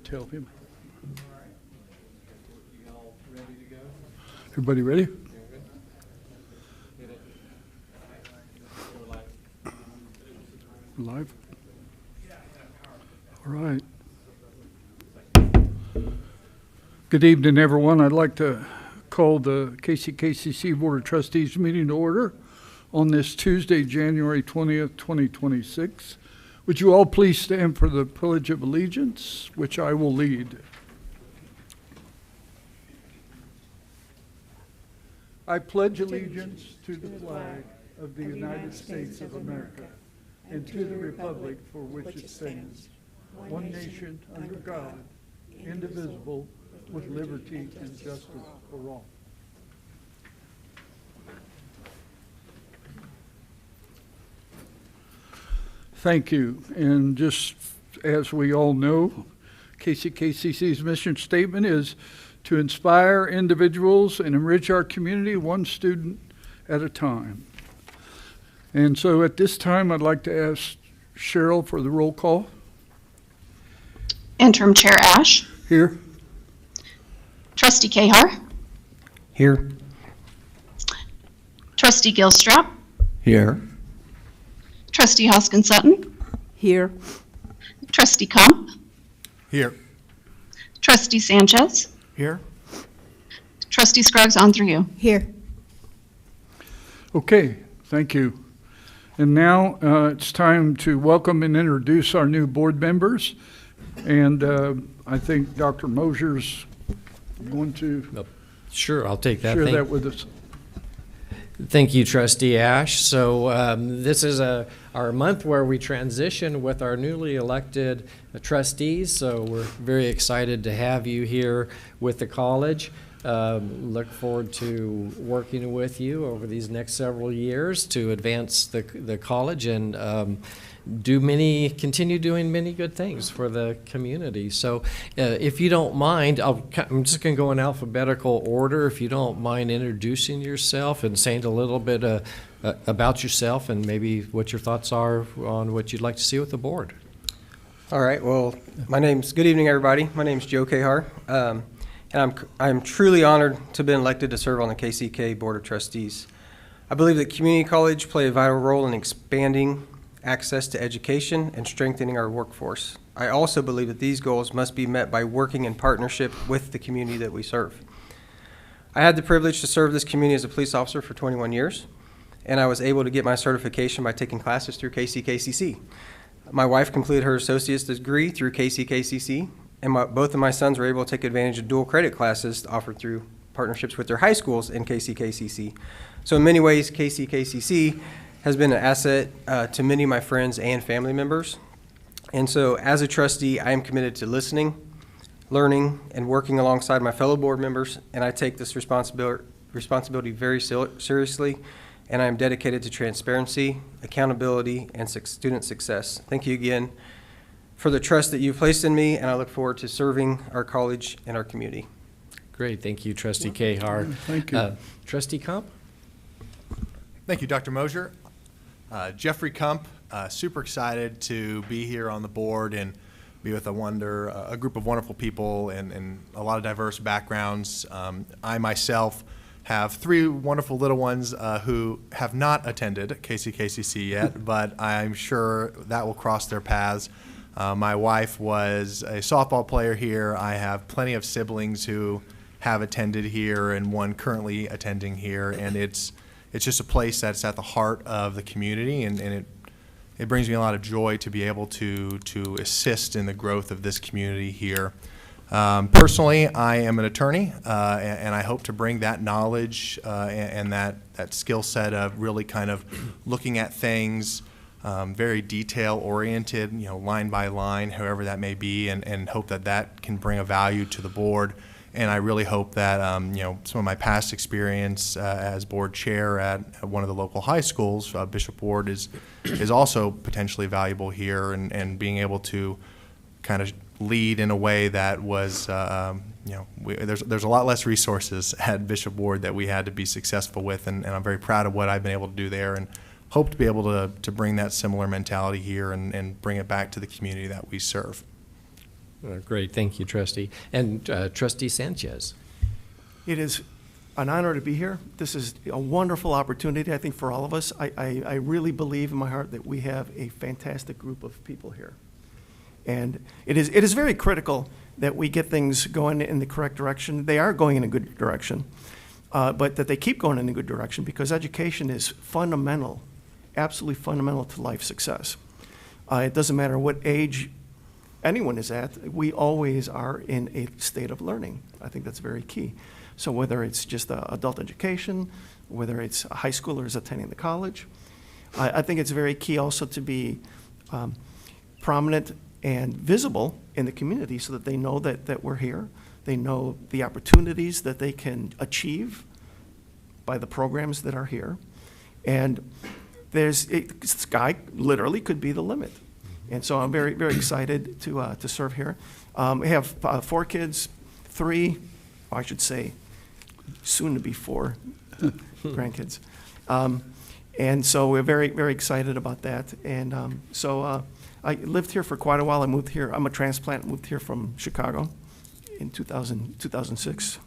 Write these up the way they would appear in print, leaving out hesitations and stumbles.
tell him. Everybody ready? We're live? All right. Good evening, everyone. I'd like to call the KCKCC Board of Trustees meeting to order on this Tuesday, January 20th, 2026. Would you all please stand for the Pledge of Allegiance, which I will lead. I pledge allegiance to the flag of the United States of America and to the republic for which it stands, one nation under God, indivisible, with liberty and justice for all. Thank you. And just as we all know, KCKCC's mission statement is to inspire individuals and enrich our community one student at a time. And so at this time, I'd like to ask Cheryl for the roll call. Interim Chair Ash. Here. Trustee Cahar. Here. Trustee Gilstrap. Here. Trustee Hoskin Sutton. Here. Trustee Kump. Here. Trustee Sanchez. Here. Trustee Scruggs on through you. Here. Okay, thank you. And now it's time to welcome and introduce our new board members. And I think Dr. Mosier's going to Sure, I'll take that. share that with us. Thank you, Trustee Ash. So this is our month where we transition with our newly elected trustees. So we're very excited to have you here with the college. Look forward to working with you over these next several years to advance the college and continue doing many good things for the community. So if you don't mind, I'm just going to go in alphabetical order. If you don't mind introducing yourself and saying a little bit about yourself and maybe what your thoughts are on what you'd like to see with the board. All right. Well, good evening, everybody. My name's Joe Cahar, and I'm truly honored to have been elected to serve on the KCK Board of Trustees. I believe that community college play a vital role in expanding access to education and strengthening our workforce. I also believe that these goals must be met by working in partnership with the community that we serve. I had the privilege to serve this community as a police officer for 21 years, and I was able to get my certification by taking classes through KCKCC. My wife completed her associate's degree through KCKCC, and both of my sons were able to take advantage of dual credit classes offered through partnerships with their high schools in KCKCC. So in many ways, KCKCC has been an asset to many of my friends and family members. And so as a trustee, I am committed to listening, learning, and working alongside my fellow board members, and I take this responsibility very seriously, and I am dedicated to transparency, accountability, and student success. Thank you again for the trust that you've placed in me, and I look forward to serving our college and our community. Great. Thank you, Trustee Cahar. Thank you. Trustee Kump? Thank you, Dr. Mosier. Jeffrey Kump, super excited to be here on the board and be with a group of wonderful people and a lot of diverse backgrounds. I myself have three wonderful little ones who have not attended KCKCC yet, but I'm sure that will cross their paths. My wife was a softball player here. I have plenty of siblings who have attended here and one currently attending here, and it's just a place that's at the heart of the community, and it brings me a lot of joy to be able to assist in the growth of this community here. Personally, I am an attorney, and I hope to bring that knowledge and that skill set of really kind of looking at things very detail-oriented, line by line, however that may be, and hope that can bring a value to the board. And I really hope that some of my past experience as board chair at one of the local high schools, Bishop Ward, is also potentially valuable here, and being able to kind of lead in a way that was, there's a lot less resources at Bishop Ward that we had to be successful with, and I'm very proud of what I've been able to do there, and hope to be able to bring that similar mentality here and bring it back to the community that we serve. Great, thank you, Trustee. And Trustee Sanchez. It is an honor to be here. This is a wonderful opportunity, I think, for all of us. I really believe in my heart that we have a fantastic group of people here. And it is very critical that we get things going in the correct direction. They are going in a good direction, but that they keep going in a good direction, because education is fundamental, absolutely fundamental to life success. It doesn't matter what age anyone is at, we always are in a state of learning. I think that's very key. So whether it's just adult education, whether it's high schoolers attending the college, I think it's very key also to be prominent and visible in the community, so that they know that we're here. They know the opportunities that they can achieve by the programs that are here. And the sky literally could be the limit. And so I'm very, very excited to serve here. We have 4 kids, 3, I should say, soon to be 4 grandkids. And so we're very, very excited about that. And I lived here for quite a while. I moved here. I'm a transplant, moved here from Chicago in 2006.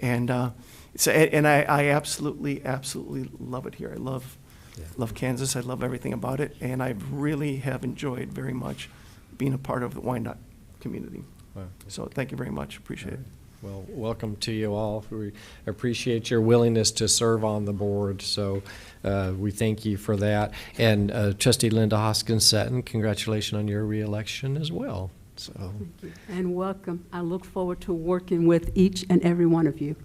And I absolutely love it here. I love Kansas. I love everything about it. And I really have enjoyed very much being a part of the Wyandotte community. Wow. So thank you very much. Appreciate it. Well, welcome to you all. We appreciate your willingness to serve on the board, so we thank you for that. And Trustee Linda Hoskins-Sutton, congratulations on your reelection as well. So, Thank you. And welcome. I look forward to working with each and every one of you.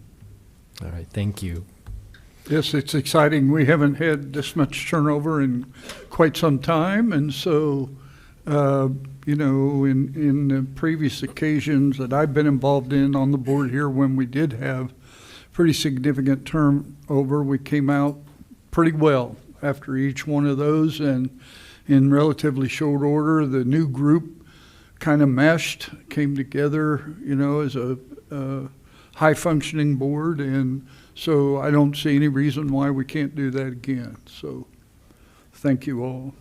all right, thank you. Yes, it's exciting. We haven't had this much turnover in quite some time, and so, you know, in the previous occasions that I've been involved in on the board here, when we did have pretty significant turnover, we came out pretty well after each one of those, and in relatively short order, the new group kind of meshed, came together, you know, as a high-functioning board, and so I don't see any reason why we can't do that again. So thank you all.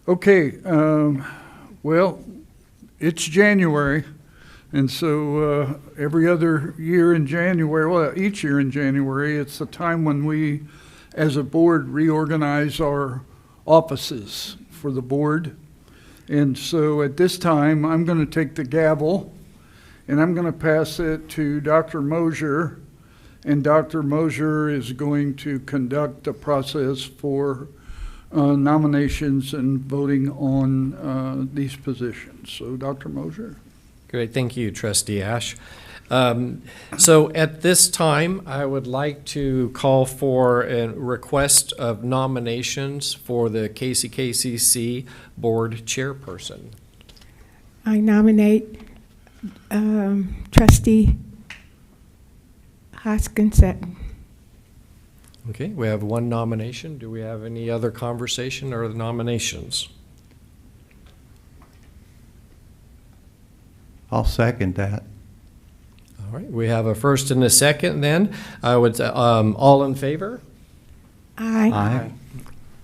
Okay, well, it's January, and so every other year in January, well, each year in January, it's the time when we, as a board, reorganize our offices for the board. And so at this time, I'm going to take the gavel, and I'm going to pass it to Dr. Mosier, and Dr. Mosier is going to conduct a process for nominations and voting on these positions. So, Dr. Mosier. Great, thank you, Trustee Ash. So at this time, I would like to call for a request of nominations for the KCKCC Board Chairperson. I nominate Trustee Hoskins-Sutton. Okay, we have one nomination. Do we have any other conversation or nominations? I'll second that. All right, we have a first and a second then. I would, all in favor? Aye.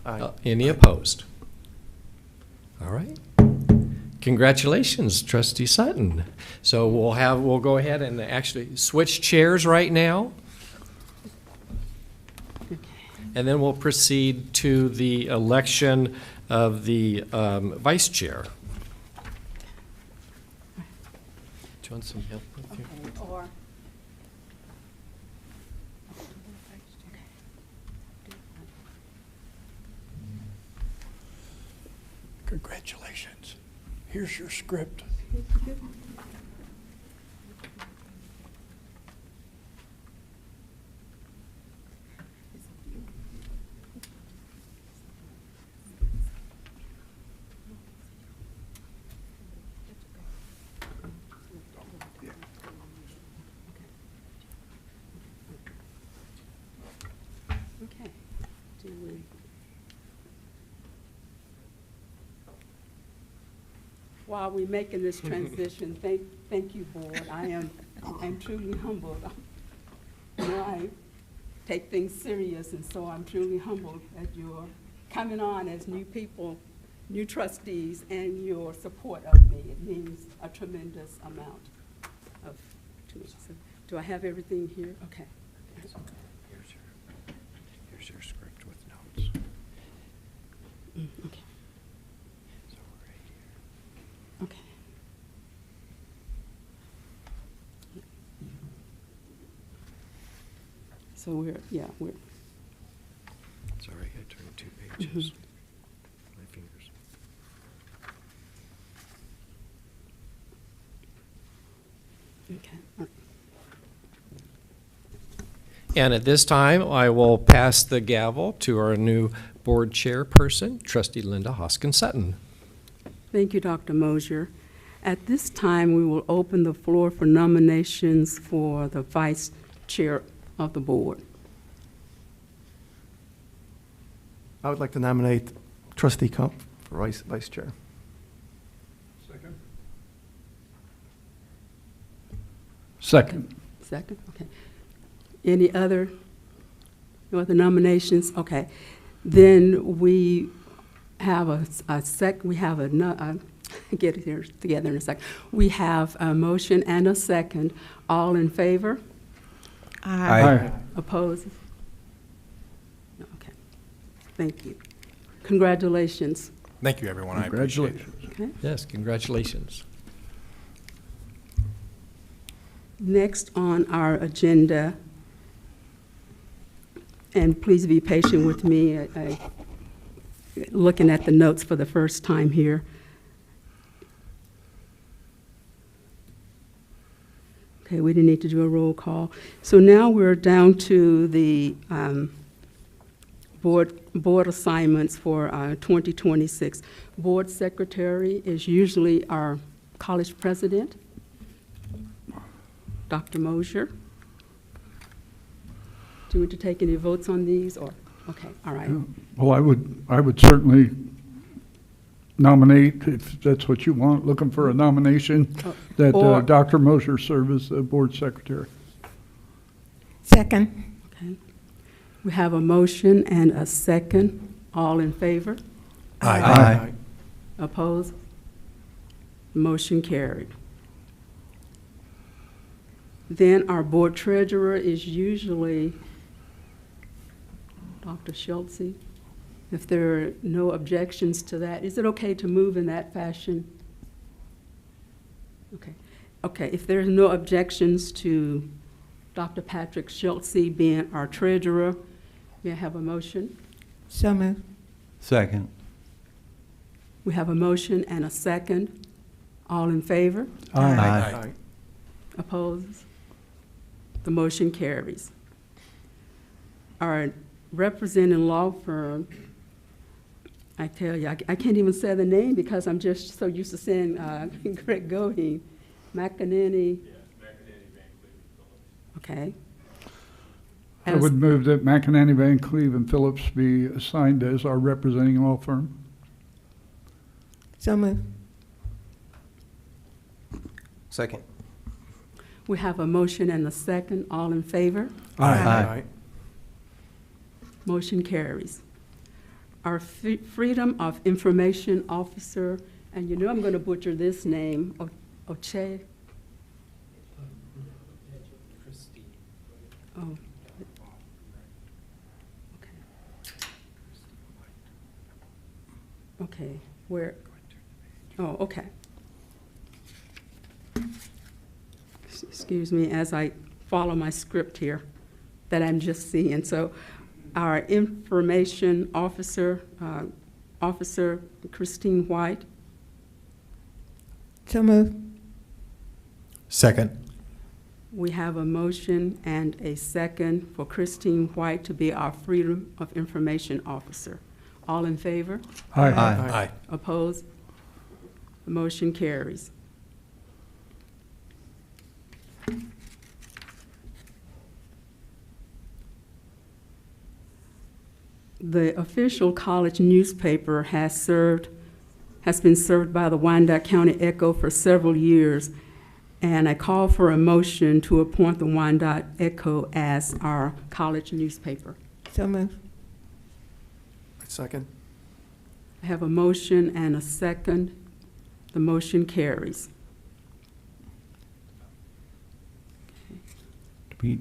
Aye. Any opposed? All right. Congratulations, Trustee Sutton. So we'll go ahead and actually switch chairs right now. And then we'll proceed to the election of the vice chair. Do you want some help with you? Congratulations. Here's your script. Okay. While we're making this transition, thank you, board. I'm truly humbled. You know, I take things serious, and so I'm truly humbled that you're coming on as new people new trustees and your support of me. It means a tremendous amount of to me. So, do I have everything here? Okay. Here's your script with notes. Okay. So right here. Okay. So we're. Sorry, I turned 2 pages. My fingers. Okay. All right. And at this time, I will pass the gavel to our new board chairperson, Trustee Linda Hoskin-Sutton. Thank you, Dr. Mosier. At this time, we will open the floor for nominations for the vice chair of the board. I would like to nominate Trustee Kump for vice chair. Second. Second. Second, okay. Any other, no other nominations? Okay. Then we have get it here together in a second. We have a motion and a second. All in favor? Aye. Opposed? No, okay. Thank you. Congratulations. Thank you, everyone. I appreciate it. Congratulations. Okay. Yes, congratulations. Next on our agenda, and please be patient with me, looking at the notes for the first time here. Okay, we didn't need to do a roll call. So now we're down to the board assignments for 2026. Board secretary is usually our college president, Dr. Mosier. Do you want to take any votes on these, or, okay, all right. Well, I would certainly nominate, if that's what you want, looking for a nomination, that Or- Dr. Mosier serve as the board secretary. Second. Okay. We have a motion and a second. All in favor? Aye. Opposed? Motion carried. Then our board treasurer is usually Dr. Schultz. If there are no objections to that, is it okay to move in that fashion? Okay. Okay, if there's no objections to Dr. Patrick Schultz being our treasurer, may I have a motion? So moved. Second. We have a motion and a second. All in favor? Aye. Opposed? The motion carries. Our representing law firm, I tell you, I can't even say the name because I'm just so used to saying Greg Goheen, McEnany. Okay. I would move that McEnany, Van Cleve, and Phillips be assigned as our representing law firm. So moved. Second. We have a motion and a second. All in favor? Aye. Motion carries. Our Freedom of Information Officer, and you know I'm going to butcher this name, Oche. Oh. Okay. Okay, where? Oh, okay. Excuse me as I follow my script here that I'm just seeing. So our information officer, Officer Christine White. So moved. Second. We have a motion and a second for Christine White to be our Freedom of Information Officer. All in favor? Aye. Opposed? The motion carries. The official college newspaper has been served by the Wyandotte County Echo for several years, and I call for a motion to appoint the Wyandotte Echo as our college newspaper. So moved. Second. I have a motion and a second. The motion carries. We,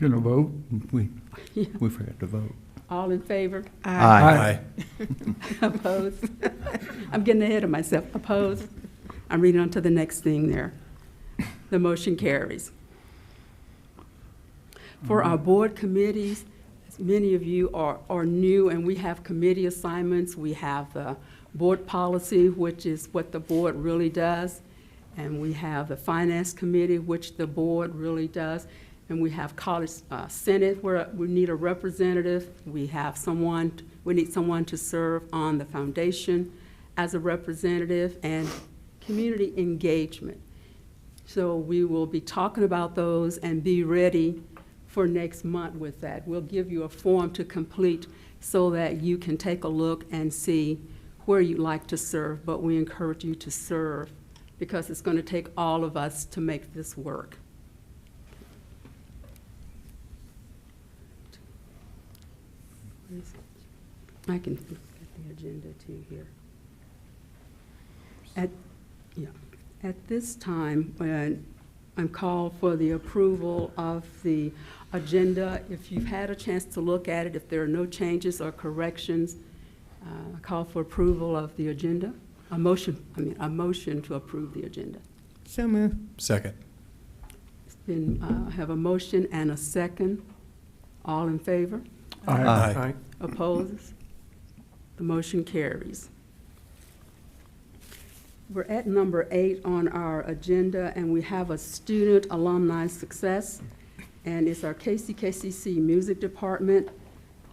Going to vote? we forgot to vote. All in favor? Aye. Opposed? I'm getting ahead of myself. Opposed? I'm reading on to the next thing there. The motion carries. For our board committees, as many of you are new, and we have committee assignments. We have the board policy, which is what the board really does, and we have the finance committee, which the board really does, and we have college senate, where we need a representative. We need someone to serve on the foundation as a representative, and community engagement. So we will be talking about those and be ready for next month with that. We'll give you a form to complete so that you can take a look and see where you'd like to serve, but we encourage you to serve because it's going to take all of us to make this work. I can get the agenda too here. At this time, I'm called for the approval of the agenda. If you've had a chance to look at it, if there are no changes or corrections, I call for approval of the agenda. A motion to approve the agenda. So moved. Second. It's been, I have a motion and a second. All in favor? Aye. Opposed? The motion carries. We're at number 8 on our agenda, and we have a student alumni success, and it's our KCKCC Music Department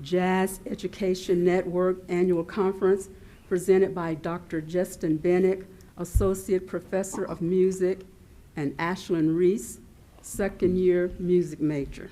Jazz Education Network Annual Conference presented by Dr. Justin Bennick, Associate Professor of Music, and Ashlyn Reese, second-year music major.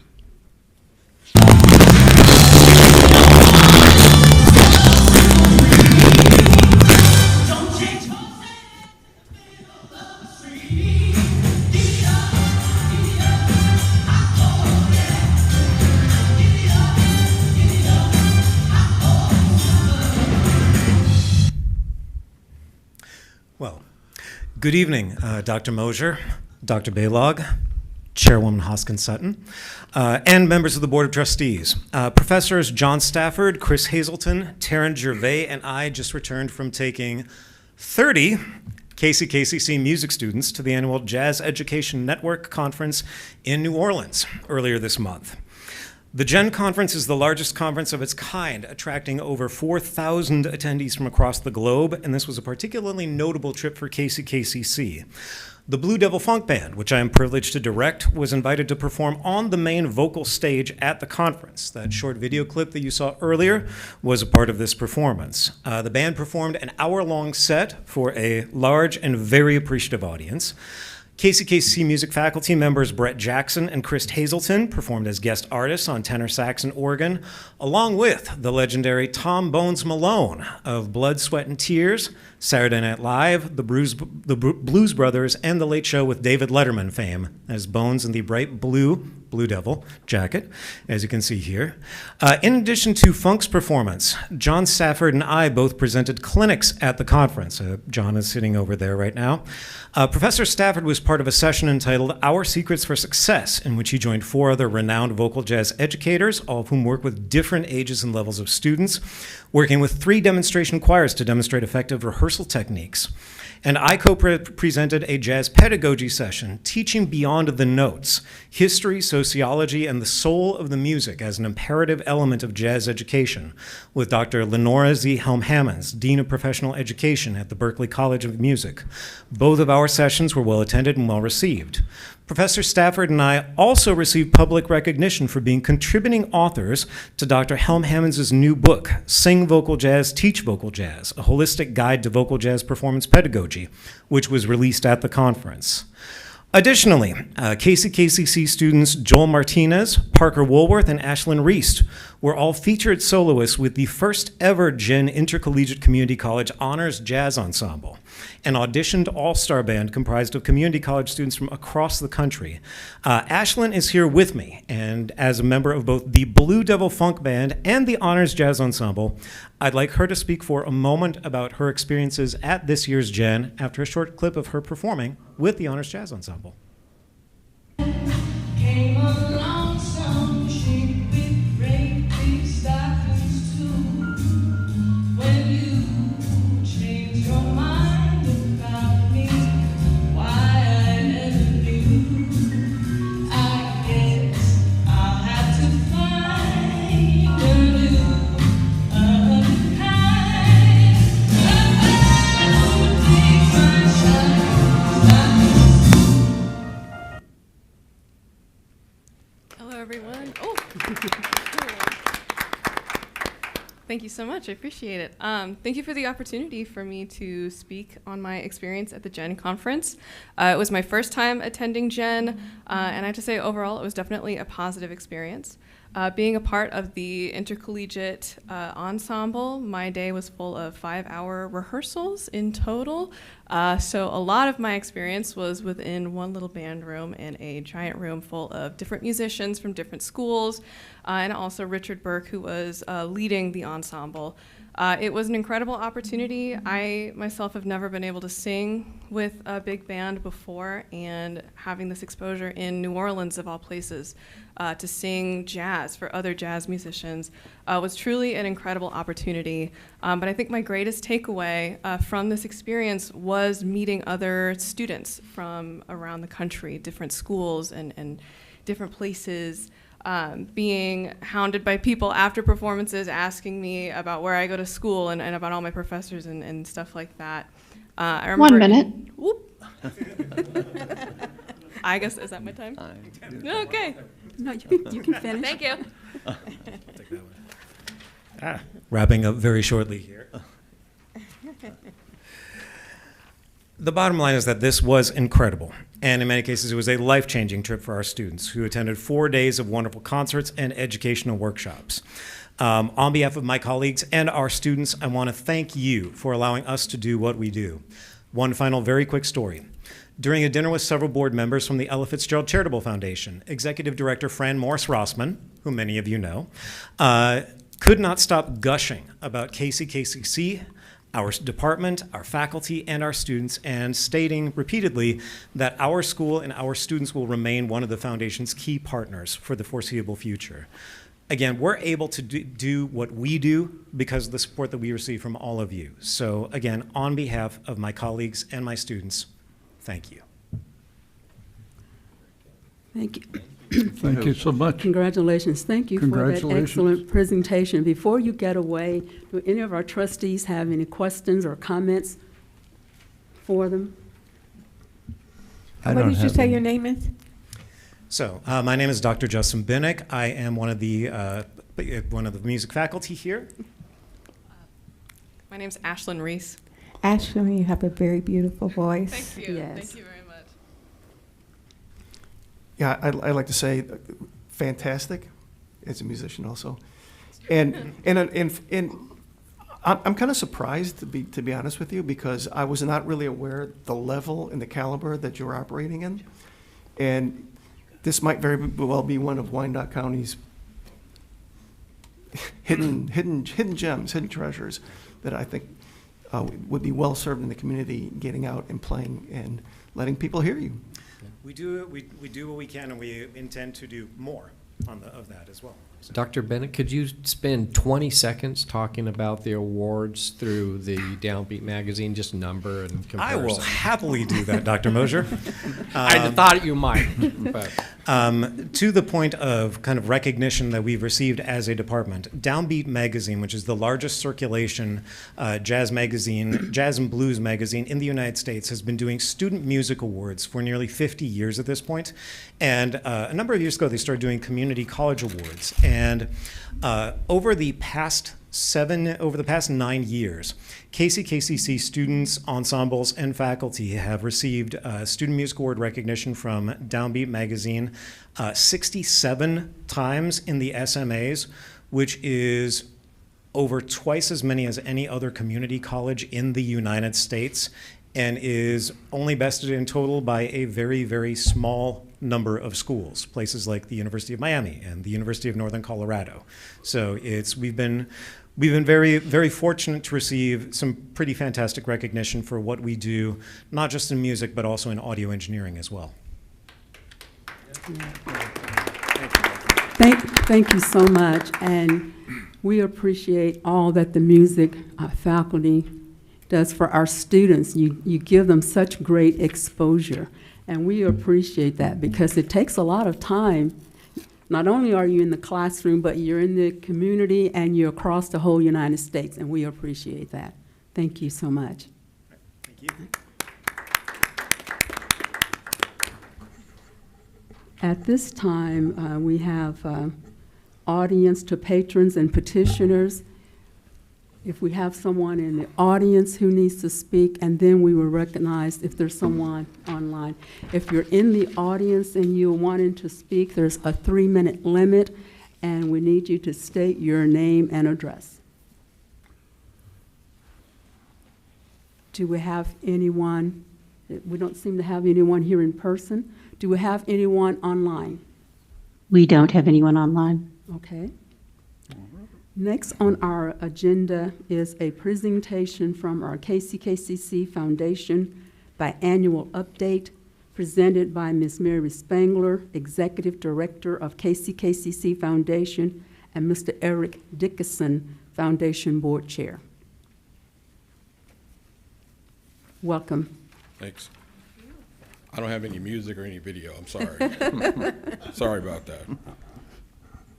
Well, good evening, Dr. Mosier, Dr. Baylog, Chairwoman Hoskin-Sutton, and members of the Board of Trustees. Professors John Stafford, Chris Hazelton, Taryn Gervais, and I just returned from taking 30 KCKCC music students to the annual Jazz Education Network Conference in New Orleans earlier this month. The GEN Conference is the largest conference of its kind, attracting over 4,000 attendees from across the globe, and this was a particularly notable trip for KCKCC. The Blue Devil Funk Band, which I am privileged to direct, was invited to perform on the main vocal stage at the conference. That short video clip that you saw earlier was a part of this performance. The band performed an hour-long set for a large and very appreciative audience. KCKCC music faculty members Brett Jackson and Chris Hazelton performed as guest artists on tenor sax and organ, along with the legendary Tom Bones Malone of Blood, Sweat, and Tears, Saturday Night Live, the Blues Brothers, and The Late Show with David Letterman fame, as Bones in the bright Blue Devil jacket, as you can see here. In addition to Funk's performance, John Stafford and I both presented clinics at the conference. John is sitting over there right now. Professor Stafford was part of a session entitled Our Secrets for Success, in which he joined 4 other renowned vocal jazz educators, all of whom work with different ages and levels of students, working with 3 demonstration choirs to demonstrate effective rehearsal techniques. And I co-presented a jazz pedagogy session, teaching beyond the notes, history, sociology, and the soul of the music as an imperative element of jazz education, with Dr. Lenora Z. Helm-Hammonds, Dean of Professional Education at the Berklee College of Music. Both of our sessions were well attended and well received. Professor Stafford and I also received public recognition for being contributing authors to Dr. Helm-Hammonds' new book, Sing Vocal Jazz, Teach Vocal Jazz, a holistic guide to vocal jazz performance pedagogy, which was released at the conference. Additionally, KCKCC students Joel Martinez, Parker Woolworth, and Ashlyn Reese were all featured soloists with the first ever GEN Intercollegiate Community College Honors Jazz Ensemble. an auditioned all-star band comprised of community college students from across the country. Ashlyn is here with me, and as a member of both the Blue Devil Funk Band and the Honors Jazz Ensemble, I'd like her to speak for a moment about her experiences at this year's Gen after a short clip of her performing with the Honors Jazz Ensemble. Came along some chick with great big stockings too. When you changed your mind about me, why I never knew. I guess I'll have to find a new, other kind. I would take my shine. Hello, everyone. Oh, thank you so much. I appreciate it. Thank you for the opportunity for me to speak on my experience at the Gen Conference. It was my first time attending Gen, and I have to say, overall, it was definitely a positive experience. Being a part of the intercollegiate ensemble, my day was full of 5-hour rehearsals in total. So a lot of my experience was within one little band room in a giant room full of different musicians from different schools, and also Richard Burke, who was leading the ensemble. It was an incredible opportunity. I myself have never been able to sing with a big band before, and having this exposure in New Orleans, of all places, to sing jazz for other jazz musicians was truly an incredible opportunity. But I think my greatest takeaway from this experience was meeting other students from around the country, different schools and different places. Being hounded by people after performances, asking me about where I go to school and about all my professors and stuff like that. I remember 1 minute. Whoop. I guess, is that my time? Okay. No, you can finish. Thank you. Wrapping up very shortly here. The bottom line is that this was incredible, and in many cases it was a life-changing trip for our students who attended 4 days of wonderful concerts and educational workshops. On behalf of my colleagues and our students, I want to thank you for allowing us to do what we do. One final very quick story. During a dinner with several board members from the Ella Fitzgerald Charitable Foundation, Executive Director Fran Morris-Rossman, who many of you know, could not stop gushing about KCKCC, our department, our faculty, and our students, and stating repeatedly that our school and our students will remain one of the foundation's key partners for the foreseeable future. Again, we're able to do what we do because of the support that we receive from all of you. So again, on behalf of my colleagues and my students, thank you. Thank you. Thank you so much. Congratulations. Thank you for that Congratulations. excellent presentation. Before you get away, do any of our trustees have any questions or comments for them? What did you say your name is? So, my name is Dr. Justin Binnick. I am one of the music faculty here. My name's Ashlyn Reese. Ashley, you have a very beautiful voice. Thank you. Yes. Thank you very much. Yeah, I'd like to say fantastic as a musician also. And I'm kind of surprised, to be honest with you, because I was not really aware the level and the caliber that you're operating in. And this might very well be one of Wyandotte County's hidden gems, hidden treasures that I think would be well served in the community, getting out and playing and letting people hear you. We do what we can, and we intend to do more of that as well. So. Dr. Bennett, could you spend 20 seconds talking about the awards through the Downbeat magazine, just number and comparison? I will happily do that, Dr. Mosier. I thought you might. But. To the point of kind of recognition that we've received as a department, Downbeat magazine, which is the largest circulation jazz and blues magazine in the United States, has been doing student music awards for nearly 50 years at this point. And a number of years ago, they started doing community college awards. And over the past 9 years, KCKCC students, ensembles, and faculty have received Student Music Award recognition from Downbeat Magazine 67 times in the SMAs, which is over twice as many as any other community college in the United States. and is only bested in total by a very, very small number of schools, places like the University of Miami and the University of Northern Colorado. So we've been very, very fortunate to receive some pretty fantastic recognition for what we do, not just in music, but also in audio engineering as well. Thank you so much, and we appreciate all that the music faculty does for our students. You give them such great exposure, and we appreciate that because it takes a lot of time. Not only are you in the classroom, but you're in the community and you're across the whole United States, and we appreciate that. Thank you so much. Thank you. At this time, we have audience to patrons and petitioners. If we have someone in the audience who needs to speak, and then we will recognize if there's someone online. If you're in the audience and you're wanting to speak, there's a 3-minute limit, and we need you to state your name and address. Do we have anyone? We don't seem to have anyone here in person. Do we have anyone online? We don't have anyone online. Okay. Next on our agenda is a presentation from our KCKCC Foundation biannual update presented by Ms. Mary Spangler, Executive Director of KCKCC Foundation, and Mr. Eric Dickinson, Foundation Board Chair. Welcome. Thanks. I don't have any music or any video. I'm sorry. Sorry about that.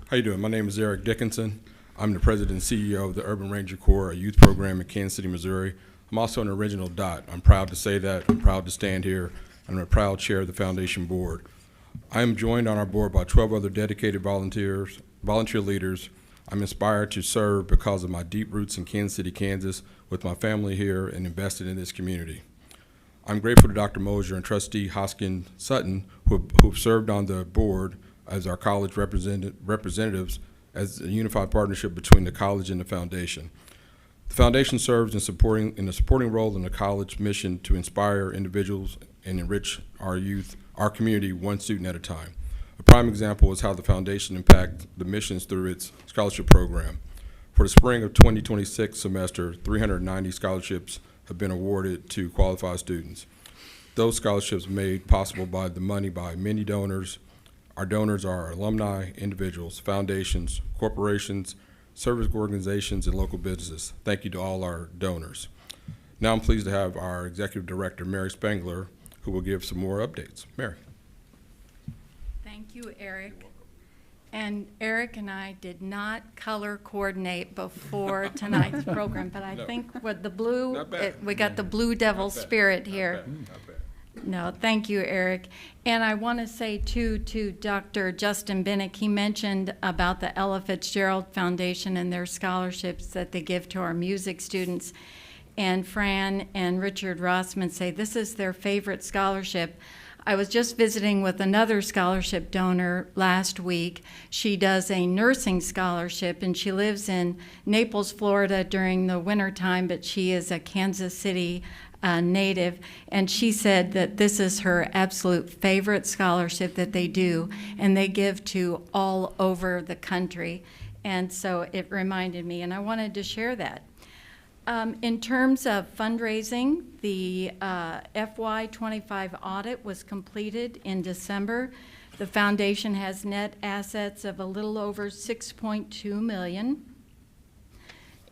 How you doing? My name is Eric Dickinson. I'm the president and CEO of the Urban Ranger Corps, a youth program in Kansas City, Missouri. I'm also an original DOT. I'm proud to say that. I'm proud to stand here. I'm a proud chair of the foundation board. I am joined on our board by 12 other dedicated volunteer leaders. I'm inspired to serve because of my deep roots in Kansas City, Kansas, with my family here and invested in this community. I'm grateful to Dr. Mosier and Trustee Hoskin Sutton, who have served on the board as our college representatives as a unified partnership between the college and the foundation. The foundation serves in a supporting role in the college mission to inspire individuals and enrich our youth, our community, one student at a time. A prime example is how the foundation impacts the missions through its scholarship program. For the spring of 2026 semester, 390 scholarships have been awarded to qualified students. Those scholarships made possible by the money by many donors. Our donors are alumni, individuals, foundations, corporations, service organizations, and local businesses. Thank you to all our donors. Now I'm pleased to have our Executive Director, Mary Spangler, who will give some more updates. Mary. Thank you, Eric. And Eric and I did not color coordinate before tonight's program, but I think with the blue, we got the Blue Devil spirit here. Not bad. No, thank you, Eric. And I want to say, too, to Dr. Justin Binnick, he mentioned about the Ella Fitzgerald Foundation and their scholarships that they give to our music students. And Fran and Richard Rossman say this is their favorite scholarship. I was just visiting with another scholarship donor last week. She does a nursing scholarship, and she lives in Naples, Florida during the wintertime, but she is a Kansas City native, and she said that this is her absolute favorite scholarship that they do, and they give to all over the country. And so it reminded me, and I wanted to share that. In terms of fundraising, the FY25 audit was completed in December. The foundation has net assets of a little over $6.2 million.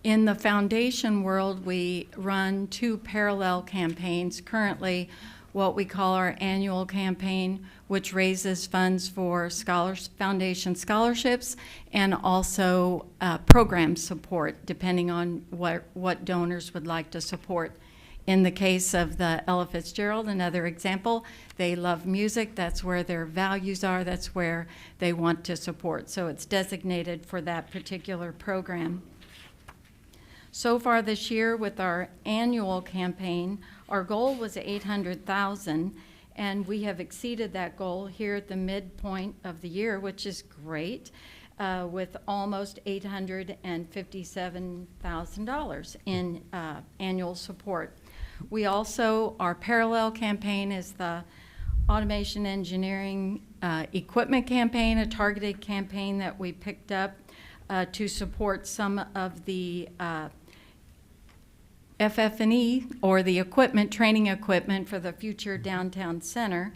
In the foundation world, we run 2 parallel campaigns. Currently, what we call our annual campaign, which raises funds for foundation scholarships and also program support, depending on what donors would like to support. In the case of the Ella Fitzgerald, another example, they love music. That's where their values are. That's where they want to support. So it's designated for that particular program. So far this year with our annual campaign, our goal was $800,000, and we have exceeded that goal here at the midpoint of the year, which is great, with almost $857,000 in annual support. We also, our parallel campaign is the automation engineering equipment campaign, a targeted campaign that we picked up to support some of the FF&E, or the equipment, training equipment for the future downtown center.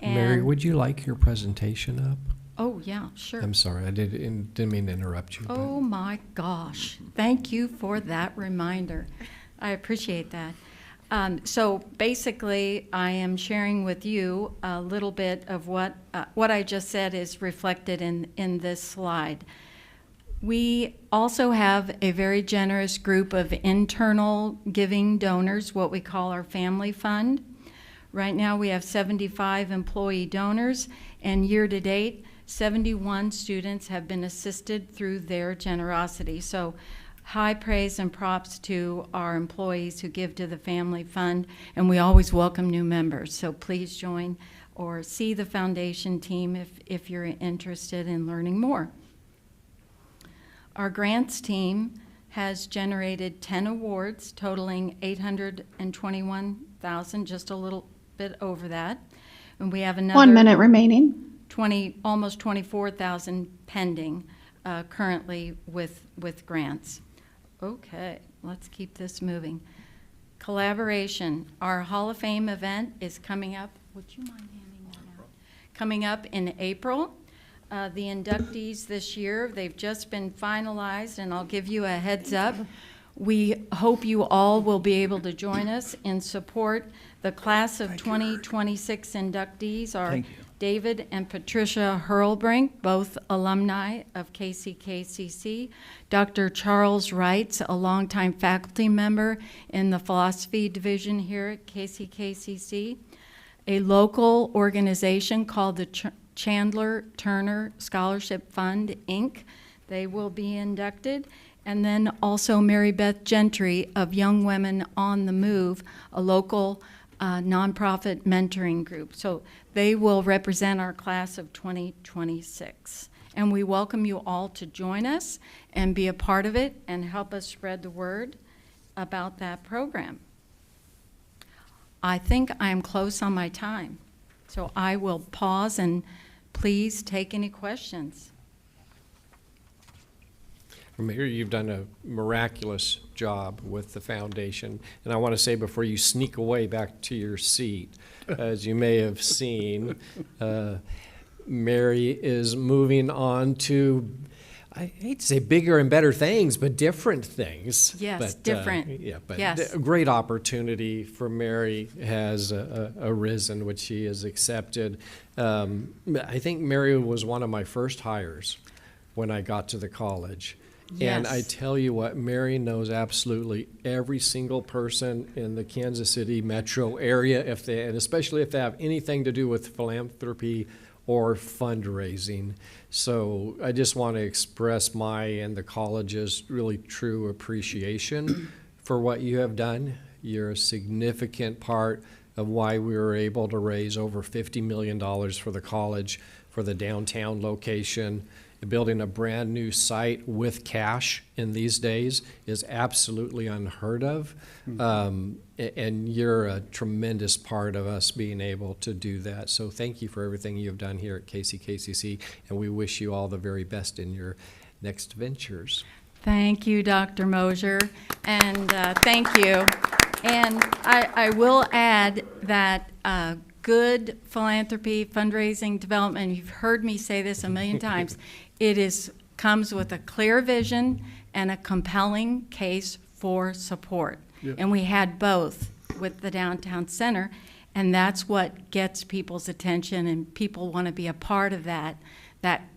Mary, And- would you like your presentation up? Oh, yeah, sure. I'm sorry, I didn't mean to interrupt you. but- Oh, my gosh. Thank you for that reminder. I appreciate that. So basically, I am sharing with you a little bit of what I just said is reflected in this slide. We also have a very generous group of internal giving donors, what we call our family fund. Right now, we have 75 employee donors, and year-to-date, 71 students have been assisted through their generosity. So high praise and props to our employees who give to the family fund, and we always welcome new members. So please join or see the foundation team if you're interested in learning more. Our grants team has generated 10 awards totaling $821,000, just a little bit over that. And we have another 1 minute remaining. almost 24,000 pending currently with grants. Okay, let's keep this moving. Collaboration. Our Hall of Fame event is coming up. Would you mind handing that out? Coming up in April. The inductees this year, they've just been finalized, and I'll give you a heads up. We hope you all will be able to join us in support. The class of 2026 inductees are David and Patricia Hurlbrink, both alumni of KCKCC. Dr. Charles Wrights, a longtime faculty member in the philosophy division here at KCKCC. A local organization called the Chandler Turner Scholarship Fund, Inc. They will be inducted. And then also Mary Beth Gentry of Young Women on the Move, a local nonprofit mentoring group. So they will represent our class of 2026. And we welcome you all to join us and be a part of it and help us spread the word about that program. I think I am close on my time, so I will pause and please take any questions. Mayor, you've done a miraculous job with the foundation. And I want to say before you sneak away back to your seat, as you may have seen, Mary is moving on to, I hate to say bigger and better things, but different things. Yes, different. Yes. A great opportunity for Mary has arisen, which she has accepted. I think Mary was one of my first hires when I got to the college. Yes. And I tell you what, Mary knows absolutely every single person in the Kansas City metro area, and especially if they have anything to do with philanthropy or fundraising. So I just want to express my and the college's really true appreciation for what you have done. You're a significant part of why we were able to raise over $50 million for the college for the downtown location. Building a brand new site with cash in these days is absolutely unheard of. And you're a tremendous part of us being able to do that. So thank you for everything you've done here at KCKCC, and we wish you all the very best in your next ventures. Thank you, Dr. Mosier, and thank you. And I will add that good philanthropy, fundraising, development, you've heard me say this a million times, comes with a clear vision and a compelling case for support. Yep. And we had both with the downtown center, and that's what gets people's attention, and people want to be a part of that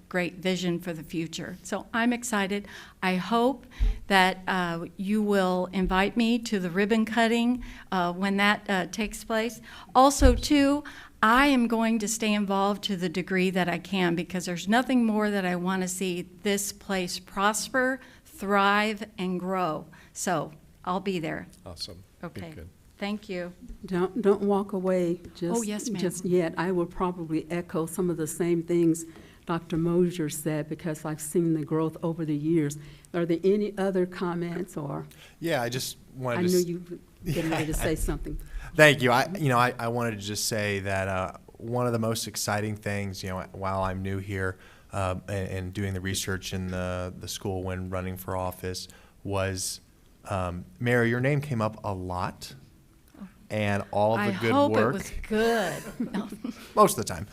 great vision for the future. So I'm excited. I hope that you will invite me to the ribbon cutting when that takes place. Also, too, I am going to stay involved to the degree that I can, because there's nothing more that I want to see this place prosper, thrive, and grow. So I'll be there. Awesome. Okay. Good. Thank you. Don't walk away Oh, yes, ma'am. just yet. I will probably echo some of the same things Dr. Mosier said, because I've seen the growth over the years. Are there any other comments, or? Yeah, I just wanted I to. knew you were getting ready to say something. Thank you. I wanted to just say that one of the most exciting things, while I'm new here and doing the research in the school when running for office was, Mary, your name came up a lot, and all the good I hope work. it was good. No. Most of the time.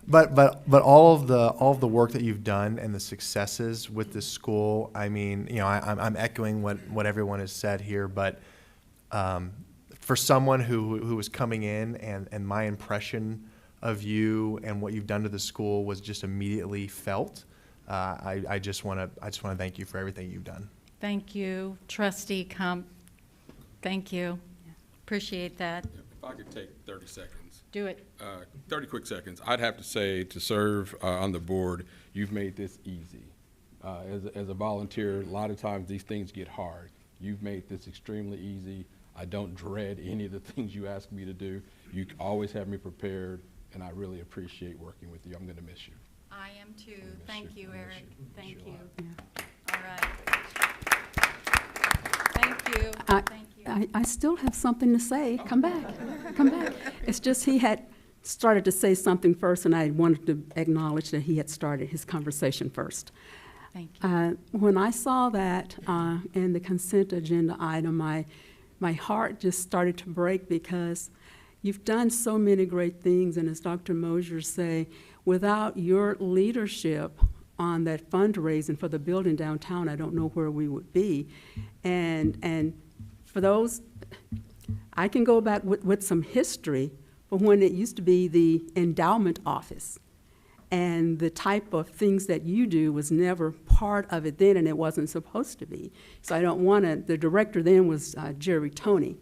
But all of the work that you've done and the successes with this school, I mean, I'm echoing what everyone has said here, but for someone who was coming in and my impression of you and what you've done to the school was just immediately felt, I just want to thank you for everything you've done. Thank you, Trustee Kump. Thank you. Appreciate that. If I could take 30 seconds. Do it. 30 quick seconds. I'd have to say, to serve on the board, you've made this easy. As a volunteer, a lot of times these things get hard. You've made this extremely easy. I don't dread any of the things you ask me to do. You always have me prepared, and I really appreciate working with you. I'm going to miss you. I am too. Thank you, Eric. Thank you. Yeah. All right. Thank you. Thank you. I still have something to say. Come back. Come back. It's just he had started to say something first, and I wanted to acknowledge that he had started his conversation first. Thank you. When I saw that in the consent agenda item, my heart just started to break, because you've done so many great things, and as Dr. Mosier say, without your leadership on that fundraising for the building downtown, I don't know where we would be. And for those, I can go back with some history, but when it used to be the endowment office, and the type of things that you do was never part of it then, and it wasn't supposed to be. So I don't want to, the director then was Jerry Toney,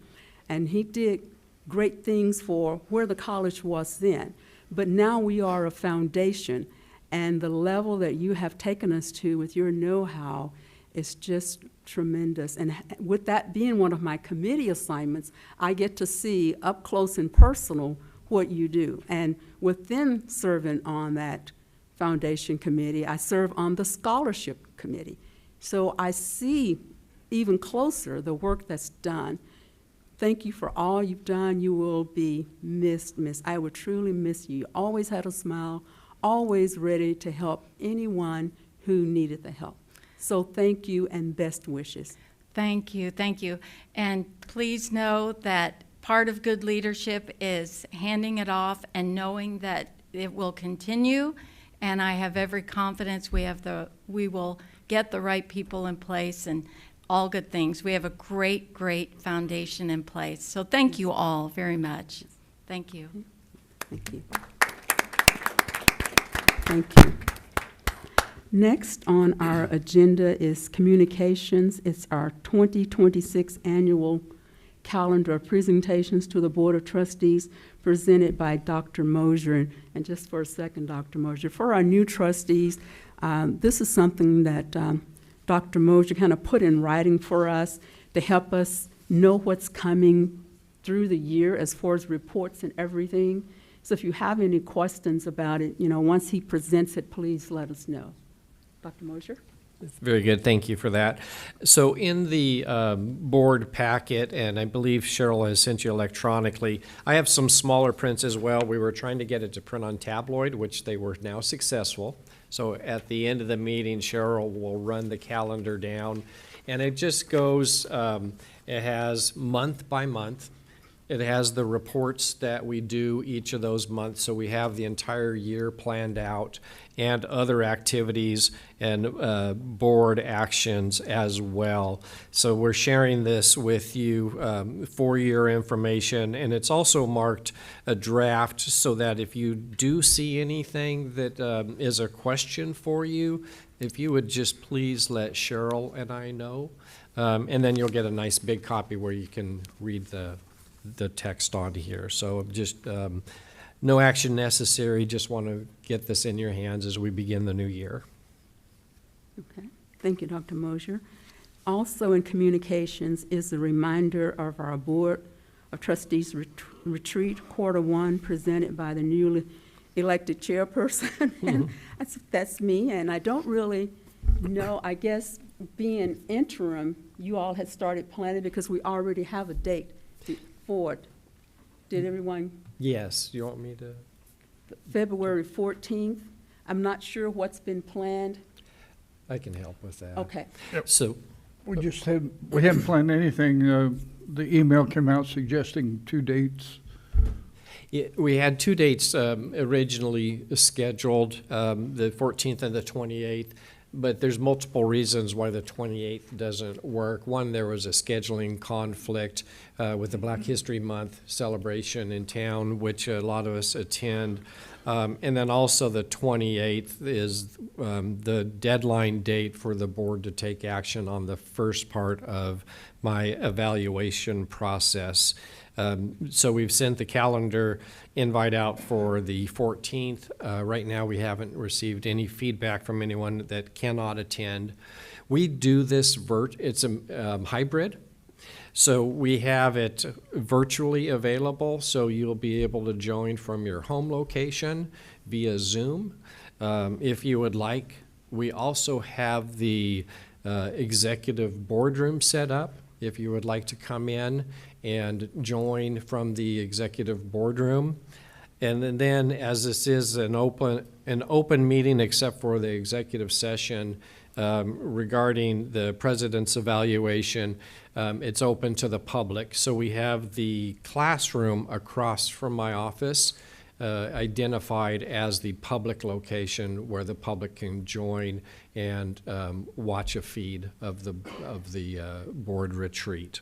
and he did great things for where the college was then. But now we are a foundation, and the level that you have taken us to with your know-how is just tremendous. And with that being one of my committee assignments, I get to see up close and personal what you do. And within serving on that foundation committee, I serve on the scholarship committee. So I see even closer the work that's done. Thank you for all you've done. You will be missed. I would truly miss you. You always had a smile, always ready to help anyone who needed the help. So thank you and best wishes. Thank you. Thank you. And please know that part of good leadership is handing it off and knowing that it will continue. And I have every confidence we will get the right people in place and all good things. We have a great, great foundation in place. So thank you all very much. Thank you. Thank you. Thank you. Next on our agenda is communications. It's our 2026 annual calendar of presentations to the Board of Trustees presented by Dr. Mosier. And just for a second, Dr. Mosier, for our new trustees, this is something that Dr. Mosier kind of put in writing for us to help us know what's coming through the year as far as reports and everything. So if you have any questions about it, once he presents it, please let us know. Dr. Mosier? Very good. Thank you for that. So in the board packet, and I believe Cheryl has sent you electronically, I have some smaller prints as well. We were trying to get it to print on tabloid, which they were now successful. So at the end of the meeting, Cheryl will run the calendar down. And it just goes, it has month by month. It has the reports that we do each of those months, so we have the entire year planned out, and other activities and board actions as well. So we're sharing this with you for your information, and it's also marked a draft so that if you do see anything that is a question for you, if you would just please let Cheryl and I know, and then you'll get a nice big copy where you can read the text on here. So just no action necessary, just want to get this in your hands as we begin the new year. Okay, thank you, Dr. Mosier. Also in communications is the reminder of our Board of Trustees retreat, Quarter 1, presented by the newly elected chairperson. And that's me, and I don't really know, I guess being interim, you all had started planning because we already have a date for it. Did everyone? Yes, you want me to? February 14th. I'm not sure what's been planned. I can help with that. Okay. So, We hadn't planned anything. The email came out suggesting 2 dates. we had 2 dates originally scheduled, the 14th and the 28th, but there's multiple reasons why the 28th doesn't work. One, there was a scheduling conflict with the Black History Month celebration in town, which a lot of us attend. And then also the 28th is the deadline date for the board to take action on the first part of my evaluation process. So we've sent the calendar invite out for the 14th. Right now, we haven't received any feedback from anyone that cannot attend. We do this it's a hybrid. So we have it virtually available, so you'll be able to join from your home location via Zoom if you would like. We also have the executive boardroom set up if you would like to come in and join from the executive boardroom. And then, as this is an open meeting except for the executive session regarding the president's evaluation, it's open to the public. So we have the classroom across from my office identified as the public location where the public can join and watch a feed of the board retreat.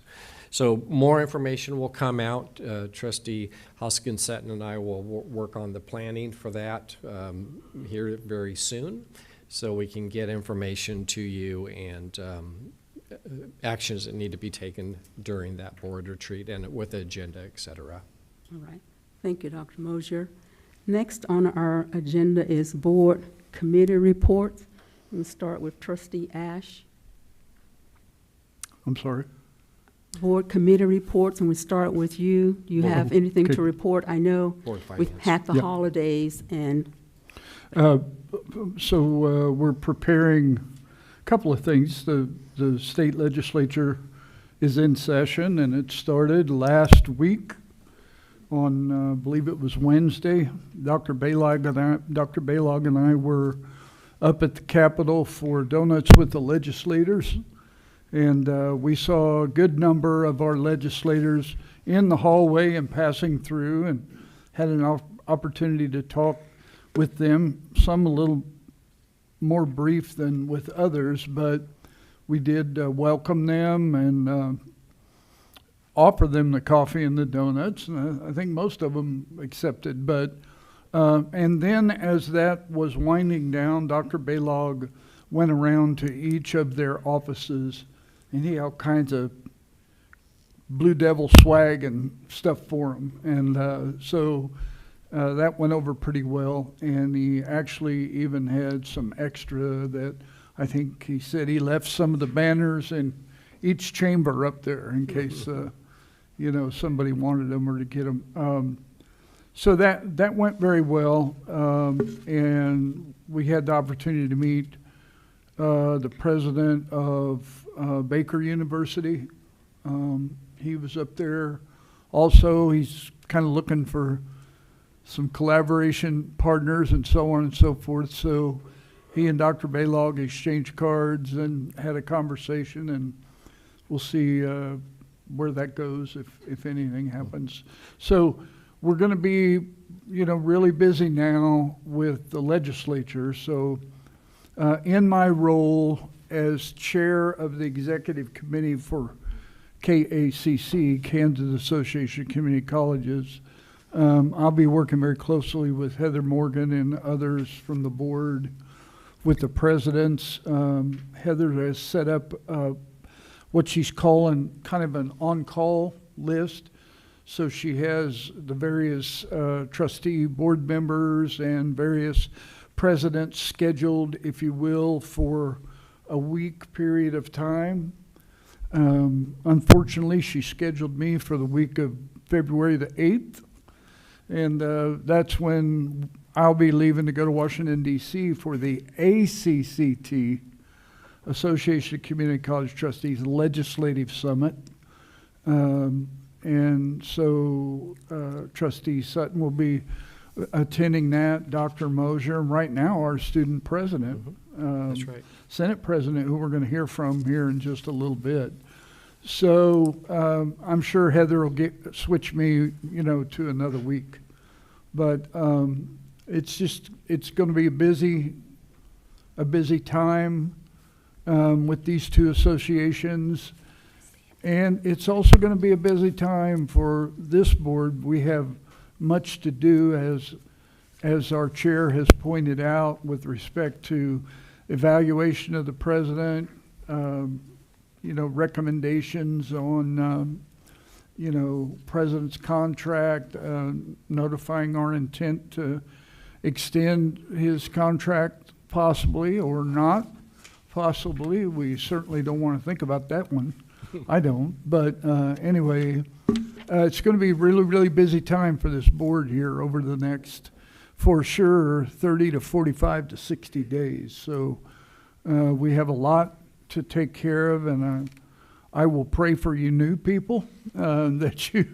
So more information will come out. Trustee Hoskin-Sutton and I will work on the planning for that here very soon, so we can get information to you and actions that need to be taken during that board retreat and with the agenda, et cetera. All right. Thank you, Dr. Mosier. Next on our agenda is board committee reports. We'll start with Trustee Ash. I'm sorry. Board committee reports, and we start with you. Do you have anything to report? I know we've had the holidays and. So we're preparing a couple of things. The state legislature is in session, and it started last week on, I believe it was Wednesday. Dr. Balog and I were up at the Capitol for donuts with the legislators. And we saw a good number of our legislators in the hallway and passing through, and had an opportunity to talk with them, some a little more brief than with others, but we did welcome them and offer them the coffee and the donuts. And I think most of them accepted. But and then as that was winding down, Dr. Balog went around to each of their offices, and he had all kinds of Blue Devil swag and stuff for them. And so that went over pretty well. And he actually even had some extra that I think he said he left some of the banners in each chamber up there in case, somebody wanted them or to get them. So that went very well. And we had the opportunity to meet the president of Baker University. He was up there also. He's kind of looking for some collaboration partners and so on and so forth. So he and Dr. Balog exchanged cards and had a conversation, and we'll see where that goes if anything happens. So we're going to be, really busy now with the legislature. So in my role as chair of the executive committee for KCKCC, Kansas Association of Community Colleges, I'll be working very closely with Heather Morgan and others from the board, with the presidents. Heather has set up what she's calling kind of an on-call list. So she has the various trustee board members and various presidents scheduled, if you will, for a week period of time. Unfortunately, she scheduled me for the week of February the 8th. And that's when I'll be leaving to go to Washington, D.C. for the ACCT, Association of Community College Trustees Legislative Summit. And so Trustee Sutton will be attending that, Dr. Mosier, and right now our student president. That's right. Senate president, who we're going to hear from here in just a little bit. So I'm sure Heather will switch me, to another week. But it's going to be a busy time with these two associations. And it's also going to be a busy time for this board. We have much to do, as our chair has pointed out, with respect to evaluation of the president, recommendations on, president's contract, notifying our intent to extend his contract possibly or not possibly. We certainly don't want to think about that one. I don't, but anyway, it's going to be a really, really busy time for this board here over the next, for sure, 30 to 45 to 60 days. So we have a lot to take care of, and I will pray for you new people that you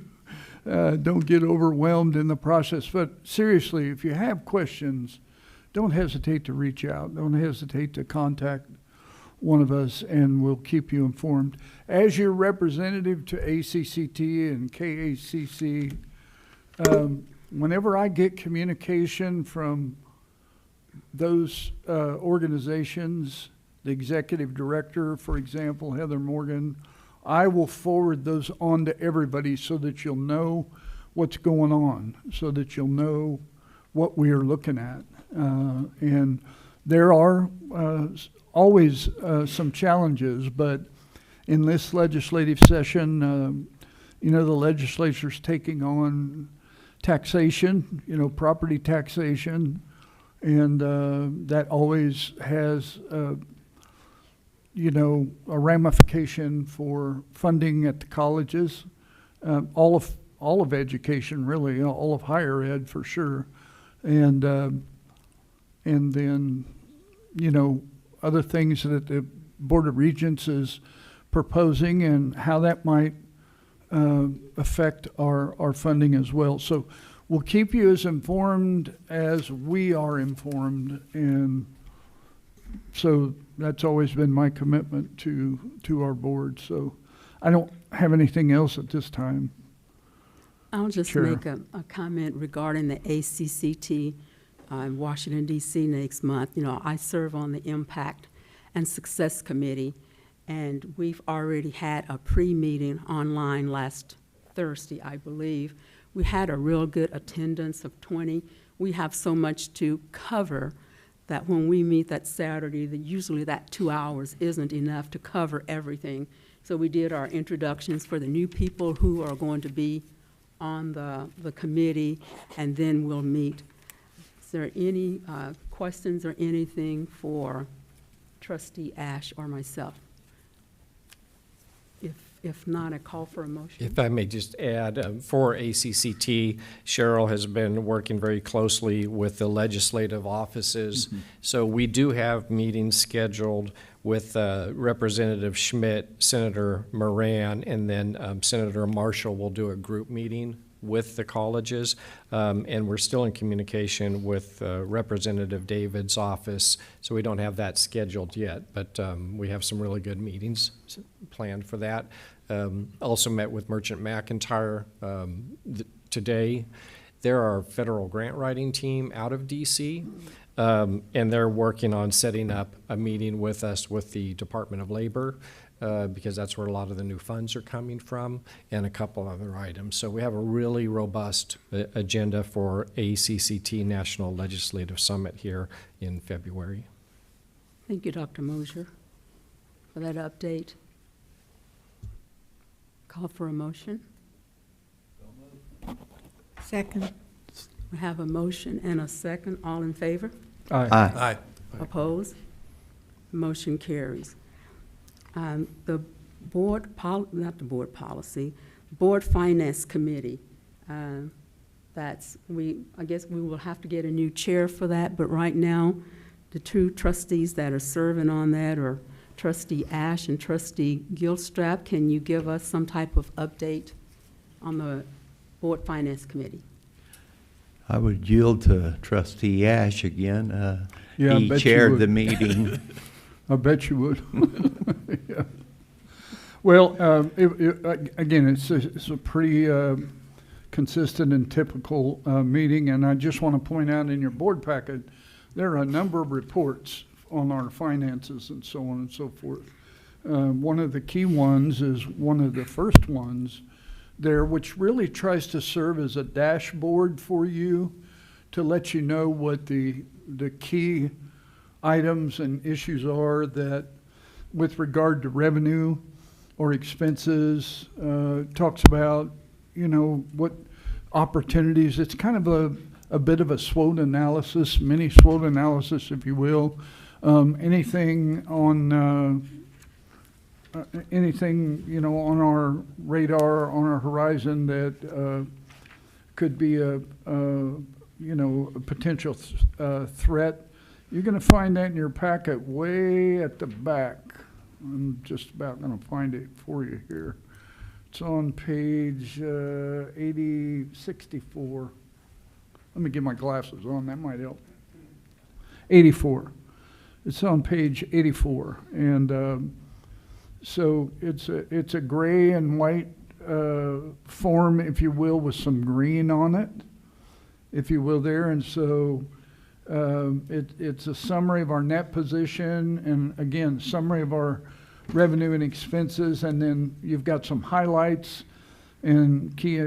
don't get overwhelmed in the process. But seriously, if you have questions, don't hesitate to reach out. Don't hesitate to contact one of us, and we'll keep you informed. As your representative to ACCT and KCKCC, whenever I get communication from those organizations, the executive director, for example, Heather Morgan, I will forward those on to everybody so that you'll know what's going on, so that you'll know what we are looking at. And there are always some challenges, but in this legislative session, the legislature's taking on taxation, property taxation, and that always has, a ramification for funding at the colleges, all of education, really, all of higher ed for sure, and then, other things that the Board of Regents is proposing and how that might affect our funding as well. So we'll keep you as informed as we are informed, and so that's always been my commitment to our board. So I don't have anything else at this time. I'll just Sure. make a comment regarding the ACCT in Washington, D.C. next month. I serve on the Impact and Success Committee, and we've already had a pre-meeting online last Thursday, I believe. We had a real good attendance of 20. We have so much to cover that when we meet that Saturday, usually that 2 hours isn't enough to cover everything. So we did our introductions for the new people who are going to be on the committee, and then we'll meet. Is there any questions or anything for Trustee Ash or myself? If not, a call for a motion. If I may just add, for ACCT, Cheryl has been working very closely with the legislative offices. Mm-hmm. So we do have meetings scheduled with Representative Schmidt, Senator Moran, and then Senator Marshall will do a group meeting with the colleges, and we're still in communication with Representative David's office, so we don't have that scheduled yet, but we have some really good meetings planned for that. Also met with Merchant McIntyre today. They're our federal grant writing team out of DC, and they're working on setting up a meeting with us with the Department of Labor, because that's where a lot of the new funds are coming from, and a couple of other items. So we have a really robust agenda for ACCT National Legislative Summit here in February. Thank you, Dr. Mosier, for that update. Call for a motion. Second. We have a motion and a second. All in favor? Aye. Aye. Opposed? Motion carries. The board, not the board policy, Board Finance Committee. I guess we will have to get a new chair for that, but right now, the two trustees that are serving on that are Trustee Ash and Trustee Gilstrap. Can you give us some type of update on the Board Finance Committee? I would yield to Trustee Ash again. Yeah, I He bet you chaired would. the meeting. I bet you would. Yeah. Well, again, it's a pretty consistent and typical meeting, and I just want to point out in your board packet, there are a number of reports on our finances and so on and so forth. One of the key ones is one of the first ones there, which really tries to serve as a dashboard for you to let you know what the key items and issues are that with regard to revenue or expenses, talks about, what opportunities. It's kind of a bit of a SWOT analysis, mini SWOT analysis, if you will. Anything on on our radar, on our horizon that could be a potential threat. You're going to find that in your packet way at the back. I'm just about going to find it for you here. It's on page 64. Let me get my glasses on, that might help. 84. It's on page 84. And so it's a gray and white form, if you will, with some green on it, if you will, there. And so it's a summary of our net position, and again, summary of our revenue and expenses, and then you've got some highlights and key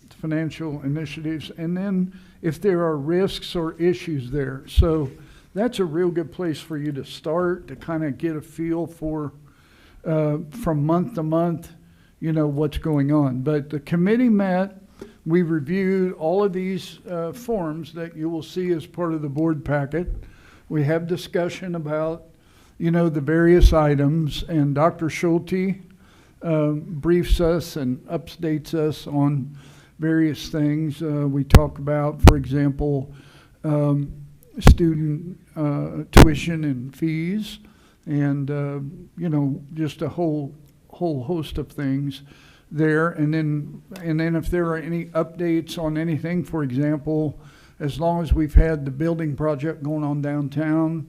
financial initiatives, and then if there are risks or issues there. So that's a real good place for you to start to kind of get a feel for from month to month, what's going on. But the committee met. We reviewed all of these forms that you will see as part of the board packet. We have discussion about, the various items, and Dr. Schulte briefs us and updates us on various things. We talk about, for example, student tuition and fees, and just a whole host of things there. And then if there are any updates on anything, for example, as long as we've had the building project going on downtown,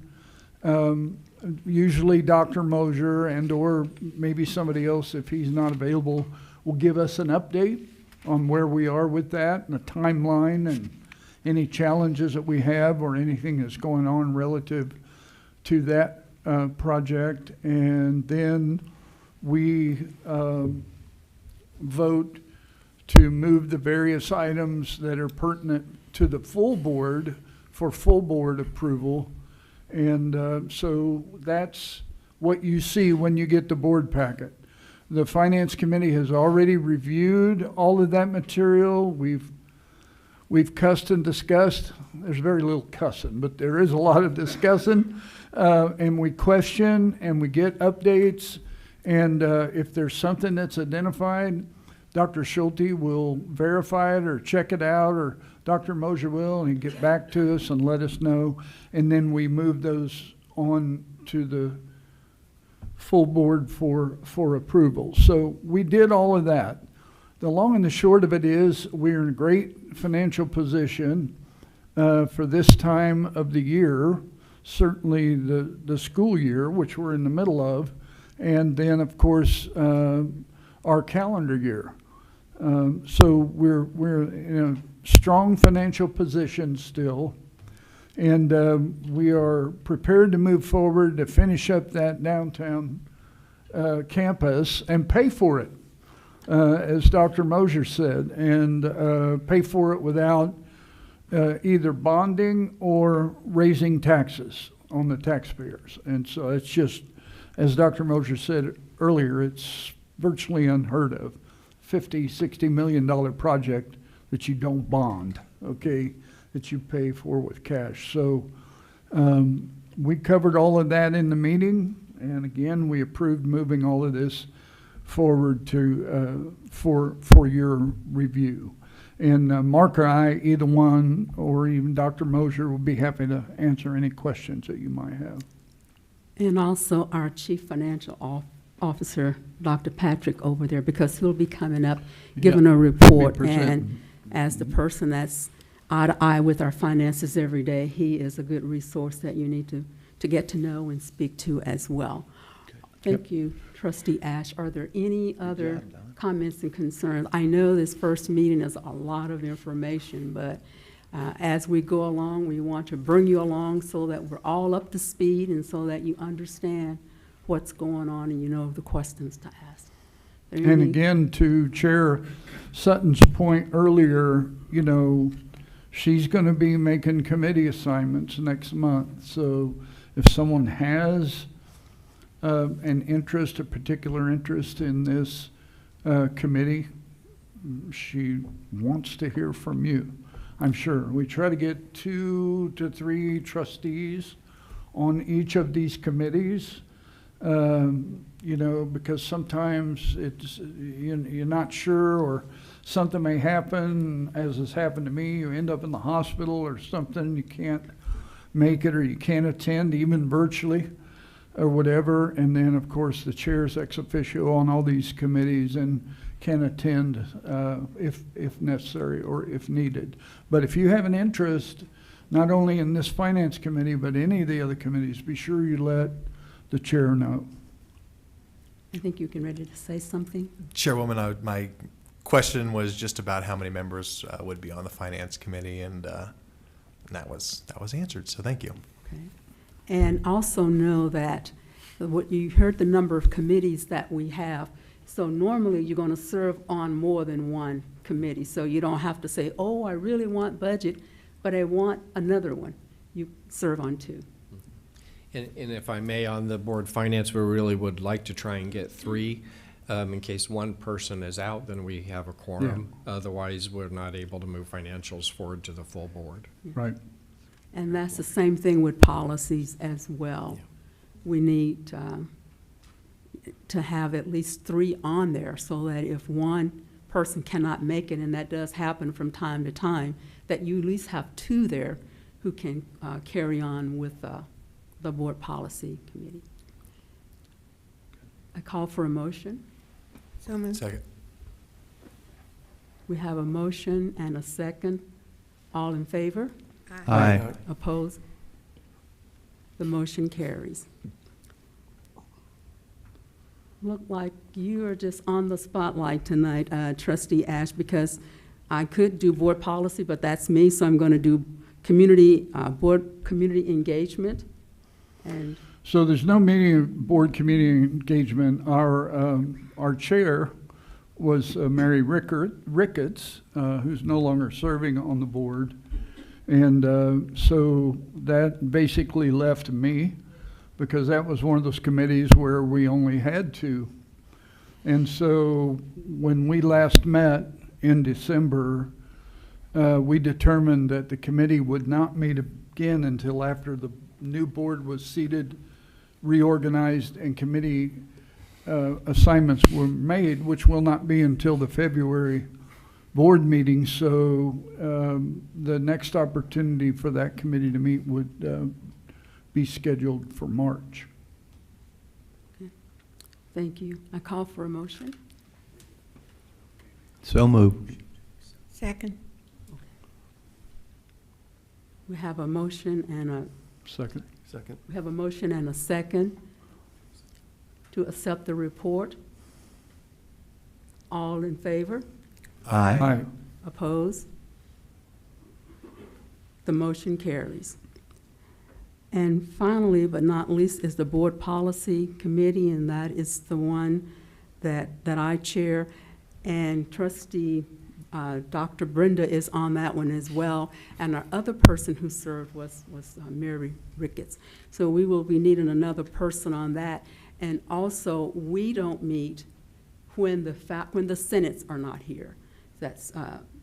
usually Dr. Mosier and or maybe somebody else, if he's not available, will give us an update on where we are with that and a timeline and any challenges that we have or anything that's going on relative to that project. And then we vote to move the various items that are pertinent to the full board for full board approval. And so that's what you see when you get the board packet. The Finance Committee has already reviewed all of that material. We've cussed and discussed. There's very little cussing, but there is a lot of discussing. And we question and we get updates. And if there's something that's identified, Dr. Schulte will verify it or check it out, or Dr. Mosier will, and he'll get back to us and let us know. And then we move those on to the full board for approval. So we did all of that. The long and the short of it is we're in a great financial position for this time of the year, certainly the school year, which we're in the middle of, and then, of course, our calendar year. So we're in a strong financial position still, and we are prepared to move forward to finish up that downtown campus and pay for it, as Dr. Mosier said, and pay for it without either bonding or raising taxes on the taxpayers. And so it's just, as Dr. Mosier said earlier, it's virtually unheard of. $50-60 million project that you don't bond, okay, that you pay for with cash. So we covered all of that in the meeting, and again, we approved moving all of this forward to for your review. And Mark or I, either one, or even Dr. Mosier, will be happy to answer any questions that you might have. And also our Chief Financial Officer, Dr. Patrick, over there, because he'll be coming up, giving a report. And as the person that's eye to eye with our finances every day, he is a good resource that you need to get to know and speak to as well. Thank you, Trustee Ash. Are there any other comments and concerns? I know this first meeting is a lot of information, but as we go along, we want to bring you along so that we're all up to speed and so that you understand what's going on and you know the questions to ask. And again, to Chair Sutton's point earlier, you know, she's going to be making committee assignments next month. So if someone has an interest, a particular interest in this committee, she wants to hear from you, I'm sure. We try to get 2 to 3 trustees on each of these committees, you know, because sometimes it's, you're not sure, or something may happen, as has happened to me. You end up in the hospital or something, you can't make it, or you can't attend, even virtually or whatever. And then, of course, the chair's ex officio on all these committees and can attend if necessary or if needed. But if you have an interest, not only in this finance committee, but any of the other committees, be sure you let the chair know. I think you can ready to say something. Chairwoman, my question was just about how many members would be on the finance committee, and that was answered. So thank you. Okay. And also know that what you heard the number of committees that we have. So normally you're going to serve on more than one committee. So you don't have to say, oh, I really want budget, but I want another one. You serve on 2. And if I may, on the board finance, we really would like to try and get 3. In case one person is out, then we have a quorum. Yeah. Otherwise, we're not able to move financials forward to the full board. Right. And that's the same thing with policies as well. Yeah. We need to have at least 3 on there so that if one person cannot make it, and that does happen from time to time, that you at least have 2 there who can carry on with the board policy committee. I call for a motion. So moved. Second. We have a motion and a second. All in favor? Aye. Opposed? The motion carries. Look like you are just on the spotlight tonight, Trustee Ash, because I could do board policy, but that's me, so I'm going to do board community engagement. And so there's no board community engagement. Our chair was Mary Ricketts, who's no longer serving on the board. And so that basically left me, because that was one of those committees where we only had 2. And so when we last met in December, we determined that the committee would not meet again until after the new board was seated, reorganized, and committee assignments were made, which will not be until the February board meeting. So the next opportunity for that committee to meet would be scheduled for March. okay. Thank you. I call for a motion. So moved. Second. We have a motion and a Second. We have a motion and a second to accept the report. All in favor? Aye. Aye. Opposed? The motion carries. And finally, but not least, is the Board Policy Committee, and that is the one that I chair. And Trustee Dr. Brenda is on that one as well. And our other person who served was Mary Ricketts. So we will be needing another person on that. And also, we don't meet when the senates are not here. That's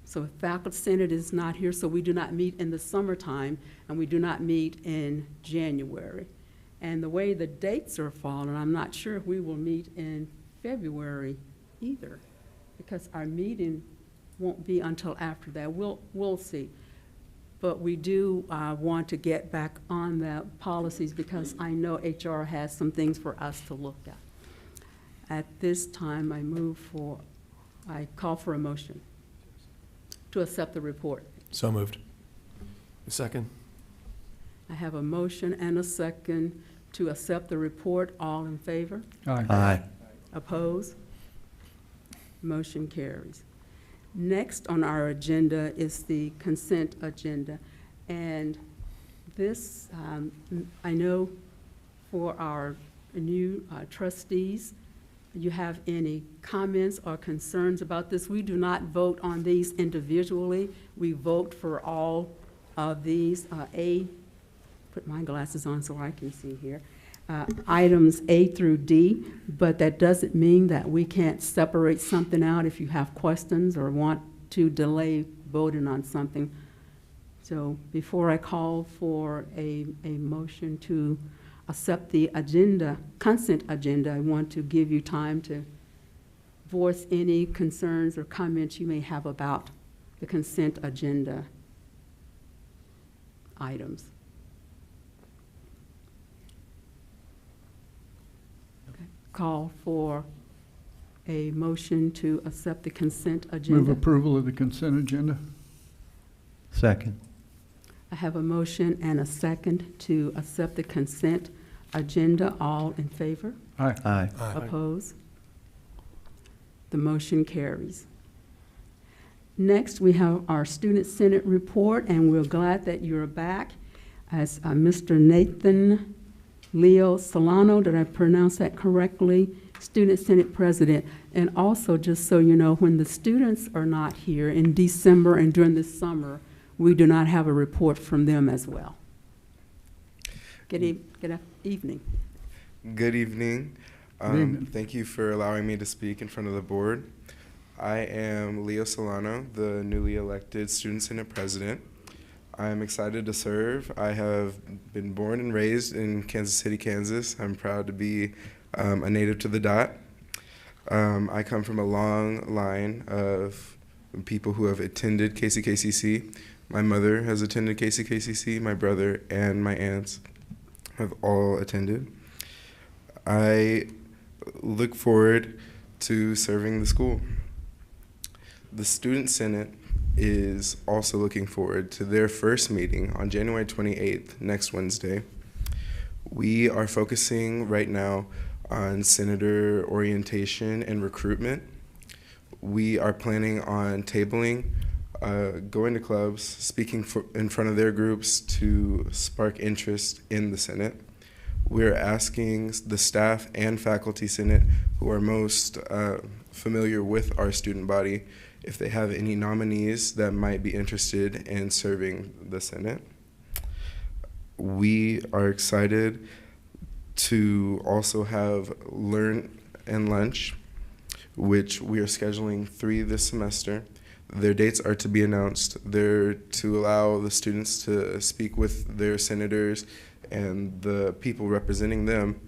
so faculty senate is not here, so we do not meet in the summertime, and we do not meet in January. And the way the dates are falling, I'm not sure if we will meet in February either, because our meeting won't be until after that. We'll see. But we do want to get back on the policies because I know HR has some things for us to look at. At this time, I call for a motion to accept the report. So moved. Second? I have a motion and a second to accept the report. All in favor? Aye. Opposed? Motion carries. Next on our agenda is the consent agenda. And this, I know for our new trustees, you have any comments or concerns about this? We do not vote on these individually. We vote for all of these. Put my glasses on so I can see here. Items A through D, but that doesn't mean that we can't separate something out if you have questions or want to delay voting on something. So before I call for a motion to accept the agenda, consent agenda, I want to give you time to voice any concerns or comments you may have about the consent agenda items. Okay. Call for a motion to accept the consent agenda. Move approval of the consent agenda. Second. I have a motion and a second to accept the consent agenda. All in favor? Aye. Aye. Oppose? The motion carries. Next, we have our Student Senate report, and we're glad that you're back. As Mr. Nathan Leo Solano, did I pronounce that correctly? Student Senate President. And also, just so you know, when the students are not here in December and during the summer, we do not have a report from them as well. Good evening. Good evening. Good evening. Thank you for allowing me to speak in front of the board. I am Leo Solano, the newly elected Student Senate President. I'm excited to serve. I have been born and raised in Kansas City, Kansas. I'm proud to be a native to the dot. I come from a long line of people who have attended KCKCC. My mother has attended KCKCC, my brother and my aunts have all attended. I look forward to serving the school. The Student Senate is also looking forward to their first meeting on January 28th, next Wednesday. We are focusing right now on senator orientation and recruitment. We are planning on tabling, going to clubs, speaking in front of their groups to spark interest in the Senate. We're asking the staff and faculty Senate who are most familiar with our student body if they have any nominees that might be interested in serving the Senate. We are excited to also have Learn and Lunch, which we are scheduling 3 this semester. Their dates are to be announced. They're to allow the students to speak with their senators and the people representing them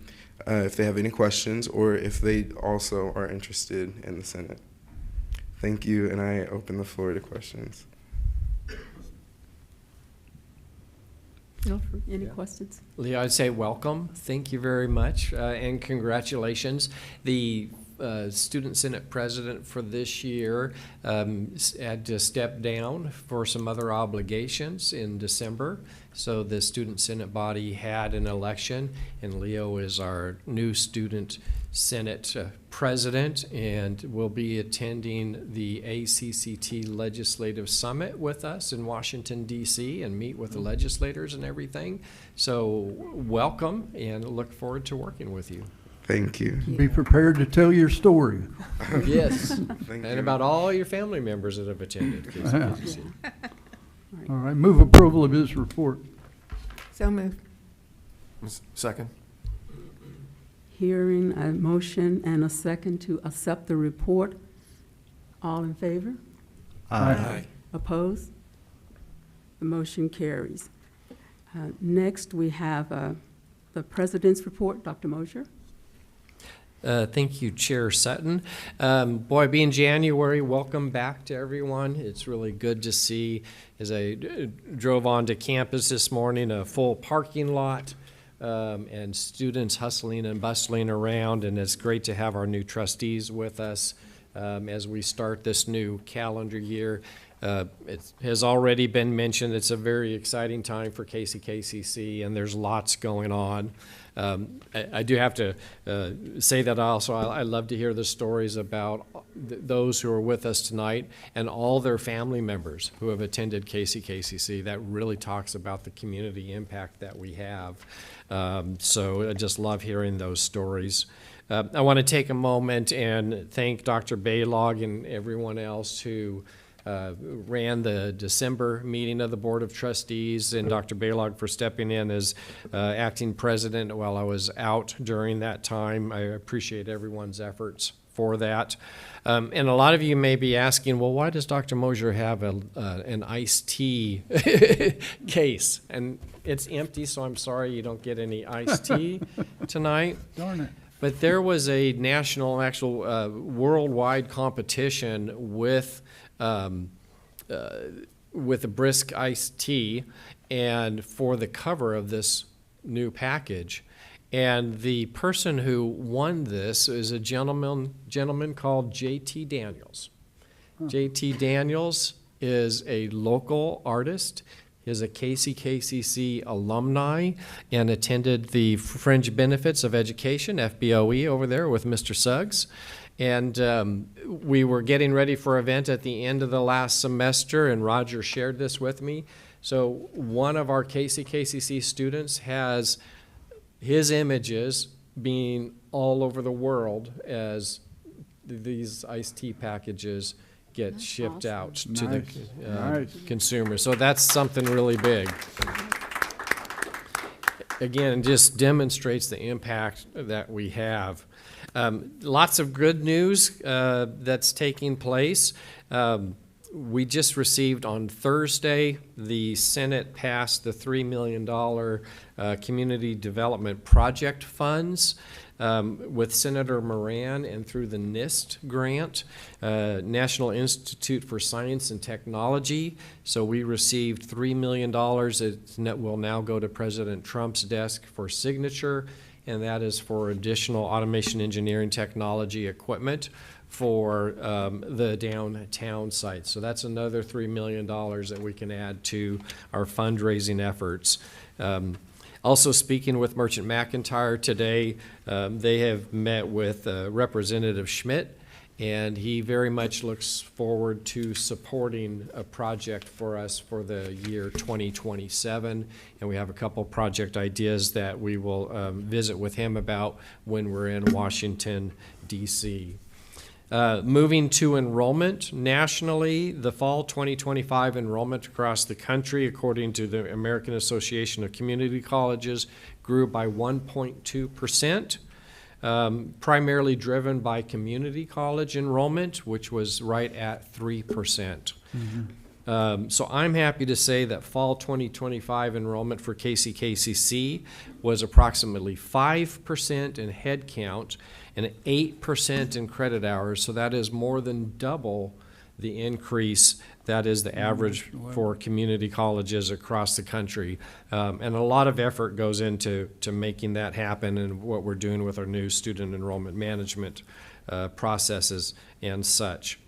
if they have any questions or if they also are interested in the Senate. Thank you, and I open the floor to questions. Any questions? Leo, I'd say welcome. Thank you very much, and congratulations. The Student Senate President for this year had to step down for some other obligations in December. So the Student Senate body had an election, and Leo is our new Student Senate President and will be attending the ACCT Legislative Summit with us in Washington, D.C. and meet with the legislators and everything. So welcome, and look forward to working with you. Thank you. Be prepared to tell your story. Yes, Thank and you. about all your family members that have attended KCKCC. All right, move approval of his report. So moved. Second? Hearing a motion and a second to accept the report. All in favor? Aye. Opposed? The motion carries. Next, we have the President's report. Dr. Mosier? Thank you, Chair Sutton. Boy, being January, welcome back to everyone. It's really good to see, as I drove onto campus this morning, a full parking lot and students hustling and bustling around, and it's great to have our new trustees with us as we start this new calendar year. It has already been mentioned, it's a very exciting time for KCKCC, and there's lots going on. I do have to say that also I love to hear the stories about those who are with us tonight and all their family members who have attended KCKCC. That really talks about the community impact that we have. So I just love hearing those stories. I want to take a moment and thank Dr. Baylog and everyone else who ran the December meeting of the Board of Trustees, and Dr. Baylog for stepping in as acting president while I was out during that time. I appreciate everyone's efforts for that. And a lot of you may be asking, well, why does Dr. Mosier have an iced tea case? And it's empty, so I'm sorry you don't get any iced tea tonight. Darn it. But there was a national, actual worldwide competition with a brisk iced tea, and for the cover of this new package. And the person who won this is a gentleman called J.T. Daniels. J.T. Daniels is a local artist. He's a KCKCC alumni and attended the Fringe Benefits of Education, FBOE, over there with Mr. Suggs. And we were getting ready for an event at the end of the last semester, and Roger shared this with me. So one of our KCKCC students has his images being all over the world as these iced tea packages get shipped out to the consumer. So that's something really big. Again, it just demonstrates the impact that we have. Lots of good news that's taking place. We just received on Thursday, the Senate passed the $3 million Community Development Project funds with Senator Moran and through the NIST grant, National Institute for Science and Technology. So we received $3 million. It will now go to President Trump's desk for signature, and that is for additional automation engineering technology equipment for the downtown site. So that's another $3 million that we can add to our fundraising efforts. Also speaking with Merchant McIntyre today, they have met with Representative Schmidt, and he very much looks forward to supporting a project for us for the year 2027. And we have a couple project ideas that we will visit with him about when we're in Washington, D.C. Moving to enrollment nationally, the fall 2025 enrollment across the country, according to the American Association of Community Colleges, grew by 1.2%, primarily driven by community college enrollment, which was right at 3%. So I'm happy to say that fall 2025 enrollment for KCKCC was approximately 5% in head count and 8% in credit hours. So that is more than double the increase that is the average for community colleges across the country. And a lot of effort goes into making that happen, and what we're doing with our new student enrollment management processes and such.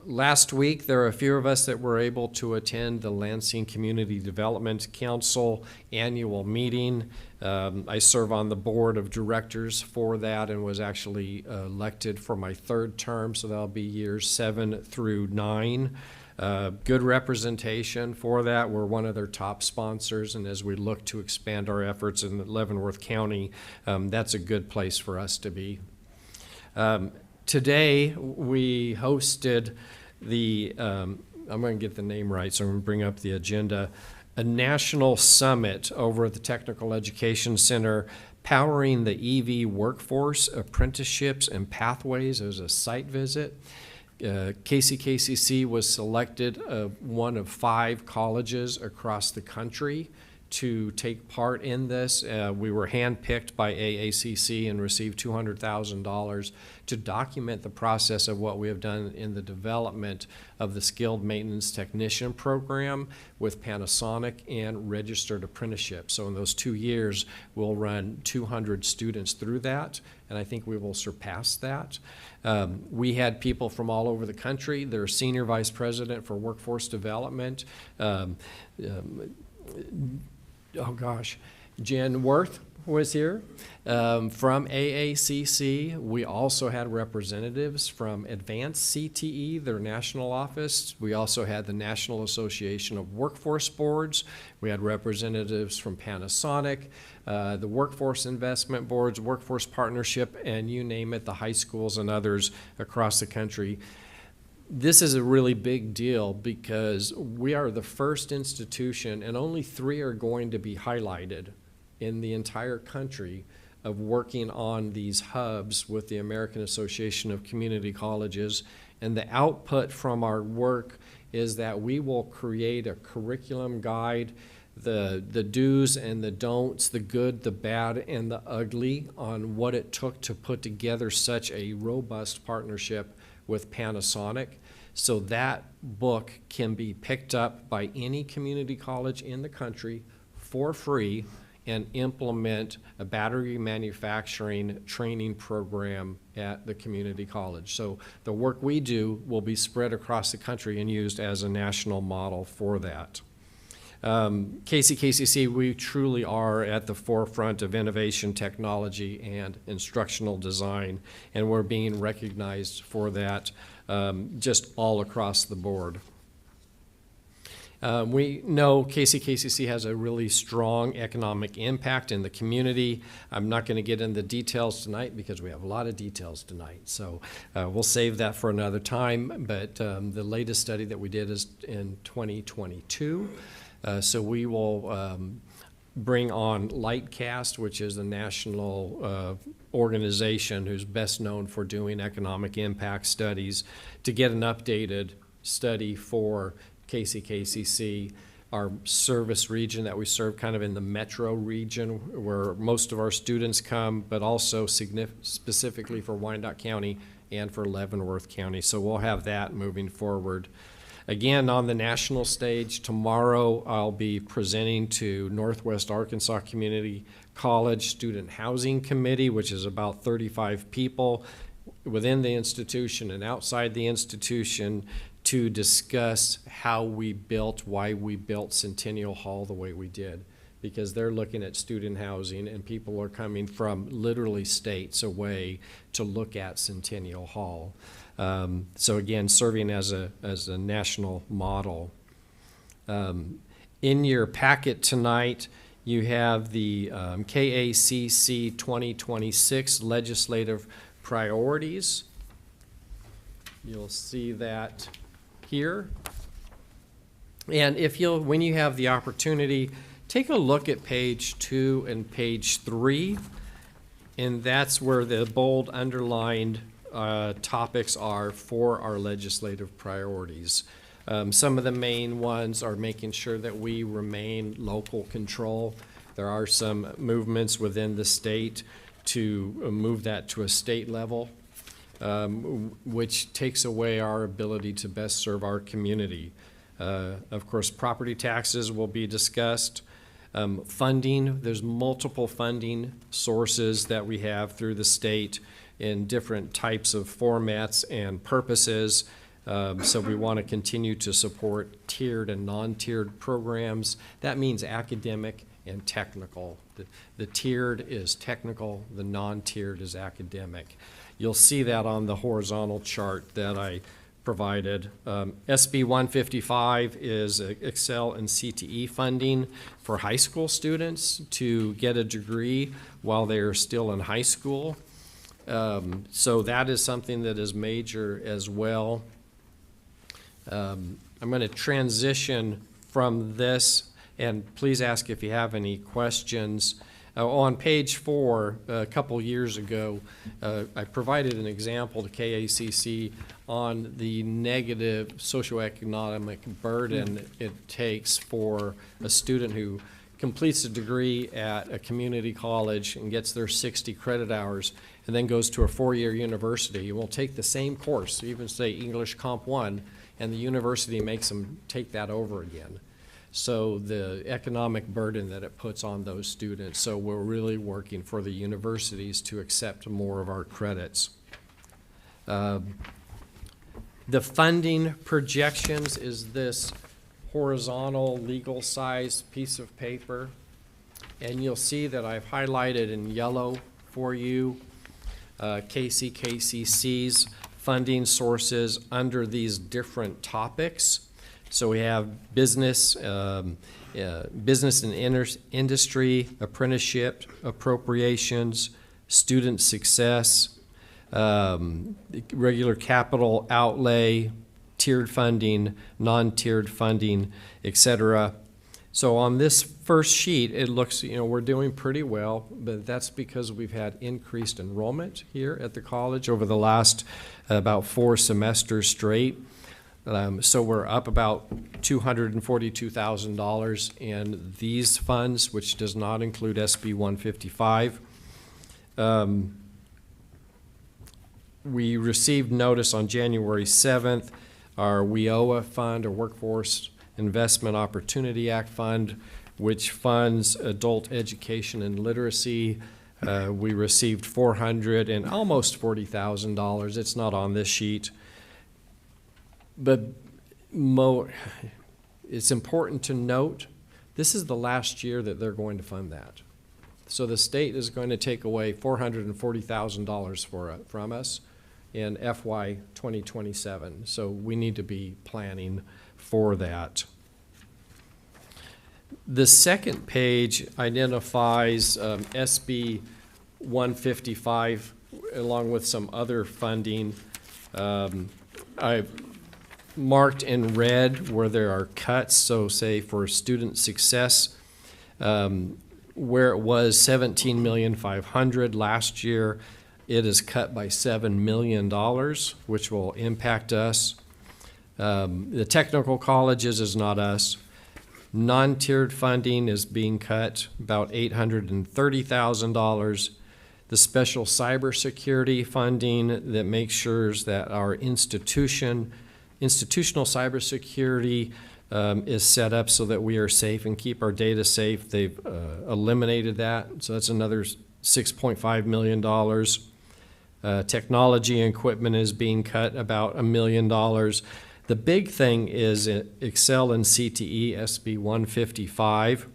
Last week, there are a few of us that were able to attend the Lansing Community Development Council annual meeting. I serve on the board of directors for that and was actually elected for my third term, so that'll be years 7 through 9. Good representation for that. We're one of their top sponsors, and as we look to expand our efforts in Leavenworth County, that's a good place for us to be. Today, we hosted the, I'm going to get the name right, so I'm going to bring up the agenda, a national summit over at the Technical Education Center, powering the EV workforce, apprenticeships, and pathways. It was a site visit. KCKCC was selected one of 5 colleges across the country to take part in this. We were handpicked by AACC and received $200,000 to document the process of what we have done in the development of the skilled maintenance technician program with Panasonic and registered apprenticeship. So in those 2 years, we'll run 200 students through that, and I think we will surpass that. We had people from all over the country. Their senior vice president for workforce development, Jen Worth was here from AACC. We also had representatives from Advanced CTE, their national office. We also had the National Association of Workforce Boards. We had representatives from Panasonic, the Workforce Investment Boards, Workforce Partnership, and you name it, the high schools and others across the country. This is a really big deal because we are the first institution, and only 3 are going to be highlighted in the entire country, of working on these hubs with the American Association of Community Colleges. And the output from our work is that we will create a curriculum guide, the do's and the don'ts, the good, the bad, and the ugly on what it took to put together such a robust partnership with Panasonic. So that book can be picked up by any community college in the country for free and implement a battery manufacturing training program at the community college. So the work we do will be spread across the country and used as a national model for that. KCKCC, we truly are at the forefront of innovation, technology, and instructional design, and we're being recognized for that just all across the board. We know KCKCC has a really strong economic impact in the community. I'm not going to get into details tonight because we have a lot of details tonight, so we'll save that for another time. But the latest study that we did is in 2022. So we will bring on Lightcast, which is a national organization who's best known for doing economic impact studies, to get an updated study for KCKCC, our service region that we serve, kind of in the metro region where most of our students come, but also specifically for Wyandotte County and for Leavenworth County. So we'll have that moving forward. Again, on the national stage, tomorrow I'll be presenting to Northwest Arkansas Community College Student Housing Committee, which is about 35 people within the institution and outside the institution, to discuss how we built, why we built Centennial Hall the way we did. Because they're looking at student housing and people are coming from literally states away to look at Centennial Hall. So again, serving as a national model. In your packet tonight, you have the KACC 2026 legislative priorities. You'll see that here. And if you'll, when you have the opportunity, take a look at page 2 and page 3, and that's where the bold underlined topics are for our legislative priorities. Some of the main ones are making sure that we remain local control. There are some movements within the state to move that to a state level, which takes away our ability to best serve our community. Of course, property taxes will be discussed. Funding, there's multiple funding sources that we have through the state in different types of formats and purposes. So we want to continue to support tiered and non-tiered programs. That means academic and technical. The tiered is technical, the non-tiered is academic. You'll see that on the horizontal chart that I provided. SB 155 is Excel and CTE funding for high school students to get a degree while they're still in high school. So that is something that is major as well. I'm going to transition from this, and please ask if you have any questions. On page 4, a couple years ago, I provided an example to KACC on the negative socioeconomic burden it takes for a student who completes a degree at a community college and gets their 60 credit hours and then goes to a 4-year university and will take the same course, even say English Comp 1, and the university makes them take that over again. So the economic burden that it puts on those students. So we're really working for the universities to accept more of our credits. The funding projections is this horizontal legal size piece of paper. And you'll see that I've highlighted in yellow for you KCKCC's funding sources under these different topics. So we have business, business and industry, apprenticeship, appropriations, student success, regular capital outlay, tiered funding, non-tiered funding, etc. So on this first sheet, it looks, we're doing pretty well, but that's because we've had increased enrollment here at the college over the last about 4 semesters straight. So we're up about $242,000 in these funds, which does not include SB 155. We received notice on January 7th, our WIOA fund, or Workforce Investment Opportunity Act fund, which funds adult education and literacy. We received $400,000 and almost $40,000. It's not on this sheet. But it's important to note, this is the last year that they're going to fund that. So the state is going to take away $440,000 from us in FY 2027. So we need to be planning for that. The second page identifies SB 155 along with some other funding. I've marked in red where there are cuts, so say for student success, where it was $17,500,000 last year, it is cut by $7 million, which will impact us. The technical colleges is not us. Non-tiered funding is being cut about $830,000. The special cybersecurity funding that makes sure that our institutional cybersecurity is set up so that we are safe and keep our data safe. They've eliminated that, so that's another $6.5 million. Technology and equipment is being cut about $1 million. The big thing is Excel and CTE SB 155.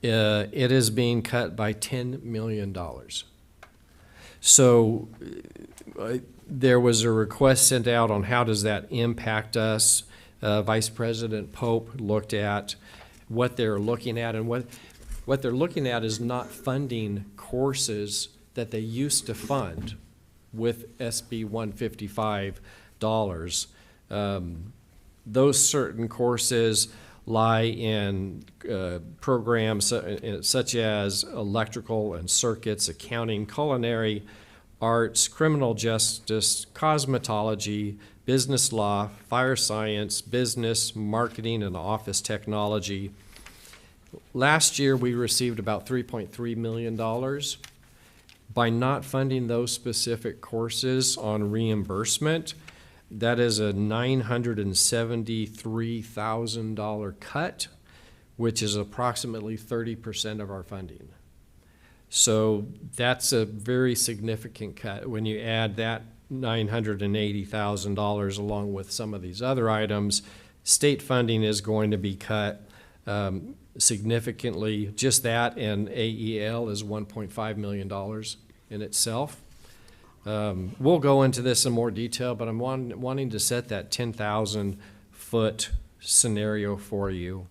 It is being cut by $10 million. So there was a request sent out on how does that impact us. Vice President Pope looked at what they're looking at, and what they're looking at is not funding courses that they used to fund with SB 155 dollars. Those certain courses lie in programs such as electrical and circuits, accounting, culinary, arts, criminal justice, cosmetology, business law, fire science, business, marketing, and office technology. Last year, we received about $3.3 million. By not funding those specific courses on reimbursement, that is a $973,000 cut, which is approximately 30% of our funding. So that's a very significant cut. When you add that $980,000 along with some of these other items, state funding is going to be cut significantly. Just that and AEL is $1.5 million in itself. We'll go into this in more detail, but I'm wanting to set that 10,000 foot scenario for you.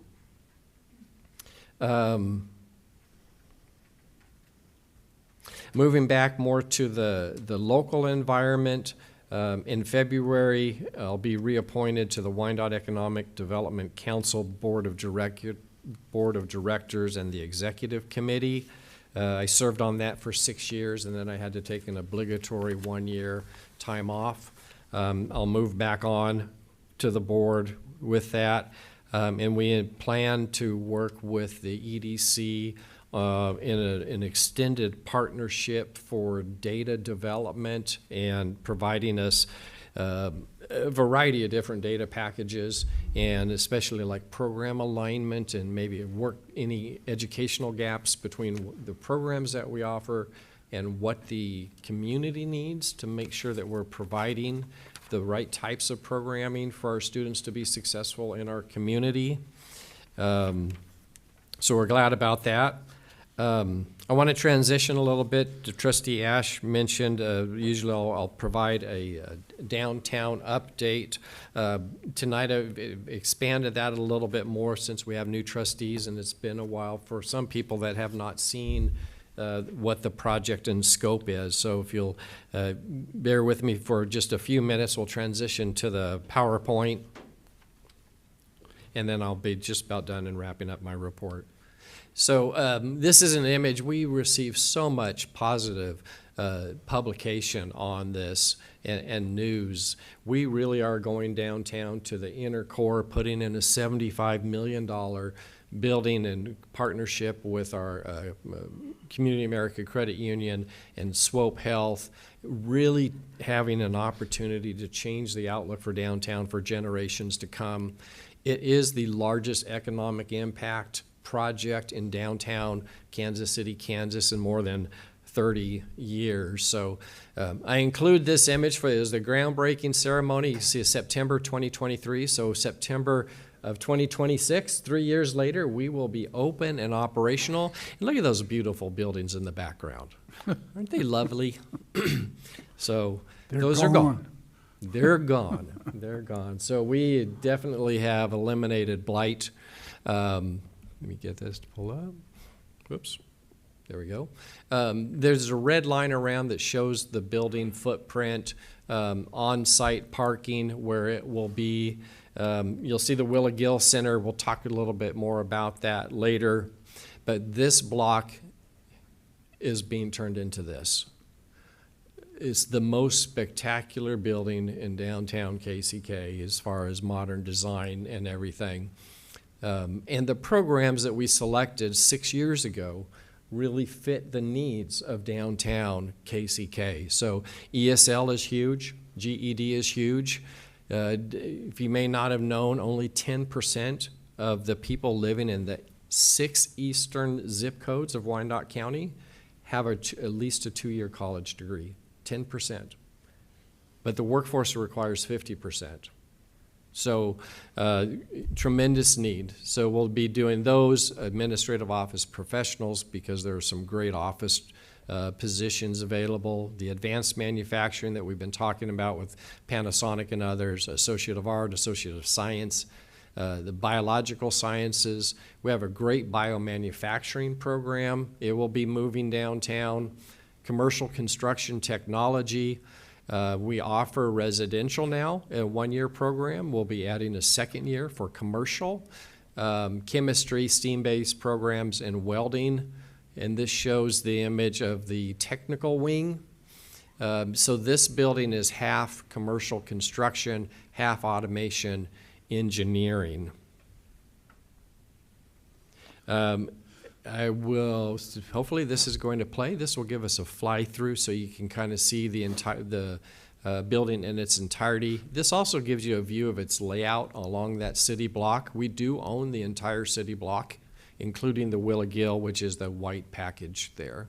Moving back more to the local environment, in February, I'll be reappointed to the Wyandotte Economic Development Council Board of Directors and the Executive Committee. I served on that for 6 years, and then I had to take an obligatory 1-year time off. I'll move back on to the board with that. And we plan to work with the EDC in an extended partnership for data development and providing us a variety of different data packages, and especially like program alignment and maybe work any educational gaps between the programs that we offer and what the community needs to make sure that we're providing the right types of programming for our students to be successful in our community. So we're glad about that. I want to transition a little bit. Trustee Ash mentioned, usually I'll provide a downtown update. Tonight I've expanded that a little bit more since we have new trustees, and it's been a while for some people that have not seen what the project and scope is. So if you'll bear with me for just a few minutes, we'll transition to the PowerPoint, and then I'll be just about done and wrapping up my report. So this is an image. We receive so much positive publication on this and news. We really are going downtown to the inner core, putting in a $75 million building in partnership with our Community America Credit Union and Swope Health, really having an opportunity to change the outlook for downtown for generations to come. It is the largest economic impact project in downtown Kansas City, Kansas in more than 30 years. So I include this image for is the groundbreaking ceremony. You see September 2023, so September of 2026, 3 years later, we will be open and operational. And look at those beautiful buildings in the background. Aren't they lovely? So those are gone. They're gone. They're gone. So we definitely have eliminated blight. Let me get this to pull up. Whoops. There we go. There's a red line around that shows the building footprint, on-site parking where it will be. You'll see the Willa Gill Center. We'll talk a little bit more about that later. But this block is being turned into this. It's the most spectacular building in downtown KCK as far as modern design and everything. And the programs that we selected 6 years ago really fit the needs of downtown KCK. So ESL is huge, GED is huge. If you may not have known, only 10% of the people living in the 6 eastern zip codes of Wyandotte County have at least a 2-year college degree, 10%. But the workforce requires 50%. So tremendous need. So we'll be doing those administrative office professionals because there are some great office positions available. The advanced manufacturing that we've been talking about with Panasonic and others, Associate of Art, Associate of Science, the biological sciences. We have a great biomanufacturing program. It will be moving downtown. Commercial construction technology. We offer residential now, a 1-year program. We'll be adding a 2nd year for commercial. Chemistry, STEAM-based programs, and welding. And this shows the image of the technical wing. So this building is half commercial construction, half automation engineering. I will, hopefully this is going to play. This will give us a fly through so you can kind of see the entire building in its entirety. This also gives you a view of its layout along that city block. We do own the entire city block, including the Willa Gill, which is the white package there.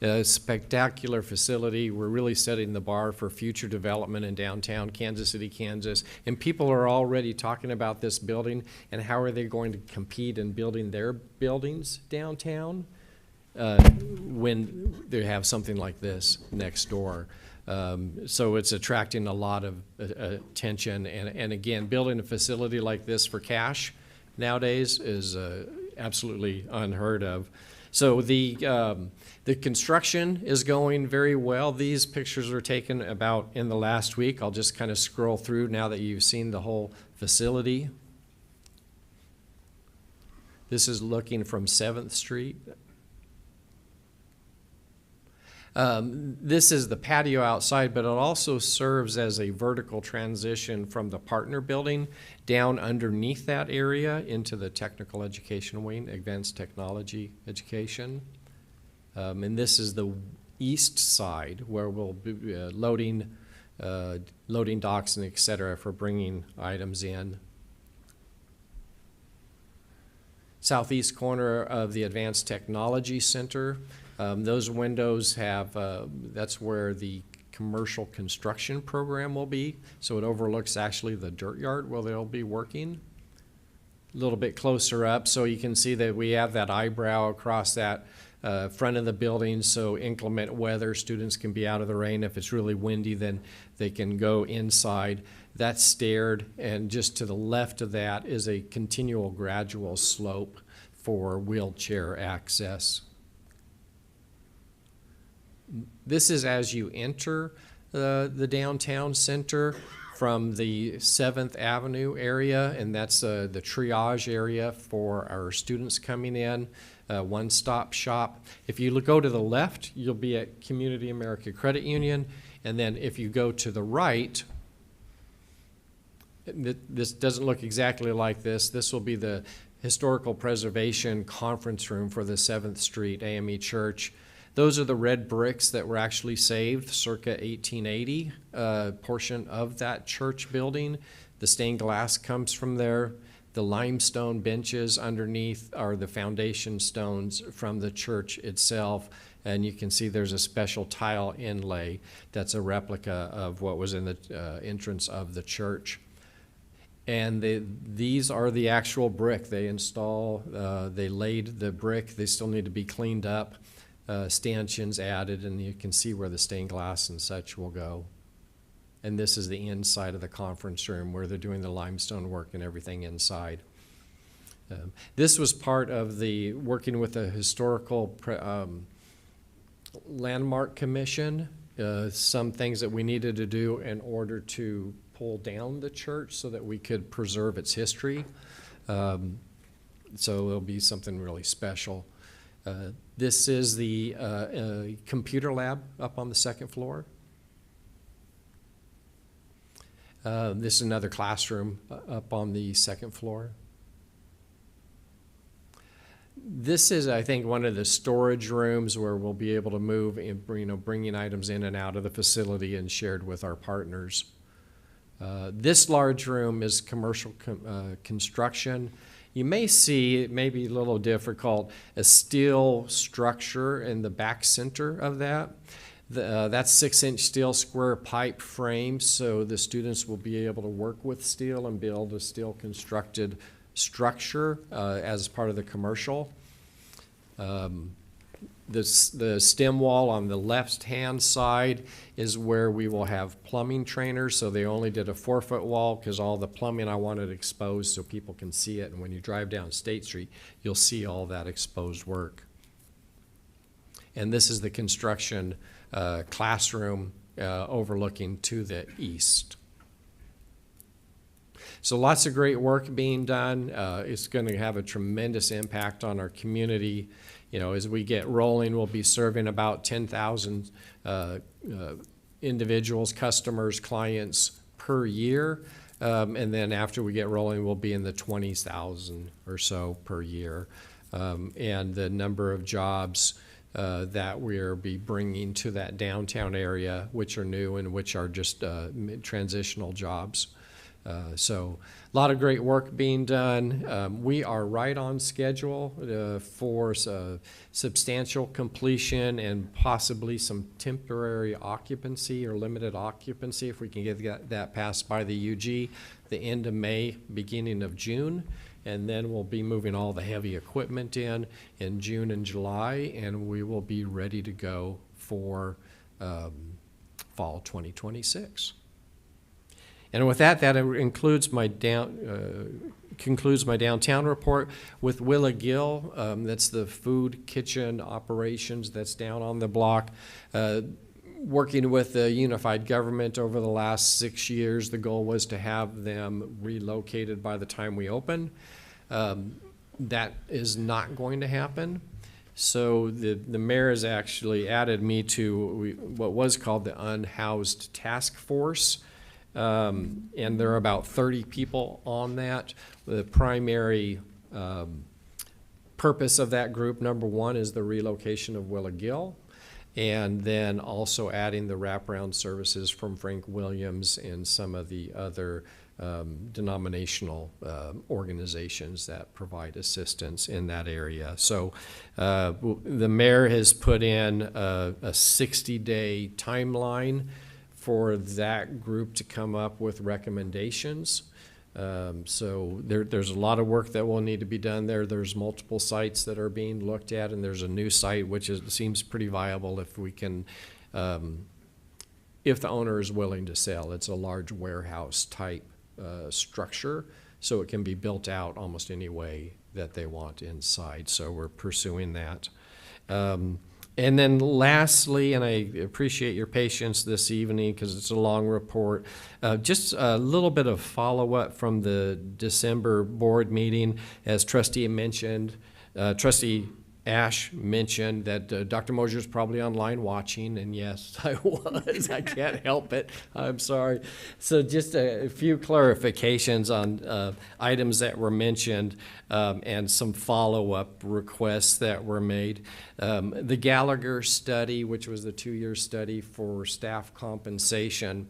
A spectacular facility. We're really setting the bar for future development in downtown Kansas City, Kansas. And people are already talking about this building and how are they going to compete in building their buildings downtown when they have something like this next door. So it's attracting a lot of attention. And again, building a facility like this for cash nowadays is absolutely unheard of. So the construction is going very well. These pictures were taken about in the last week. I'll just kind of scroll through now that you've seen the whole facility. This is looking from 7th Street. This is the patio outside, but it also serves as a vertical transition from the partner building down underneath that area into the technical education wing, advanced technology education. And this is the east side where we'll be loading docks and et cetera for bringing items in. Southeast corner of the Advanced Technology Center. Those windows have, that's where the commercial construction program will be. So it overlooks actually the dirt yard where they'll be working. A little bit closer up so you can see that we have that eyebrow across that front of the building, so inclement weather, students can be out of the rain. If it's really windy, then they can go inside. That's staired, and just to the left of that is a continual gradual slope for wheelchair access. This is as you enter the downtown center from the 7th Avenue area, and that's the triage area for our students coming in, one-stop shop. If you go to the left, you'll be at Community America Credit Union, and then if you go to the right, this doesn't look exactly like this. This will be the Historical Preservation Conference Room for the 7th Street AME Church. Those are the red bricks that were actually saved circa 1880, portion of that church building. The stained glass comes from there. The limestone benches underneath are the foundation stones from the church itself. And you can see there's a special tile inlay that's a replica of what was in the entrance of the church. And these are the actual brick they install. They laid the brick. They still need to be cleaned up. Stanchions added, and you can see where the stained glass and such will go. And this is the inside of the conference room where they're doing the limestone work and everything inside. This was part of the working with the Historical Landmark Commission, some things that we needed to do in order to pull down the church so that we could preserve its history. So it'll be something really special. This is the computer lab up on the 2nd floor. This is another classroom up on the 2nd floor. This is, I think, one of the storage rooms where we'll be able to move, and, bringing items in and out of the facility and shared with our partners. This large room is commercial construction. You may see, it may be a little difficult, a steel structure in the back center of that. That's 6-inch steel square pipe frame, so the students will be able to work with steel and build a steel constructed structure as part of the commercial. The stem wall on the left-hand side is where we will have plumbing trainers, so they only did a 4-foot wall because all the plumbing I wanted exposed so people can see it, and when you drive down State Street, you'll see all that exposed work. And this is the construction classroom overlooking to the east. So lots of great work being done. It's going to have a tremendous impact on our community. As we get rolling, we'll be serving about 10,000 individuals, customers, clients per year. And then after we get rolling, we'll be in the 20,000 or so per year. And the number of jobs that we'll be bringing to that downtown area, which are new and which are just transitional jobs. So a lot of great work being done. We are right on schedule for substantial completion and possibly some temporary occupancy or limited occupancy if we can get that passed by the UG the end of May, beginning of June. And then we'll be moving all the heavy equipment in June and July, and we will be ready to go for fall 2026. And with that, that includes my concludes my downtown report. With Willa Gill, that's the food kitchen operations that's down on the block. Working with the unified government over the last 6 years, the goal was to have them relocated by the time we open. That is not going to happen. So the mayor has actually added me to what was called the Unhoused Task Force. And there are about 30 people on that. The primary purpose of that group, number one, is the relocation of Willa Gill, and then also adding the wraparound services from Frank Williams and some of the other denominational organizations that provide assistance in that area. So the mayor has put in a 60-day timeline for that group to come up with recommendations. So there's a lot of work that will need to be done there. There's multiple sites that are being looked at, and there's a new site which seems pretty viable if we can, if the owner is willing to sell. It's a large warehouse type structure, so it can be built out almost any way that they want inside. So we're pursuing that. And then lastly, and I appreciate your patience this evening because it's a long report, just a little bit of follow-up from the December board meeting. As Trustee mentioned, Trustee Ash mentioned that Dr. Mosier is probably online watching, and yes, I was. I can't help it. I'm sorry. So just a few clarifications on items that were mentioned and some follow-up requests that were made. The Gallagher study, which was the 2-year study for staff compensation,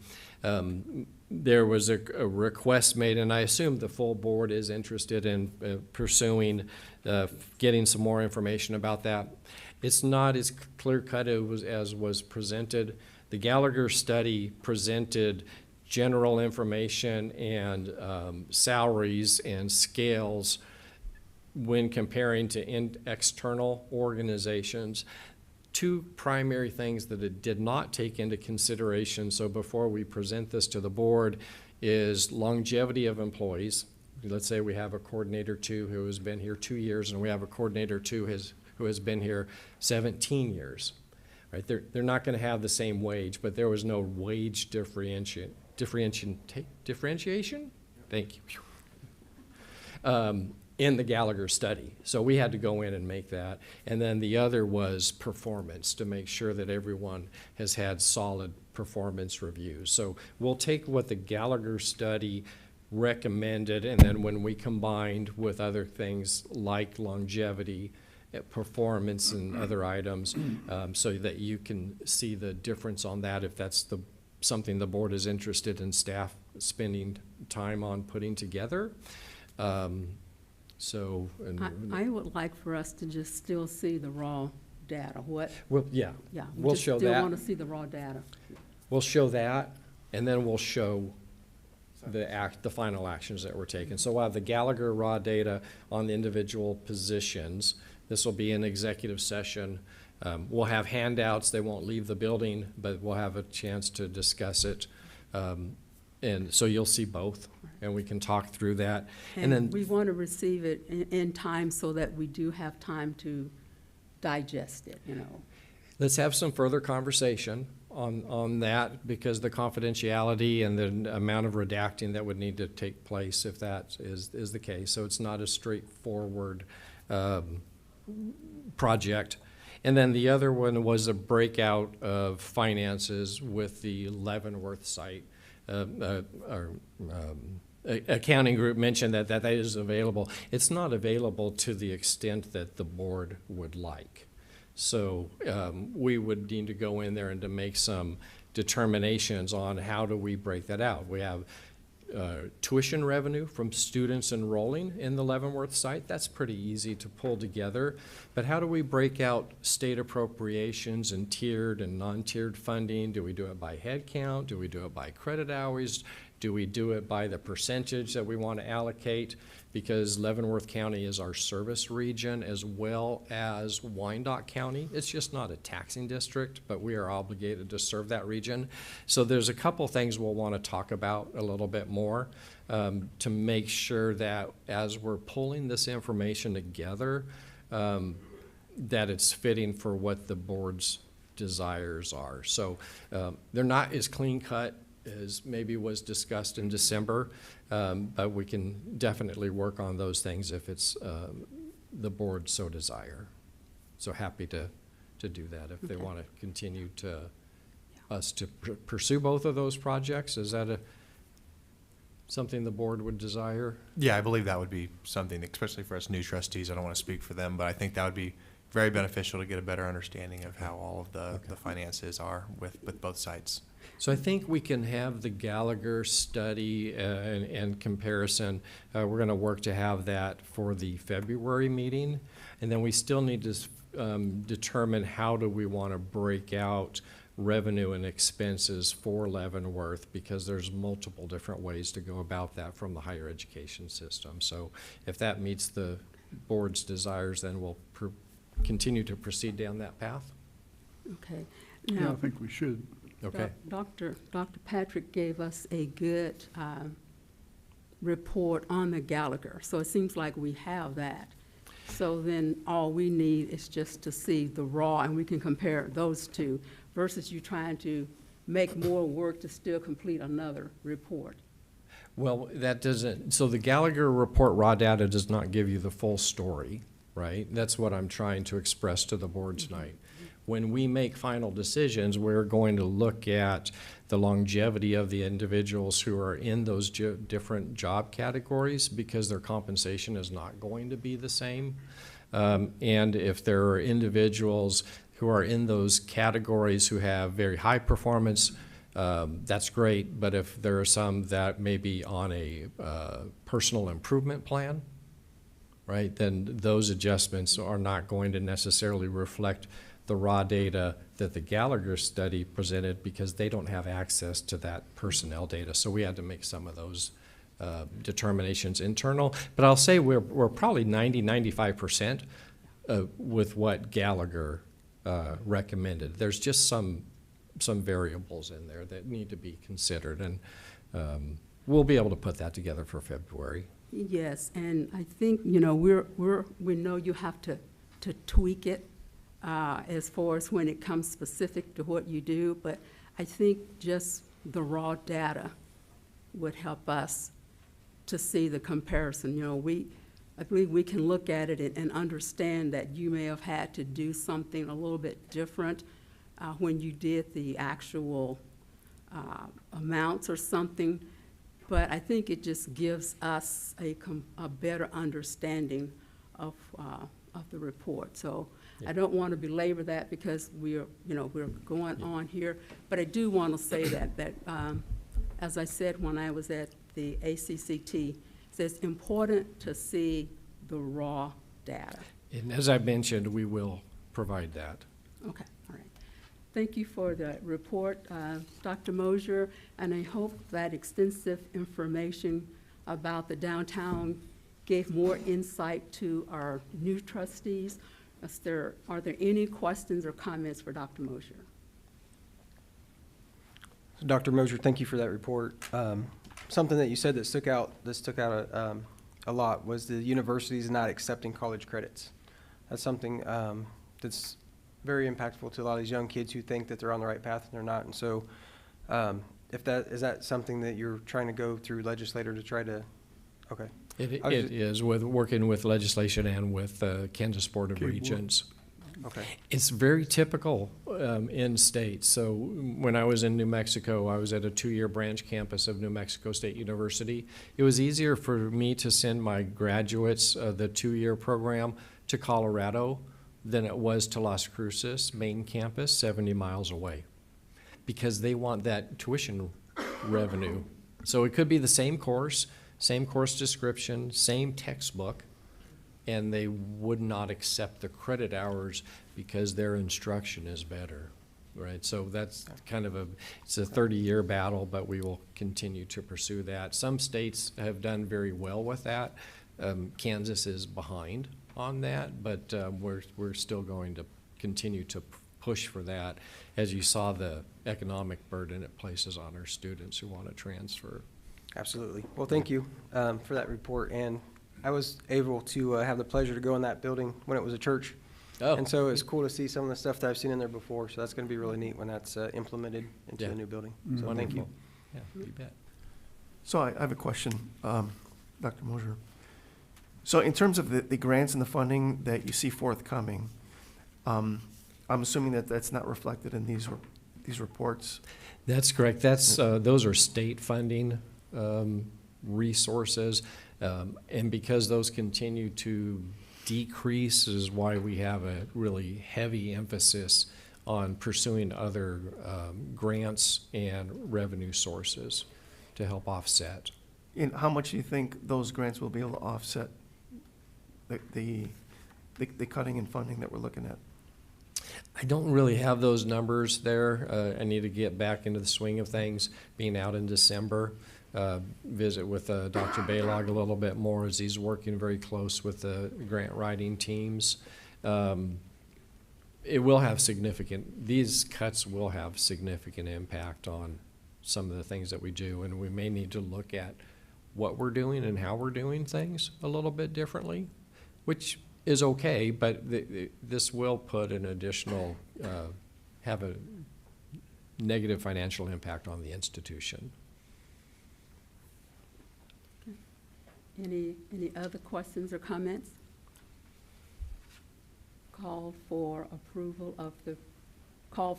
there was a request made, and I assume the full board is interested in pursuing getting some more information about that. It's not as clear-cut as was presented. The Gallagher study presented general information and salaries and scales when comparing to external organizations. Two primary things that it did not take into consideration, so before we present this to the board, is longevity of employees. Let's say we have a coordinator 2 who has been here 2 years, and we have a coordinator 2 who has been here 17 years. Right? They're not going to have the same wage, but there was no wage differentiation? Thank you. In the Gallagher study. So we had to go in and make that. And then the other was performance, to make sure that everyone has had solid performance reviews. So we'll take what the Gallagher study recommended, and then when we combined with other things like longevity, performance, and other items, so that you can see the difference on that if that's something the board is interested in staff spending time on putting together. So, I would like for us to just still see the raw data. Well, yeah, yeah, we'll show that. Still want to see the raw data. We'll show that, and then we'll show the final actions that were taken. So we'll have the Gallagher raw data on the individual positions. This will be an executive session. We'll have handouts. They won't leave the building, but we'll have a chance to discuss it. And so you'll see both, and we can talk through that. And then we want to receive it in time so that we do have time to digest it, you know. Let's have some further conversation on that, because the confidentiality and the amount of redacting that would need to take place if that is the case. So it's not a straightforward project. And then the other one was a breakout of finances with the Leavenworth site. Our accounting group mentioned that is available. It's not available to the extent that the board would like. So we would need to go in there and to make some determinations on how do we break that out. We have tuition revenue from students enrolling in the Leavenworth site. That's pretty easy to pull together. But how do we break out state appropriations and tiered and non-tiered funding? Do we do it by head count? Do we do it by credit hours? Do we do it by the percentage that we want to allocate? Because Leavenworth County is our service region as well as Wyandotte County. It's just not a taxing district, but we are obligated to serve that region. So there's a couple things we'll want to talk about a little bit more to make sure that as we're pulling this information together, that it's fitting for what the board's desires are. So they're not as clean cut as maybe was discussed in December, but we can definitely work on those things if it's the board so desire. So happy to do that if they want to continue to us to pursue both of those projects. Is that something the board would desire? Yeah, I believe that would be something, especially for us new trustees. I don't want to speak for them, but I think that would be very beneficial to get a better understanding of how all of the finances are with both sites. So I think we can have the Gallagher study and comparison. We're going to work to have that for the February meeting. And then we still need to determine how do we want to break out revenue and expenses for Leavenworth, because there's multiple different ways to go about that from the higher education system. So if that meets the board's desires, then we'll continue to proceed down that path. Okay. Yeah, I Now, think we should. Okay. Dr. Patrick gave us a good report on the Gallagher, so it seems like we have that. So then all we need is just to see the raw, and we can compare those two versus you trying to make more work to still complete another report. Well, that doesn't, so the Gallagher report raw data does not give you the full story, right? That's what I'm trying to express to the board tonight. When we make final decisions, we're going to look at the longevity of the individuals who are in those different job categories, because their compensation is not going to be the same. And if there are individuals who are in those categories who have very high performance, that's great. But if there are some that may be on a personal improvement plan, right, then those adjustments are not going to necessarily reflect the raw data that the Gallagher study presented, because they don't have access to that personnel data. So we had to make some of those determinations internal. But I'll say we're probably 90–95% with what Gallagher recommended. There's just some variables in there that need to be considered, and we'll be able to put that together for February. Yes, and I think, we know you have to tweak it as far as when it comes specific to what you do, but I think just the raw data would help us to see the comparison. I believe we can look at it and understand that you may have had to do something a little bit different when you did the actual amounts or something, but I think it just gives us a better understanding of the report. So I don't want to belabor that, because we're going on here, but I do want to say that as I said when I was at the ACCT, it's important to see the raw data. And as I mentioned, we will provide that. Okay, all right. Thank you for the report, Dr. Mosier, and I hope that extensive information about the downtown gave more insight to our new trustees. Are there any questions or comments for Dr. Mosier? So Dr. Mosier, thank you for that report. Something that you said that stuck out a lot was the universities not accepting college credits. That's something that's very impactful to a lot of these young kids who think that they're on the right path and they're not. And so is that something that you're trying to go through legislator to try to, okay. It is, with working with legislation and with Kansas Board of Regents. Okay. It's very typical in states. So when I was in New Mexico, I was at a 2-year branch campus of New Mexico State University. It was easier for me to send my graduates, the 2-year program, to Colorado than it was to Las Cruces, main campus, 70 miles away, because they want that tuition revenue So it could be the same course description, same textbook, and they would not accept the credit hours because their instruction is better, right? So that's kind of it's a 30-year battle, but we will continue to pursue that. Some states have done very well with that. Kansas is behind on that, but we're still going to continue to push for that, as you saw the economic burden it places on our students who want to transfer. Absolutely. Well, thank you for that report. And I was able to have the pleasure to go in that building when it was a church. Oh. And so it's cool to see some of the stuff that I've seen in there before. So that's going to be really neat when that's implemented into Yeah. the new building. So thank you. Yeah, you bet. So I have a question, Dr. Mosier. So in terms of the grants and the funding that you see forthcoming, I'm assuming that that's not reflected in these reports? That's correct. Those are state funding resources, and because those continue to decrease is why we have a really heavy emphasis on pursuing other grants and revenue sources to help offset. And how much do you think those grants will be able to offset the cutting in funding that we're looking at? I don't really have those numbers there. I need to get back into the swing of things, being out in December. Visit with Dr. Baylog a little bit more as he's working very close with the grant writing teams. These cuts will have significant impact on some of the things that we do, and we may need to look at what we're doing and how we're doing things a little bit differently, which is okay, but this will put an additional, have a negative financial impact on the institution. Any other questions or comments? Call for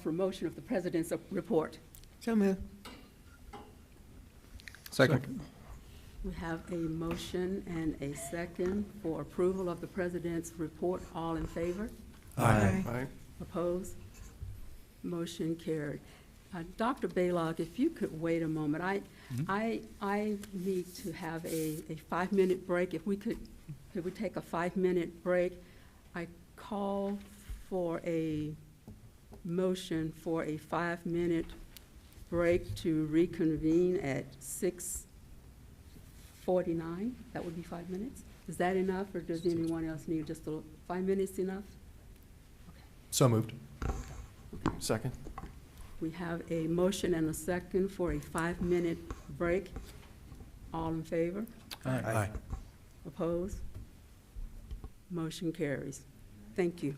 motion of the president's report. So moved. Second. We have a motion and a second for approval of the president's report. All in favor? Aye. Aye. Opposed? Motion carried. Dr. Baylog, if you could wait a moment. I need to have a 5-minute break. If we could we take a 5-minute break? I call for a motion for a 5-minute break to reconvene at 6:49. That would be 5 minutes. Is that enough, or does anyone else need just 5 minutes enough? So moved. Second. We have a motion and a second for a 5-minute break. All in favor? Aye. Opposed? Motion carries. Thank you.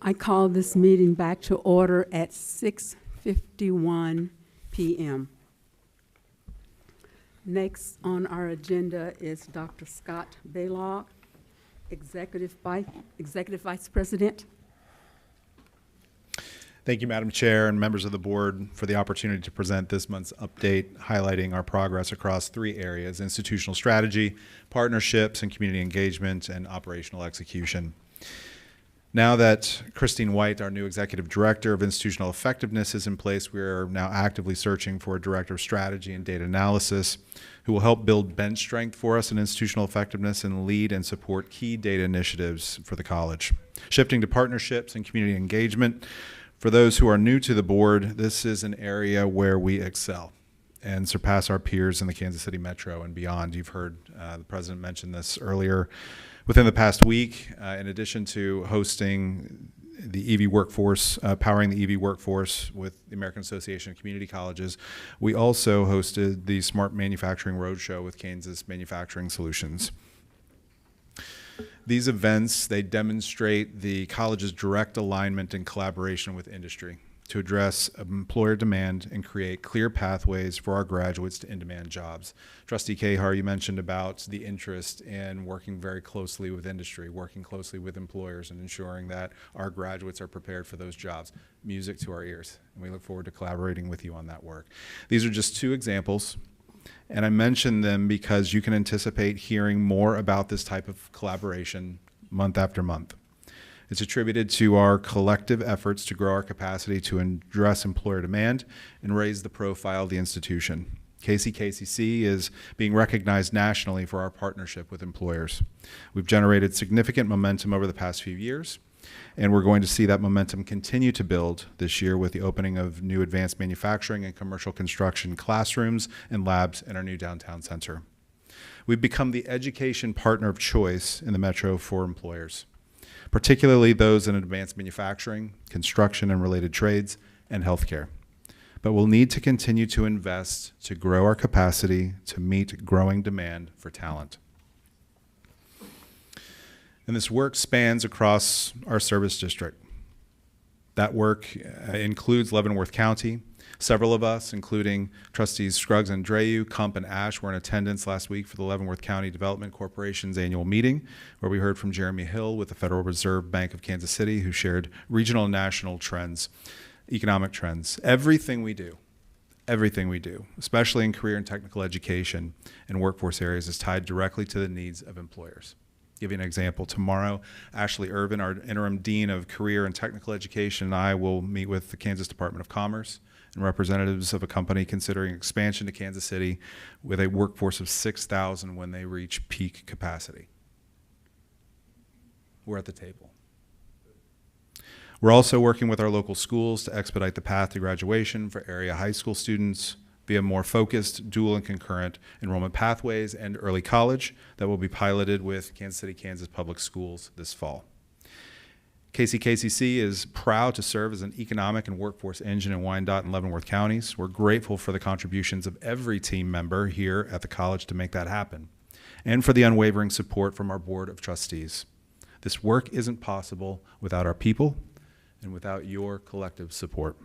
I call this meeting back to order at 6:51 p.m. Next on our agenda is Dr. Scott Baylog, Executive Vice President. Thank you, Madam Chair and members of the board, for the opportunity to present this month's update highlighting our progress across 3 areas: institutional strategy, partnerships and community engagement, and operational execution. Now that Christine White, our new Executive Director of Institutional Effectiveness, is in place, we are now actively searching for a Director of Strategy and Data Analysis who will help build bench strength for us in institutional effectiveness and lead and support key data initiatives for the college. Shifting to partnerships and community engagement, for those who are new to the board, this is an area where we excel and surpass our peers in the Kansas City Metro and beyond. You've heard the President mention this earlier. Within the past week, in addition to hosting the EV workforce, powering the EV workforce with the American Association of Community Colleges, we also hosted the Smart Manufacturing Roadshow with Kansas Manufacturing Solutions. These events, they demonstrate the college's direct alignment and collaboration with industry to address employer demand and create clear pathways for our graduates to in-demand jobs. Trustee Kahar, you mentioned about the interest in working very closely with industry, working closely with employers, and ensuring that our graduates are prepared for those jobs. Music to our ears, and we look forward to collaborating with you on that work. These are just 2 examples, and I mention them because you can anticipate hearing more about this type of collaboration month after month. It's attributed to our collective efforts to grow our capacity to address employer demand and raise the profile of the institution. KCKCC is being recognized nationally for our partnership with employers. We've generated significant momentum over the past few years, and we're going to see that momentum continue to build this year with the opening of new advanced manufacturing and commercial construction classrooms and labs in our new downtown center. We've become the education partner of choice in the Metro for employers, particularly those in advanced manufacturing, construction and related trades, and healthcare. But we'll need to continue to invest to grow our capacity to meet growing demand for talent. And this work spans across our service district. That work includes Leavenworth County. Several of us, including Trustees Scruggs and Dreyu, Kump, and Ash, were in attendance last week for the Leavenworth County Development Corporation's annual meeting, where we heard from Jeremy Hill with the Federal Reserve Bank of Kansas City, who shared regional and national trends, economic trends. Everything we do, especially in career and technical education and workforce areas, is tied directly to the needs of employers. Give you an example. Tomorrow, Ashley Irvin, our interim dean of career and technical education, and I will meet with the Kansas Department of Commerce and representatives of a company considering expansion to Kansas City with a workforce of 6,000 when they reach peak capacity. We're at the table. We're also working with our local schools to expedite the path to graduation for area high school students via more focused dual and concurrent enrollment pathways and early college that will be piloted with Kansas City, Kansas Public Schools this fall. KCKCC is proud to serve as an economic and workforce engine in Wyandotte and Leavenworth counties. We're grateful for the contributions of every team member here at the college to make that happen, and for the unwavering support from our Board of Trustees. This work isn't possible without our people and without your collective support.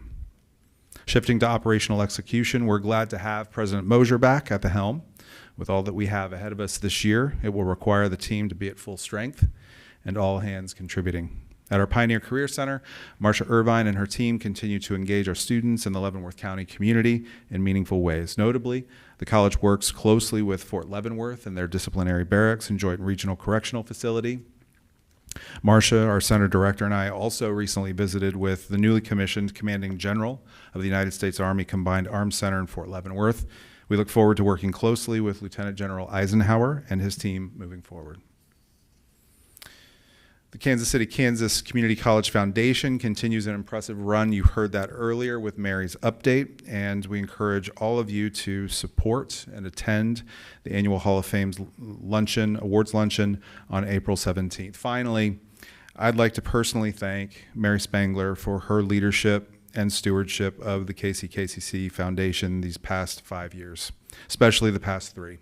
Shifting to operational execution, we're glad to have President Mosier back at the helm. With all that we have ahead of us this year, it will require the team to be at full strength and all hands contributing. At our Pioneer Career Center, Marcia Irvine and her team continue to engage our students in the Leavenworth County community in meaningful ways. Notably, the college works closely with Fort Leavenworth and their disciplinary barracks and joint regional correctional facility. Marcia, our center director, and I also recently visited with the newly commissioned Commanding General of the United States Army Combined Arms Center in Fort Leavenworth. We look forward to working closely with Lieutenant General Eisenhower and his team moving forward. The Kansas City, Kansas Community College Foundation continues an impressive run. You heard that earlier with Mary's update, and we encourage all of you to support and attend the annual Hall of Fame's luncheon, awards luncheon on April 17th. Finally, I'd like to personally thank Mary Spangler for her leadership and stewardship of the KCKCC Foundation these past 5 years, especially the past 3.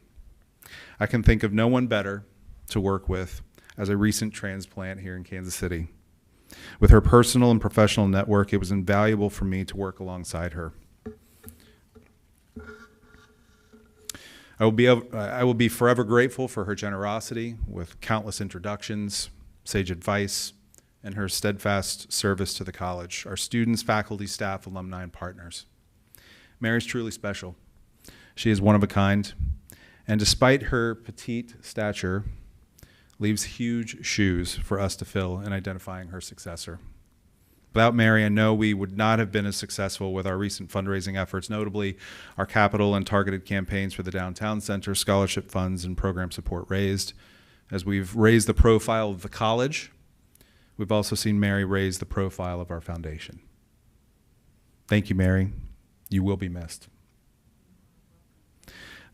I can think of no one better to work with as a recent transplant here in Kansas City. With her personal and professional network, it was invaluable for me to work alongside her. I will be forever grateful for her generosity with countless introductions, sage advice, and her steadfast service to the college, our students, faculty, staff, alumni, and partners. Mary's truly special. She is one of a kind, and despite her petite stature, leaves huge shoes for us to fill in identifying her successor. Without Mary, I know we would not have been as successful with our recent fundraising efforts, notably our capital and targeted campaigns for the Downtown Center, scholarship funds, and program support raised. As we've raised the profile of the college, we've also seen Mary raise the profile of our foundation. Thank you, Mary. You will be missed.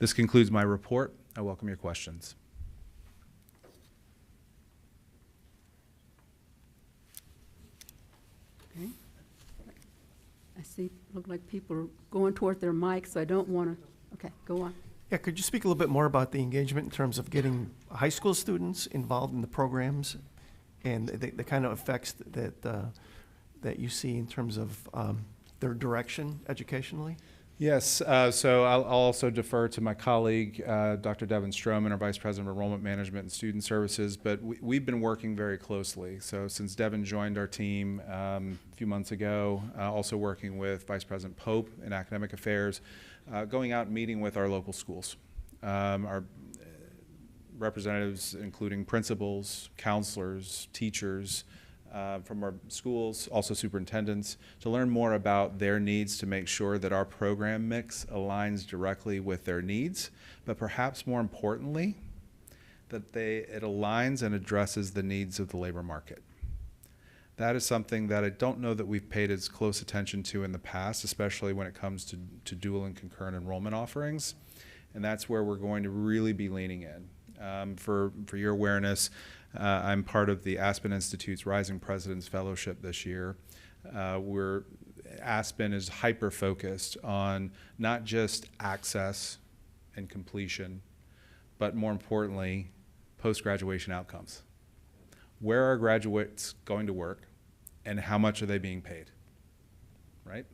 This concludes my report. I welcome your questions. Okay. I see, look like people are going toward their mics, so I don't want to, okay, go on. Yeah, could you speak a little bit more about the engagement in terms of getting high school students involved in the programs and the kind of effects that you see in terms of their direction educationally? Yes, so I'll also defer to my colleague, Dr. Devin Stroman, our Vice President of Enrollment Management and Student Services, but we've been working very closely. So since Devin joined our team a few months ago, also working with Vice President Pope in Academic Affairs, going out and meeting with our local schools. Our representatives, including principals, counselors, teachers, from our schools, also superintendents, to learn more about their needs to make sure that our program mix aligns directly with their needs, but perhaps more importantly, that it aligns and addresses the needs of the labor market. That is something that I don't know that we've paid as close attention to in the past, especially when it comes to dual and concurrent enrollment offerings, and that's where we're going to really be leaning in. For your awareness, I'm part of the Aspen Institute's Rising Presidents Fellowship this year. Aspen is hyper-focused on not just access and completion, but more importantly, post-graduation outcomes. Where are graduates going to work, and how much are they being paid, right?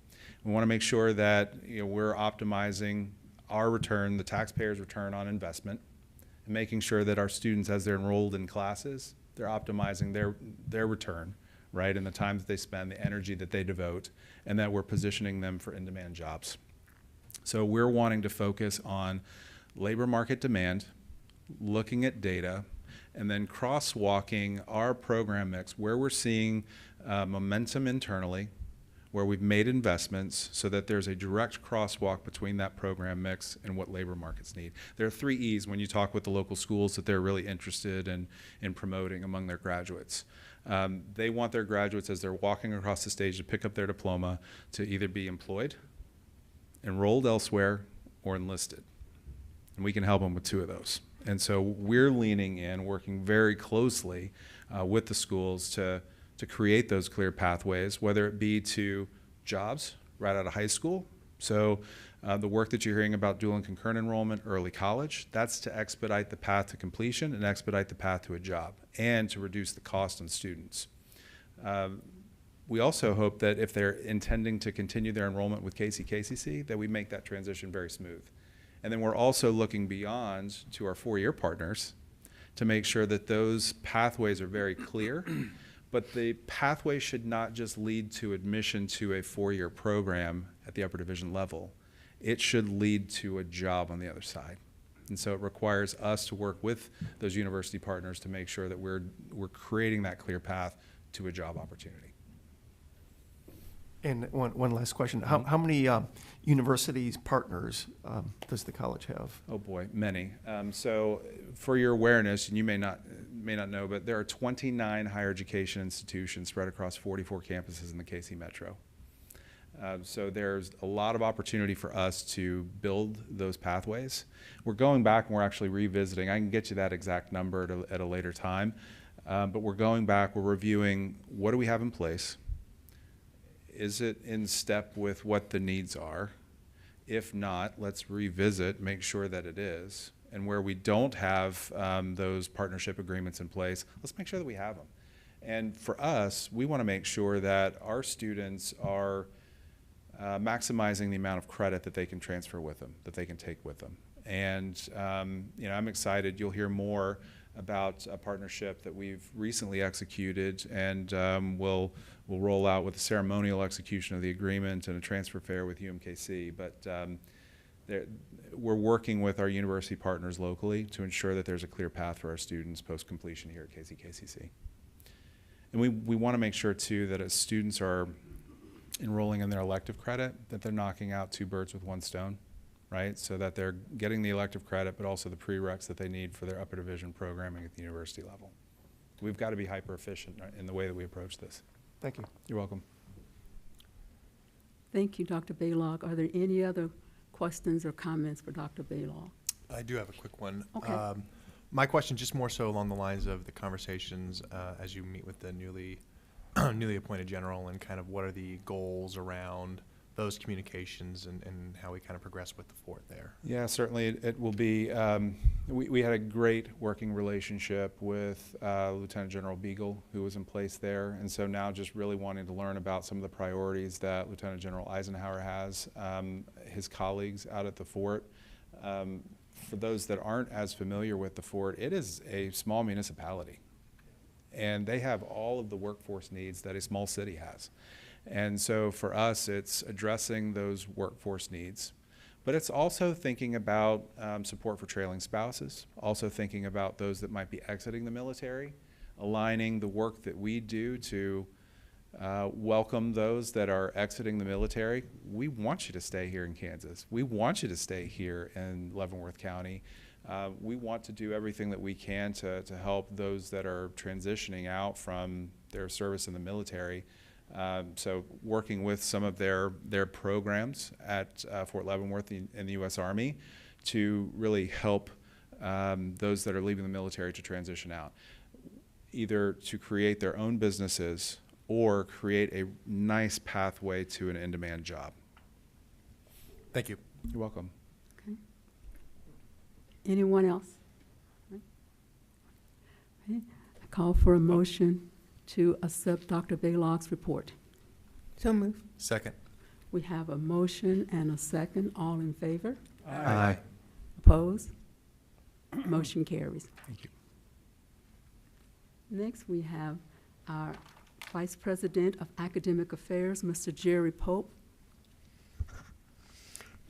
We want to make sure that we're optimizing our return, the taxpayers' return on investment, and making sure that our students, as they're enrolled in classes, they're optimizing their return, right, and the time that they spend, the energy that they devote, and that we're positioning them for in-demand jobs. So we're wanting to focus on labor market demand, looking at data, and then crosswalking our program mix where we're seeing momentum internally, where we've made investments so that there's a direct crosswalk between that program mix and what labor markets need. There are 3 E's when you talk with the local schools that they're really interested in promoting among their graduates. They want their graduates, as they're walking across the stage to pick up their diploma, to either be employed, enrolled elsewhere, or enlisted. And we can help them with 2 of those. And so we're leaning in, working very closely with the schools to create those clear pathways, whether it be to jobs right out of high school. So the work that you're hearing about dual and concurrent enrollment, early college, that's to expedite the path to completion and expedite the path to a job and to reduce the cost on students. We also hope that if they're intending to continue their enrollment with KCKCC, that we make that transition very smooth. And then we're also looking beyond to our 4-year partners to make sure that those pathways are very clear. But the pathway should not just lead to admission to a 4-year program at the upper division level. It should lead to a job on the other side. And so it requires us to work with those university partners to make sure that we're creating that clear path to a job opportunity. And one last question. How many universities partners does the college have? Oh boy, many. So for your awareness, and you may not know, but there are 29 higher education institutions spread across 44 campuses in the KC Metro. So there's a lot of opportunity for us to build those pathways. We're going back and we're actually revisiting. I can get you that exact number at a later time. But we're going back, we're reviewing what do we have in place. Is it in step with what the needs are? If not, let's revisit, make sure that it is. And where we don't have those partnership agreements in place, let's make sure that we have them. And for us, we want to make sure that our students are maximizing the amount of credit that they can transfer with them, that they can take with them. And I'm excited. You'll hear more about a partnership that we've recently executed, and we'll roll out with a ceremonial execution of the agreement and a transfer fair with UMKC. But we're working with our university partners locally to ensure that there's a clear path for our students post-completion here at KCKCC. And we want to make sure, too, that as students are enrolling in their elective credit, that they're knocking out two birds with one stone, right? So that they're getting the elective credit, but also the prereqs that they need for their upper division programming at the university level. We've got to be hyper efficient in the way that we approach this. Thank you. You're welcome. Thank you, Dr. Baylog. Are there any other questions or comments for Dr. Baylog? I do have a quick one. Okay. My question just more so along the lines of the conversations as you meet with the newly appointed general, and kind of what are the goals around those communications and how we kind of progress with the fort there. Yeah, certainly it will be. We had a great working relationship with Lieutenant General Beagle, who was in place there, and so now just really wanting to learn about some of the priorities that Lieutenant General Eisenhower has, his colleagues out at the fort. For those that aren't as familiar with the fort, it is a small municipality, and they have all of the workforce needs that a small city has. And so for us, it's addressing those workforce needs, but it's also thinking about support for trailing spouses, also thinking about those that might be exiting the military, aligning the work that we do to welcome those that are exiting the military. We want you to stay here in Kansas. We want you to stay here in Leavenworth County. We want to do everything that we can to help those that are transitioning out from their service in the military. So working with some of their programs at Fort Leavenworth in the U.S. Army to really help those that are leaving the military to transition out, either to create their own businesses or create a nice pathway to an in-demand job. Thank you. You're welcome. Okay. Anyone else? Okay. I call for a motion to accept Dr. Baylog's report. So move. Second. We have a motion and a second. All in favor? Aye. Opposed? Motion carries. Thank you. Next, we have our Vice President of Academic Affairs, Mr. Jerry Pope.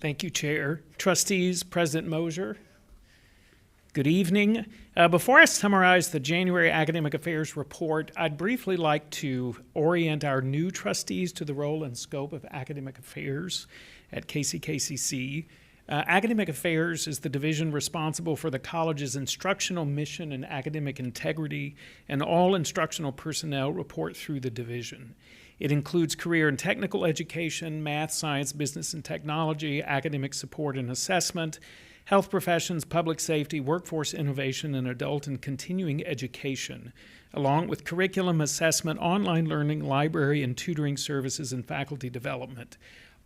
Thank you, Chair. Trustees, President Mosier, good evening. Before I summarize the January Academic Affairs report, I'd briefly like to orient our new trustees to the role and scope of academic affairs at KCKCC. Academic Affairs is the division responsible for the college's instructional mission and academic integrity, and all instructional personnel report through the division. It includes career and technical education, math, science, business and technology, academic support and assessment, health professions, public safety, workforce innovation, and adult and continuing education, along with curriculum assessment, online learning, library and tutoring services, and faculty development.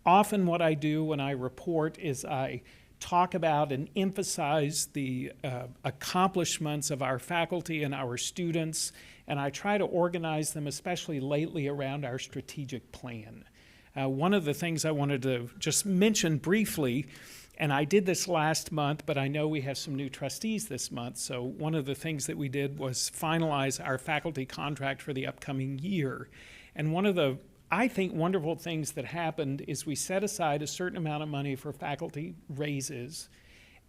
Often what I do when I report is I talk about and emphasize the accomplishments of our faculty and our students, and I try to organize them, especially lately, around our strategic plan. One of the things I wanted to just mention briefly, and I did this last month, but I know we have some new trustees this month, so one of the things that we did was finalize our faculty contract for the upcoming year. And one of the, I think, wonderful things that happened is we set aside a certain amount of money for faculty raises,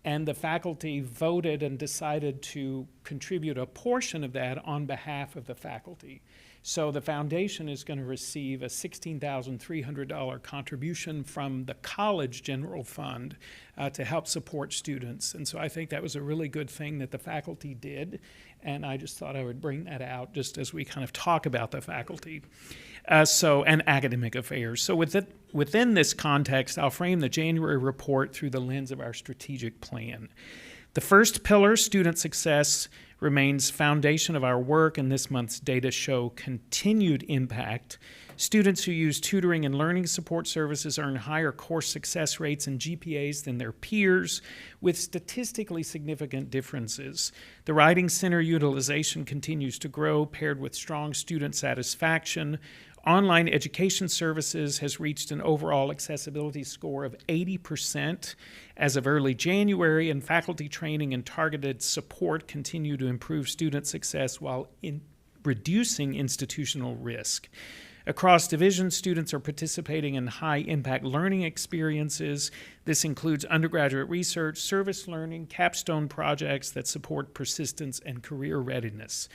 and the faculty voted and decided to contribute a portion of that on behalf of the faculty. So the foundation is going to receive a $16,300 contribution from the college general fund to help support students. And so I think that was a really good thing that the faculty did, and I just thought I would bring that out just as we kind of talk about the faculty and academic affairs. So within this context, I'll frame the January report through the lens of our strategic plan. The first pillar, student success, remains foundation of our work, and this month's data show continued impact. Students who use tutoring and learning support services earn higher course success rates and GPAs than their peers, with statistically significant differences. The Writing Center utilization continues to grow, paired with strong student satisfaction. Online education services has reached an overall accessibility score of 80% as of early January, and faculty training and targeted support continue to improve student success while reducing institutional risk. Across divisions, students are participating in high-impact learning experiences. This includes undergraduate research, service learning, capstone projects that support persistence and career readiness.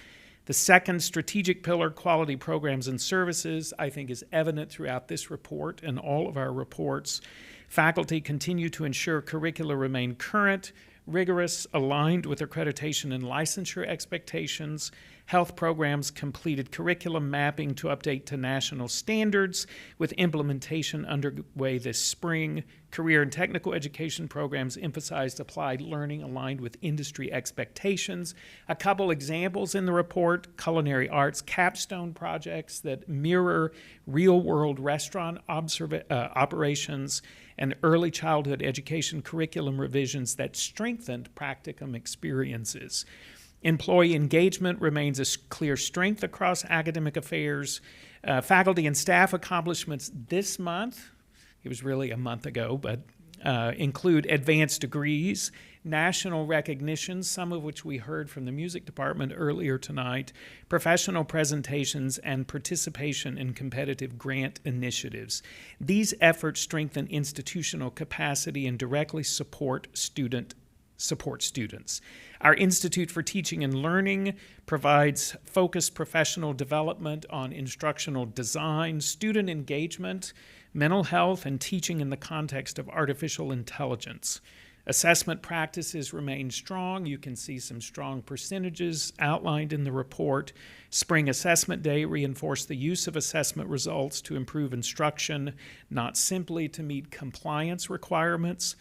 The second strategic pillar, quality programs and services, I think is evident throughout this report and all of our reports. Faculty continue to ensure curricula remain current, rigorous, aligned with accreditation and licensure expectations. Health programs completed curriculum mapping to update to national standards, with implementation underway this spring. Career and technical education programs emphasized applied learning aligned with industry expectations. A couple examples in the report: culinary arts capstone projects that mirror real-world restaurant operations, and early childhood education curriculum revisions that strengthened practicum experiences. Employee engagement remains a clear strength across academic affairs. Faculty and staff accomplishments this month, it was really a month ago, but include advanced degrees, national recognitions, some of which we heard from the music department earlier tonight, professional presentations, and participation in competitive grant initiatives. These efforts strengthen institutional capacity and directly support students. Our Institute for Teaching and Learning provides focused professional development on instructional design, student engagement, mental health, and teaching in the context of artificial intelligence. Assessment practices remain strong. You can see some strong percentages outlined in the report. Spring Assessment Day reinforced the use of assessment results to improve instruction, not simply to meet compliance requirements.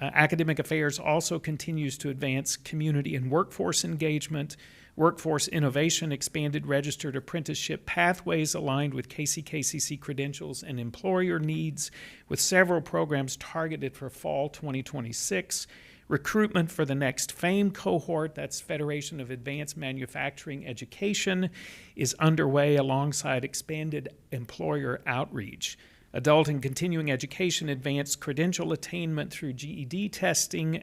Academic Affairs also continues to advance community and workforce engagement. Workforce innovation expanded registered apprenticeship pathways aligned with KCKCC credentials and employer needs, with several programs targeted for fall 2026. Recruitment for the next FAME cohort, that's Federation of Advanced Manufacturing Education, is underway alongside expanded employer outreach. Adult and continuing education advanced credential attainment through GED testing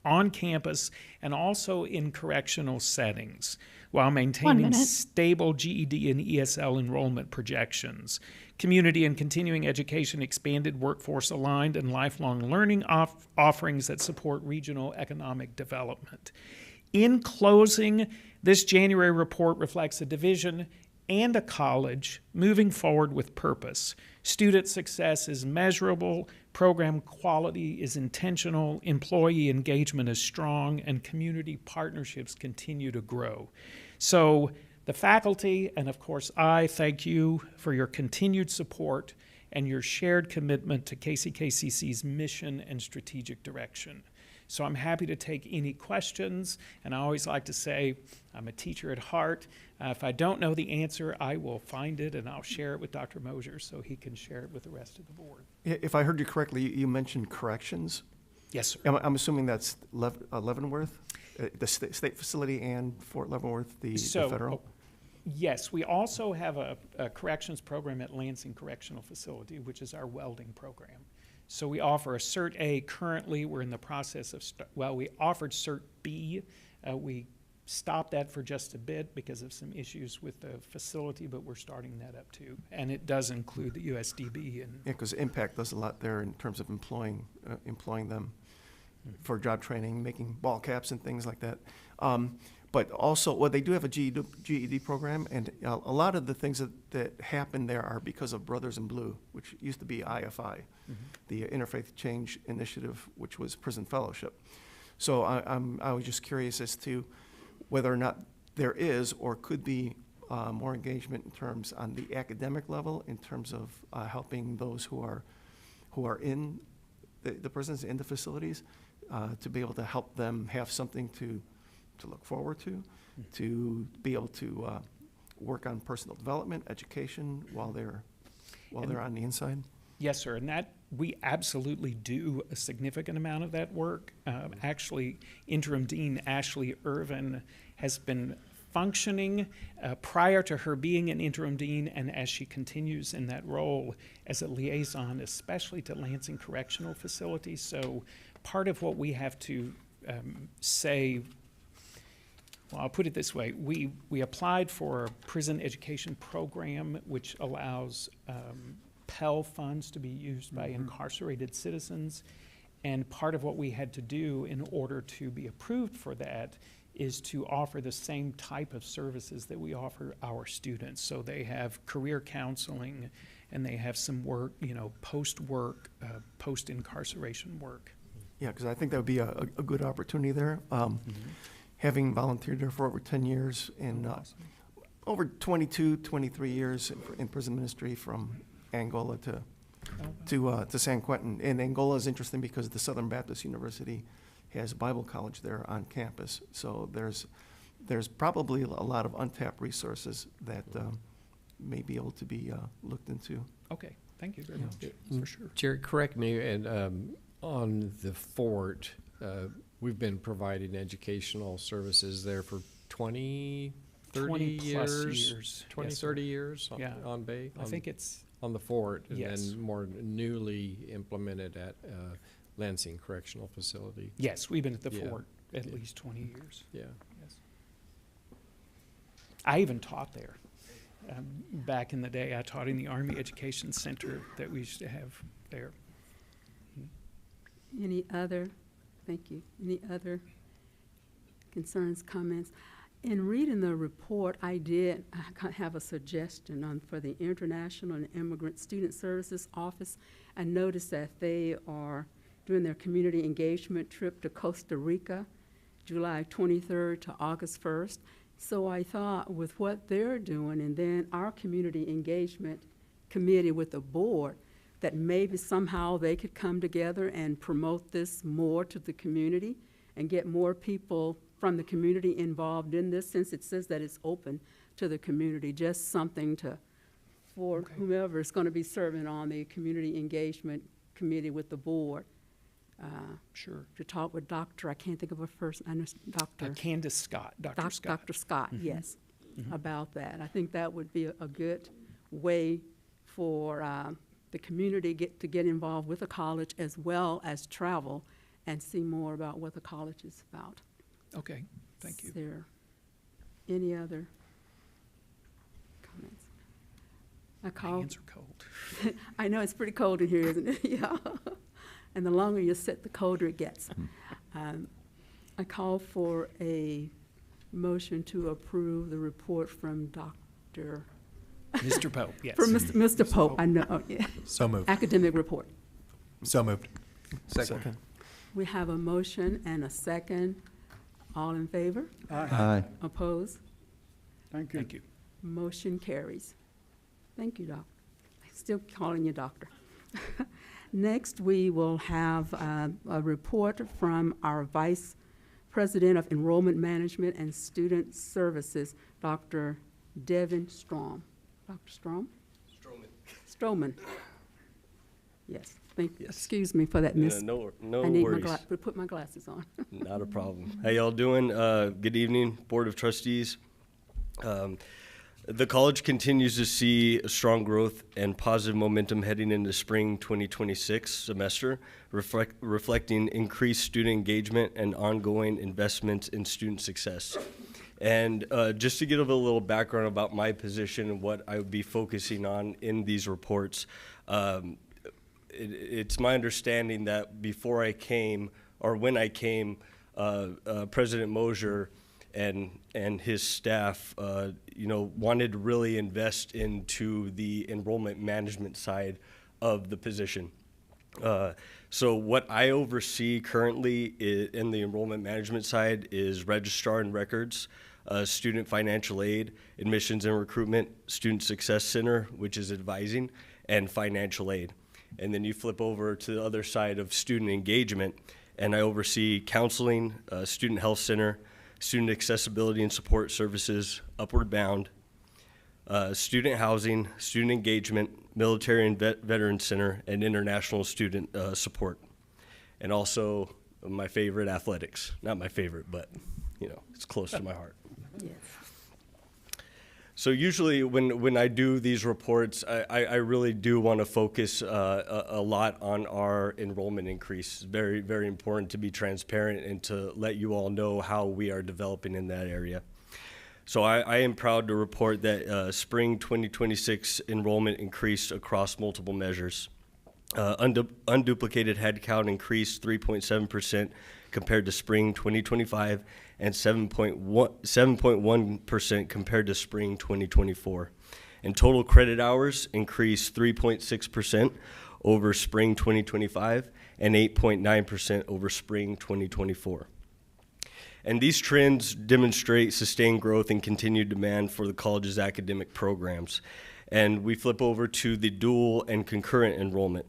on campus and also in correctional settings, while maintaining stable GED and ESL enrollment projections. Community and continuing education expanded workforce-aligned and lifelong learning offerings that support regional economic development. In closing, this January report reflects a division and a college moving forward with purpose. Student success is measurable, program quality is intentional, employee engagement is strong, and community partnerships continue to grow. So the faculty, and of course I, thank you for your continued support and your shared commitment to KCKCC's mission and strategic direction. So I'm happy to take any questions, and I always like to say I'm a teacher at heart. If I don't know the answer, I will find it and I'll share it with Dr. Mosier so he can share it with the rest of the board. If I heard you correctly, you mentioned corrections? Yes, sir. I'm assuming that's Leavenworth, the state facility, and Fort Leavenworth, the federal? Yes, we also have a corrections program at Lansing Correctional Facility, which is our welding program. So we offer a Cert A currently. We're in the process of, we offered Cert B. We stopped that for just a bit because of some issues with the facility, but we're starting that up too. And it does include the USDB. And yeah, because Impact does a lot there in terms of employing them for job training, making ball caps and things like that. But also, well, they do have a GED program, and a lot of the things that happen there are because of Brothers in Blue, which used to be IFI, the Interfaith Change Initiative, which was prison fellowship. So I was just curious as to whether or not there is or could be more engagement in terms on the academic level, in terms of helping those who are in the prisons, in the facilities, to be able to help them have something to to look forward to be able to work on personal development, education while they're on the inside. Yes, sir, and that, we absolutely do a significant amount of that work. Actually, Interim Dean Ashley Irvin has been functioning prior to her being an interim dean, and as she continues in that role as a liaison, especially to Lansing Correctional Facility. So part of what we have to say, well, I'll put it this way. We applied for a prison education program which allows Pell funds to be used by incarcerated citizens. And part of what we had to do in order to be approved for that is to offer the same type of services that we offer our students. So they have career counseling, and they have some work, post-work, post-incarceration work. Yeah, because I think that would be a good opportunity there. Having volunteered there for over 10 years and over 22, 23 years in prison ministry from Angola to San Quentin. And Angola is interesting because the Southern Baptist University has a Bible college there on campus. So there's probably a lot of untapped resources that may be able to be looked into. Okay, thank you very much, for sure. Jared, correct me, and on the fort, we've been providing educational services there for 20, 30 20 plus years? years. 20, Yes, sir. 30 years Yeah. on Bay? I think it's, on the fort, and Yes. then more newly implemented at Lansing Correctional Facility. yes, we've been at the Yeah. fort at Yeah. least 20 years. Yeah. Yes. I even taught there. Back in the day, I taught in the Army Education Center that we used to have there. Any other, thank you, any other concerns, comments? In reading the report, I have a suggestion for the International and Immigrant Student Services Office. I noticed that they are doing their community engagement trip to Costa Rica, July 23rd to August 1st. So I thought with what they're doing, and then our community engagement committee with the board, that maybe somehow they could come together and promote this more to the community and get more people from the community involved in this, since it says that it's open to the community, just something for whomever is going to be serving on the community engagement committee with the board. Sure. To talk with I can't think of a first, I know Dr. Candace Scott, Dr. Scott. Dr. Scott, yes, about that. I think that would be a good way for the community to get involved with the college as well as travel and see more about what the college is about. Okay, thank you. Is there any other comments? My hands are cold. I know it's pretty cold in here, isn't it? Yeah. And the longer you sit, the colder it gets. I call for a motion to approve the report from Dr. Mr. Pope, yes. From Mr. Pope, I know, oh, yeah. So moved. Academic report. So moved. Second. We have a motion and a second. All in favor? Aye. Opposed? Thank you. Thank you. Motion carries. Thank you, Doc. Still calling you doctor. Next, we will have a report from our Vice President of Enrollment Management and Student Services, Dr. Devin Strom. Dr. Strom? Stroman. Yes, excuse me for that miss. No I need worries. put my glasses on. Not a problem. How y'all doing? Good evening, Board of Trustees. The college continues to see strong growth and positive momentum heading into spring 2026 semester, reflecting increased student engagement and ongoing investments in student success. And just to give a little background about my position and what I would be focusing on in these reports, it's my understanding that before I came, or when I came, President Mosier and his staff, wanted to really invest into the enrollment management side of the position. So what I oversee currently in the enrollment management side is registrar and records, student financial aid, admissions and recruitment, student success center, which is advising, and financial aid. And then you flip over to the other side of student engagement, and I oversee counseling, student health center, student accessibility and support services, Upward Bound, student housing, student engagement, military and veteran center, and international student support. And also my favorite, athletics. Not my favorite, but you know, it's close to my heart. Yes. So usually when I do these reports, I really do want to focus a lot on our enrollment increase. It's very, very important to be transparent and to let you all know how we are developing in that area. So I am proud to report that spring 2026 enrollment increased across multiple measures. Unduplicated headcount increased 3.7% compared to spring 2025 and 7.1% compared to spring 2024. And total credit hours increased 3.6% over spring 2025 and 8.9% over spring 2024. And these trends demonstrate sustained growth and continued demand for the college's academic programs. And we flip over to the dual and concurrent enrollment.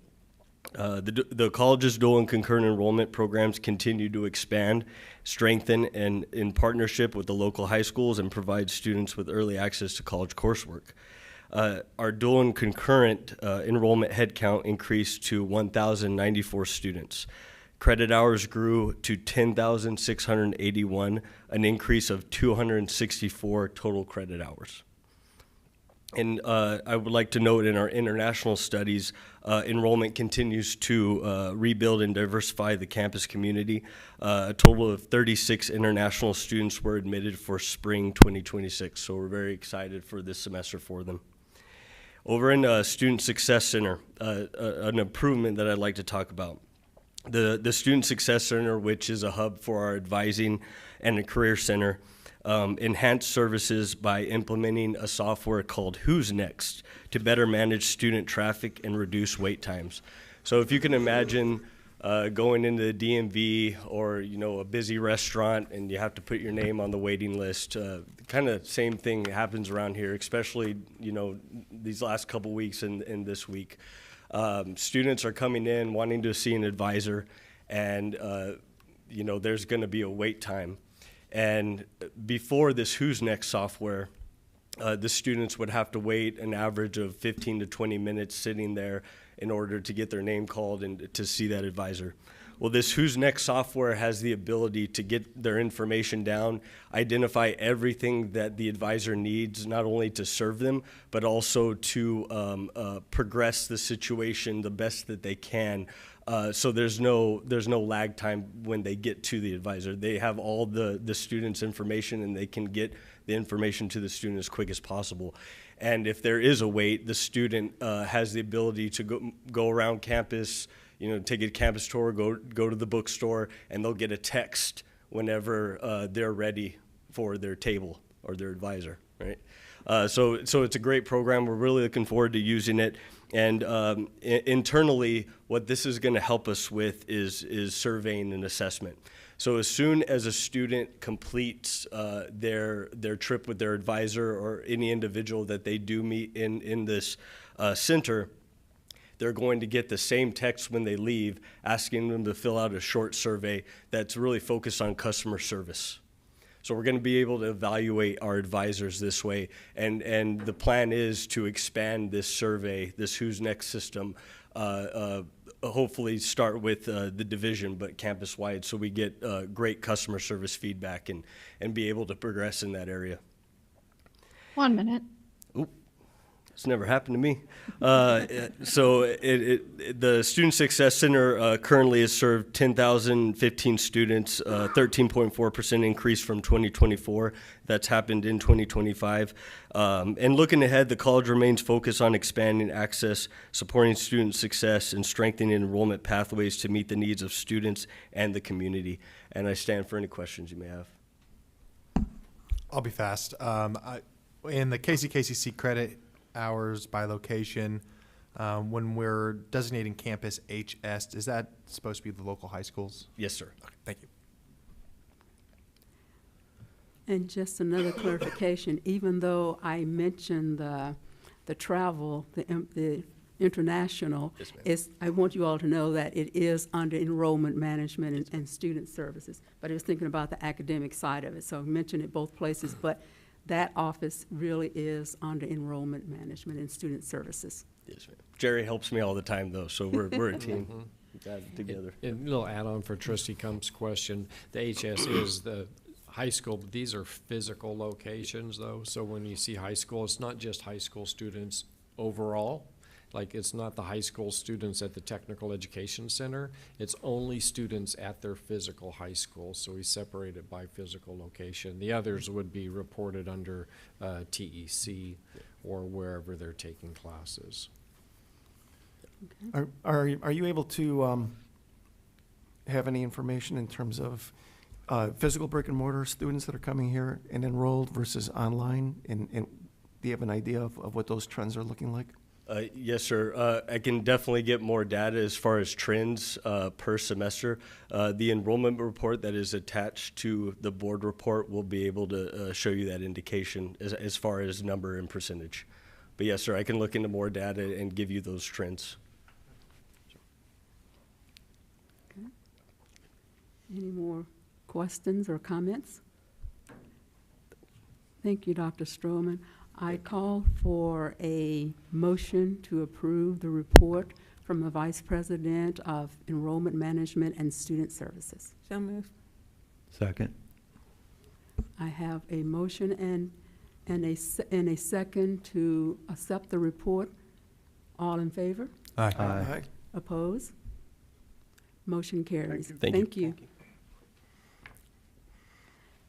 The college's dual and concurrent enrollment programs continue to expand, strengthen, and in partnership with the local high schools and provide students with early access to college coursework. Our dual and concurrent enrollment headcount increased to 1,094 students. Credit hours grew to 10,681, an increase of 264 total credit hours. And I would like to note in our international studies, enrollment continues to rebuild and diversify the campus community. A total of 36 international students were admitted for spring 2026, so we're very excited for this semester for them. Over in Student Success Center, an improvement that I'd like to talk about. The Student Success Center, which is a hub for our advising and a career center, enhanced services by implementing a software called Who's Next to better manage student traffic and reduce wait times. So if you can imagine going into the DMV or a busy restaurant and you have to put your name on the waiting list, kind of same thing happens around here, especially these last couple weeks and this week. Students are coming in wanting to see an advisor, and there's going to be a wait time. And before this Who's Next software, the students would have to wait an average of 15 to 20 minutes sitting there in order to get their name called and to see that advisor. Well, this Who's Next software has the ability to get their information down, identify everything that the advisor needs, not only to serve them, but also to progress the situation the best that they can. So there's no lag time when they get to the advisor. They have all the students' information, and they can get the information to the student as quick as possible. And if there is a wait, the student has the ability to go around campus, take a campus tour, go to the bookstore, and they'll get a text whenever they're ready for their table or their advisor, right? So it's a great program. We're really looking forward to using it. And internally, what this is going to help us with is surveying and assessment. So as soon as a student completes their trip with their advisor or any individual that they do meet in this center, they're going to get the same text when they leave, asking them to fill out a short survey that's really focused on customer service. So we're going to be able to evaluate our advisors this way, and the plan is to expand this survey, this Who's Next system, hopefully start with the division, but campus-wide, so we get great customer service feedback and be able to progress in that area. 1 minute. It's never happened to me. So the Student Success Center currently has served 10,015 students, 13.4% increase from 2024. That's happened in 2025. And looking ahead, the college remains focused on expanding access, supporting student success, and strengthening enrollment pathways to meet the needs of students and the community. And I stand for any questions you may have. I'll be fast. In the KCKCC credit hours by location, when we're designating campus HS, is that supposed to be the local high schools? Yes, sir. Okay, thank you. And just another clarification, even though I mentioned the travel, the International, Yes, ma'am. I want you all to know that it is under enrollment management and student services. But I was thinking about the academic side of it, so I mentioned it both places, but that office really is under enrollment management and student services. Yes, ma'am. Jerry helps me all the time, though, so we're a team. Got it together. And a little add-on for Trustee Kump's question, the HS is the high school, but these are physical locations, though. So when you see high school, it's not just high school students overall. Like, it's not the high school students at the Technical Education Center. It's only students at their physical high school, so we separate it by physical location. The others would be reported under TEC or wherever they're taking classes. Are you able to have any information in terms of physical brick and mortar students that are coming here and enrolled versus online? And do you have an idea of what those trends are looking like? Yes, sir. I can definitely get more data as far as trends per semester. The enrollment report that is attached to the board report will be able to show you that indication as far as number and percentage. But yes, sir, I can look into more data and give you those trends. Okay. Any more questions or comments? Thank you, Dr. Stroman. I call for a motion to approve the report from the Vice President of Enrollment Management and Student Services. So moved. Second. I have a motion and a second to accept the report. All in favor? Aye. Aye. Oppose? Motion carries. Thank you. Thank you.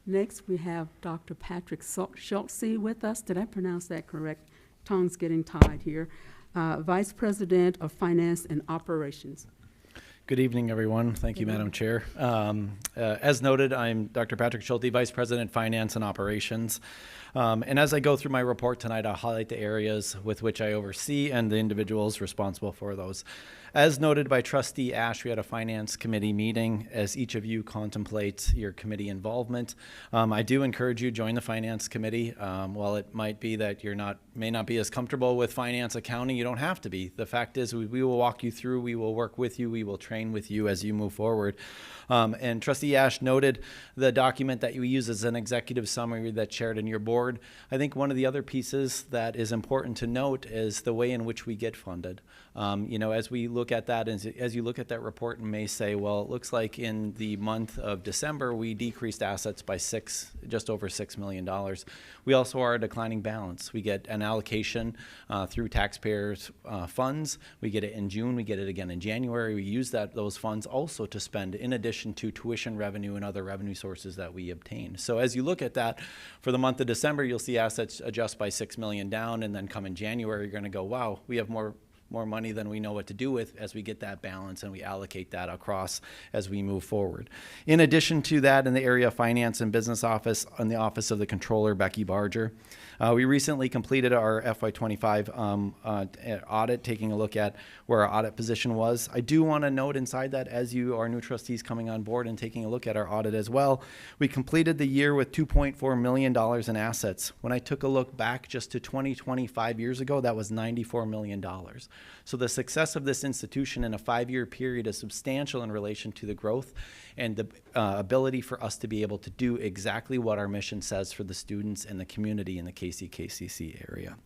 Next, we have Dr. Patrick Schultze with us. Did I pronounce that correct? Tongue's getting tied here. Vice President of Finance and Operations. Good evening, everyone. Thank you, Madam Chair. As noted, I'm Dr. Patrick Schulte, Vice President, Finance and Operations. And as I go through my report tonight, I'll highlight the areas with which I oversee and the individuals responsible for those. As noted by Trustee Ash, we had a Finance Committee meeting as each of you contemplates your committee involvement. I do encourage you to join the Finance Committee. While it might be that may not be as comfortable with finance accounting, you don't have to be. The fact is we will walk you through, we will work with you, we will train with you as you move forward. And Trustee Ash noted the document that you use as an executive summary that's shared in your board. I think one of the other pieces that is important to note is the way in which we get funded. As we look at that, as you look at that report and may say, well, it looks like in the month of December, we decreased assets by just over $6 million. We also are a declining balance. We get an allocation through taxpayers' funds. We get it in June. We get it again in January. We use those funds also to spend in addition to tuition revenue and other revenue sources that we obtain. So as you look at that, for the month of December, you'll see assets adjust by $6 million down, and then come in January, you're going to go, wow, we have more money than we know what to do with as we get that balance and we allocate that across as we move forward. In addition to that, in the area of finance and business office, in the office of the controller, Becky Barger, we recently completed our FY25 audit, taking a look at where our audit position was. I do want to note inside that, as you are new trustees coming on board and taking a look at our audit as well, we completed the year with $2.4 million in assets. When I took a look back just to 25 years ago, that was $94 million. So the success of this institution in a 5-year period is substantial in relation to the growth and the ability for us to be able to do exactly what our mission says for the students and the community in the KCKCC area.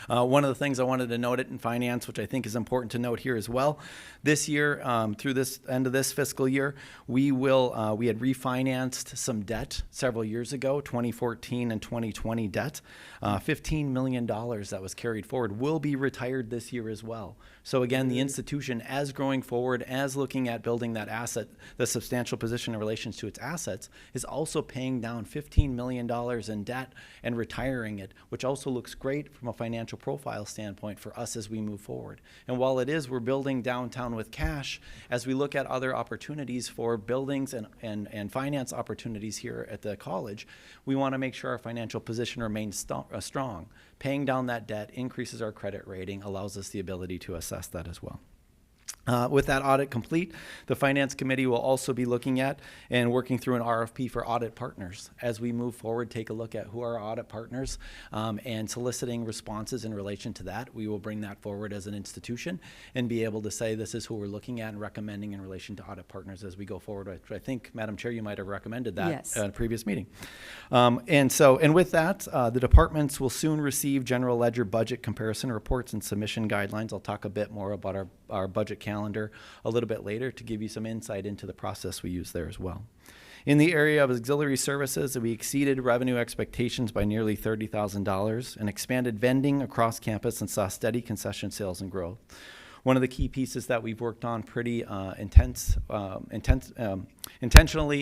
One of the things I wanted to note it in finance, which I think is important to note here as well, this year, through this end of this fiscal year, we had refinanced some debt several years ago, 2014 and 2020 debt. $15 million that was carried forward will be retired this year as well. So again, the institution, as growing forward, as looking at building that asset, the substantial position in relation to its assets, is also paying down $15 million in debt and retiring it, which also looks great from a financial profile standpoint for us as we move forward. And while it is, we're building downtown with cash, as we look at other opportunities for buildings and finance opportunities here at the college, we want to make sure our financial position remains strong. Paying down that debt increases our credit rating, allows us the ability to assess that as well. With that audit complete, the Finance Committee will also be looking at and working through an RFP for audit partners. As we move forward, take a look at who are our audit partners and soliciting responses in relation to that. We will bring that forward as an institution and be able to say this is who we're looking at and recommending in relation to audit partners as we go forward. I think, Madam Chair, you might have recommended that Yes. at a previous meeting. And with that, the departments will soon receive general ledger budget comparison reports and submission guidelines. I'll talk a bit more about our budget calendar a little bit later to give you some insight into the process we use there as well. In the area of auxiliary services, we exceeded revenue expectations by nearly $30,000 and expanded vending across campus and saw steady concession sales and growth. One of the key pieces that we've worked on pretty intentionally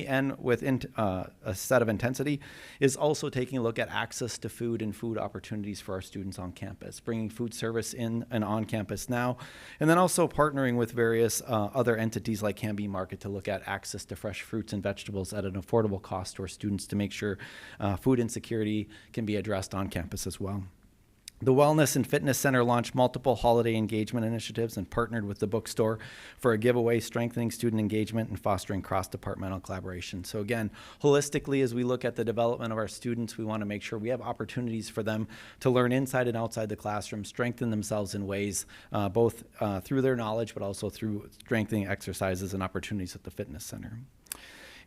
and with a set of intensity is also taking a look at access to food and food opportunities for our students on campus, bringing food service in and on campus now, and then also partnering with various other entities like Canby Market to look at access to fresh fruits and vegetables at an affordable cost to our students to make sure food insecurity can be addressed on campus as well. The Wellness and Fitness Center launched multiple holiday engagement initiatives and partnered with the bookstore for a giveaway, strengthening student engagement and fostering cross-departmental collaboration. So again, holistically, as we look at the development of our students, we want to make sure we have opportunities for them to learn inside and outside the classroom, strengthen themselves in ways both through their knowledge, but also through strengthening exercises and opportunities at the fitness center.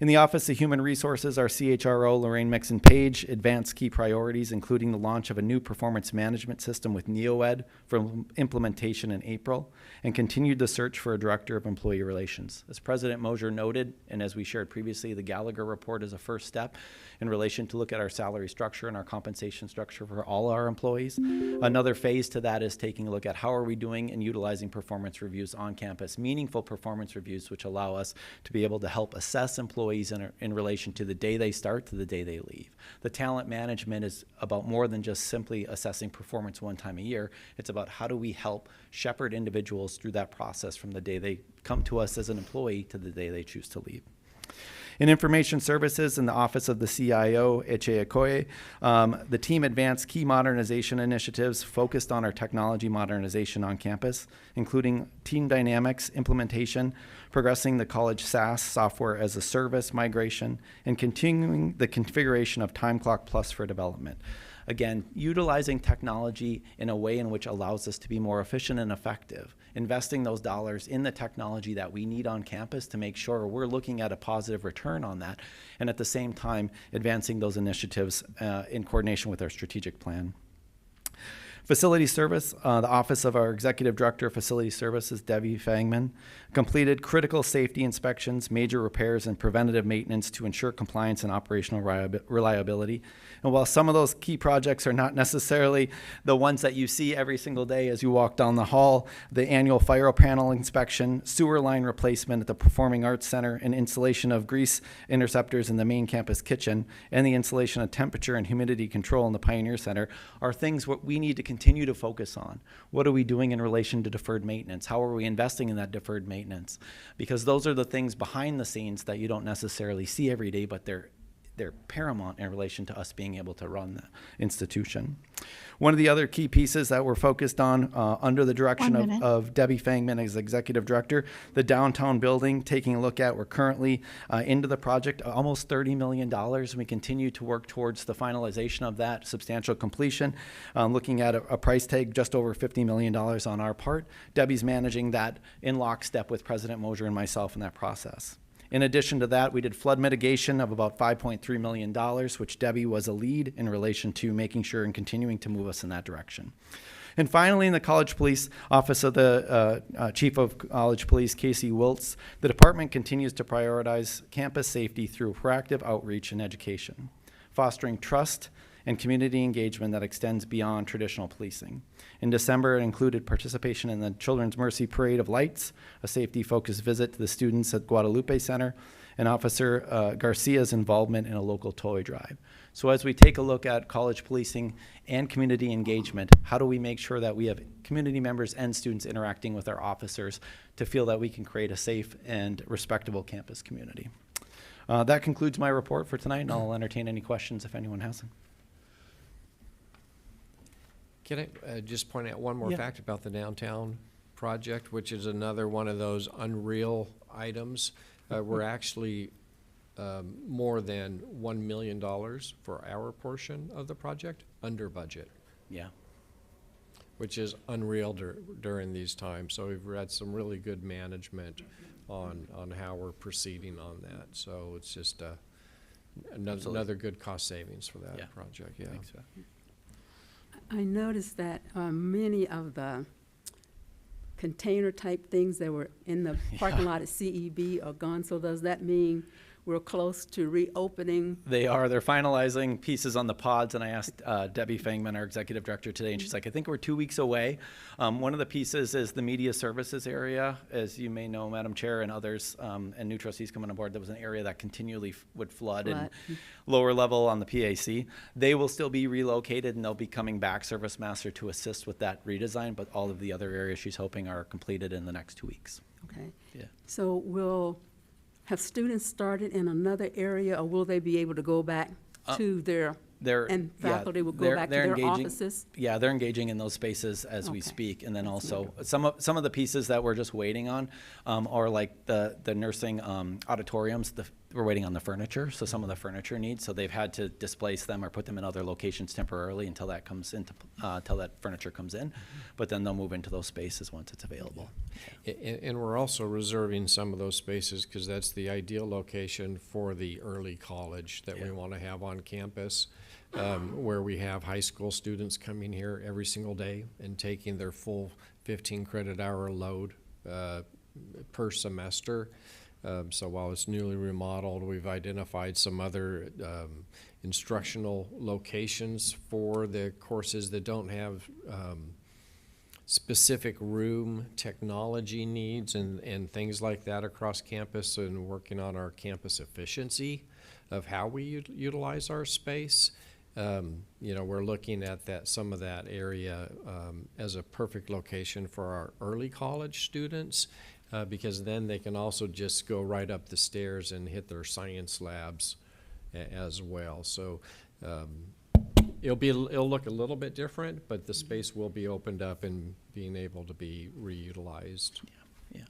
In the Office of Human Resources, our CHRO, Lorraine Mixon-Page, advanced key priorities, including the launch of a new performance management system with NeoEd for implementation in April, and continued the search for a Director of Employee Relations. As President Mosier noted, and as we shared previously, the Gallagher Report is a first step in relation to look at our salary structure and our compensation structure for all our employees. Another phase to that is taking a look at how are we doing and utilizing performance reviews on campus, meaningful performance reviews which allow us to be able to help assess employees in relation to the day they start to the day they leave. The talent management is about more than just simply assessing performance one time a year. It's about how do we help shepherd individuals through that process from the day they come to us as an employee to the day they choose to leave. In information services, in the Office of the CIO, Eche Okoye, the team advanced key modernization initiatives focused on our technology modernization on campus, including team dynamics implementation, progressing the college SaaS software as a service migration, and continuing the configuration of Time Clock Plus for development. Again, utilizing technology in a way in which allows us to be more efficient and effective, investing those dollars in the technology that we need on campus to make sure we're looking at a positive return on that, and at the same time advancing those initiatives in coordination with our strategic plan. Facility Service, the Office of our Executive Director of Facility Services, Debbie Fangman, completed critical safety inspections, major repairs, and preventative maintenance to ensure compliance and operational reliability. And while some of those key projects are not necessarily the ones that you see every single day as you walk down the hall, the annual fire panel inspection, sewer line replacement at the Performing Arts Center, and installation of grease interceptors in the main campus kitchen, and the installation of temperature and humidity control in the Pioneer Center are things what we need to continue to focus on. What are we doing in relation to deferred maintenance? How are we investing in that deferred maintenance? Because those are the things behind the scenes that you don't necessarily see every day, but they're paramount in relation to us being able to run the institution. One of the other key pieces that we're focused on under the direction of Debbie Fangman as Executive Director, the downtown building, taking a look at, we're currently into the project, almost $30 million. We continue to work towards the finalization of that, substantial completion, looking at a price tag just over $50 million on our part. Debbie's managing that in lockstep with President Mosier and myself in that process. In addition to that, we did flood mitigation of about $5.3 million, which Debbie was a lead in relation to making sure and continuing to move us in that direction. And finally, in the College Police Office of the Chief of College Police, Casey Wiltz, the department continues to prioritize campus safety through proactive outreach and education, fostering trust and community engagement that extends beyond traditional policing. In December, it included participation in the Children's Mercy Parade of Lights, a safety-focused visit to the students at Guadalupe Center, and Officer Garcia's involvement in a local toy drive. So as we take a look at college policing and community engagement, how do we make sure that we have community members and students interacting with our officers to feel that we can create a safe and respectable campus community? That concludes my report for tonight, and I'll entertain any questions if anyone has them. Can I just point out one more fact about the downtown project, which is another one of those unreal items. We're actually more than $1 million for our portion of the project, under budget. Yeah. Which is unreal during these times. So we've had some really good management on how we're proceeding on that. So it's just another good cost savings for that project. Yeah. I think so. I noticed that many of the container type things that were in the parking lot at CEB are gone. So does that mean we're close to reopening? They're finalizing pieces on the pods, and I asked Debbie Fangman, our executive director, today, and she's like, I think we're 2 weeks away. One of the pieces is the media services area. As you may know, Madam Chair and others, and new trustees coming on board, there was an area that continually would flood and lower level on the PAC. They will still be relocated, and they'll be coming back, Service Master, to assist with that redesign, but all of the other areas she's hoping are completed in the next 2 weeks. Okay. Yeah. So have students started in another area, or will they be able to go back to and faculty will go back to their offices? Yeah, they're engaging in those spaces as we speak. And then also some of the pieces that we're just waiting on are like the nursing auditoriums. We're waiting on the furniture, so some of the furniture needs. So they've had to displace them or put them in other locations temporarily until that comes into till that furniture comes in. But then they'll move into those spaces once it's available. And we're also reserving some of those spaces because that's the ideal location for the early college that we want to have on campus, where we have high school students coming here every single day and taking their full 15 credit hour load per semester. So while it's newly remodeled, we've identified some other instructional locations for the courses that don't have specific room technology needs and things like that across campus, and working on our campus efficiency of how we utilize our space. We're looking at some of that area as a perfect location for our early college students. Because then they can also just go right up the stairs and hit their science labs as well. So it'll look a little bit different, but the space will be opened up and being able to be reutilized. Yeah.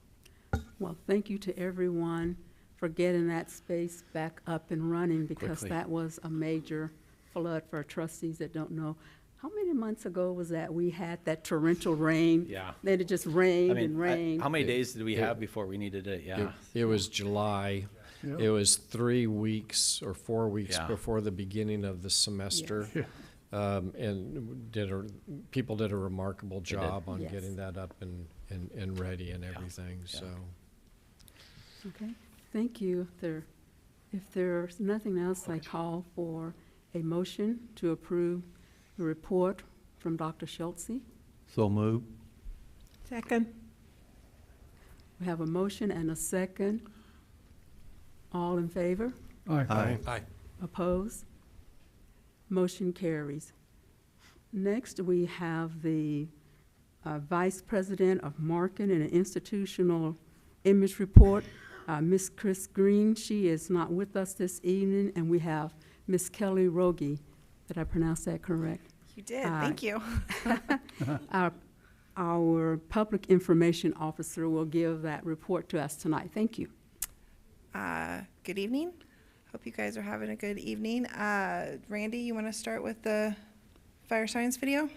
Well, thank you to everyone for getting that space back up and running, because Quickly. that was a major flood for trustees that don't know. How many months ago was that we had that torrential rain? Yeah. Then it just rained and rained. How many days did we have before we needed it? Yeah. It was July. Yeah. It was 3 weeks or 4 weeks Yeah. before the beginning of the semester. Yes. And people did a remarkable job on Yes. getting that up and ready and everything. Yeah. So. Okay, thank you. If there's nothing else, I call for a motion to approve the report from Dr. Schultze. So move. Second. We have a motion and a second. All in favor? Aye. Aye. Opposed? Motion carries. Next, we have the Vice President of Marketing and Institutional Image Report, Ms. Chris Green. She is not with us this evening, and we have Ms. Kelly Rogie. Did I pronounce that correct? You did, thank you. Our Public Information Officer will give that report to us tonight. Thank you. Good evening. Hope you guys are having a good evening. Randy, you want to start with the fire science video?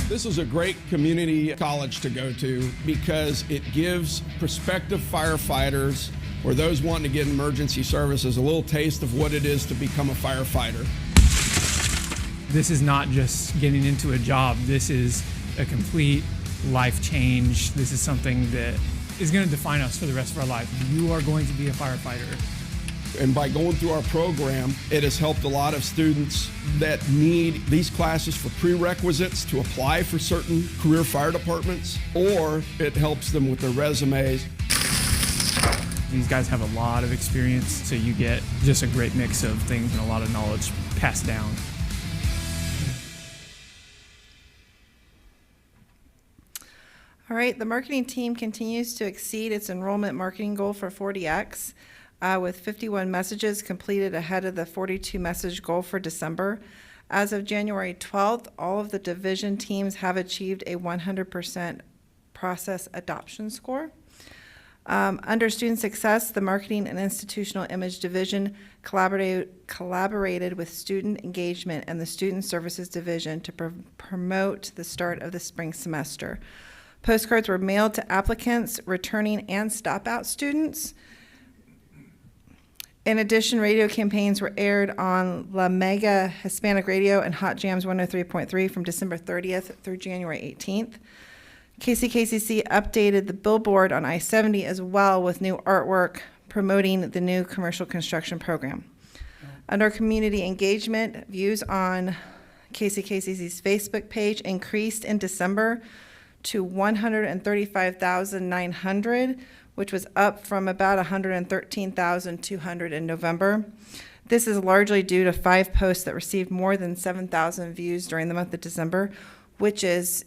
This is a great community college to go to because it gives prospective firefighters or those wanting to get emergency services a little taste of what it is to become a firefighter. This is not just getting into a job. This is a complete life change. This is something that is going to define us for the rest of our life. You are going to be a firefighter. And by going through our program, it has helped a lot of students that need these classes for prerequisites to apply for certain career fire departments, or it helps them with their resumes. These guys have a lot of experience, so you get just a great mix of things and a lot of knowledge passed down. All right, the marketing team continues to exceed its enrollment marketing goal for 40X with 51 messages completed ahead of the 42 message goal for December. As of January 12th, all of the division teams have achieved a 100% process adoption score. Under student success, the Marketing and Institutional Image Division collaborated with Student Engagement and the Student Services Division to promote the start of the spring semester. Postcards were mailed to applicants, returning and stopout students. In addition, radio campaigns were aired on La Mega Hispanic Radio and Hot Jams 103.3 from December 30th through January 18th. KCKCC updated the billboard on I-70 as well with new artwork promoting the new commercial construction program. Under community engagement, views on KCKCC's Facebook page increased in December to 135,900, which was up from about 113,200 in November. This is largely due to 5 posts that received more than 7,000 views during the month of December, which is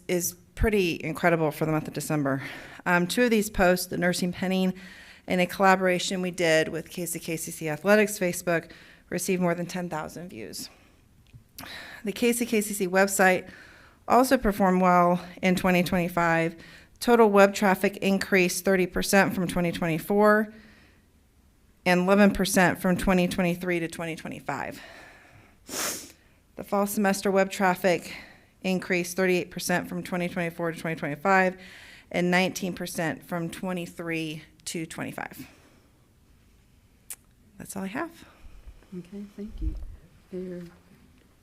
pretty incredible for the month of December. 2 of these posts, the nursing penning and a collaboration we did with KCKCC Athletics Facebook, received more than 10,000 views. The KCKCC website also performed well in 2025. Total web traffic increased 30% from 2024 and 11% from 2023 to 2025. The fall semester web traffic increased 38% from 2024 to 2025 and 19% from 23 to 25. That's all I have. Okay, thank you.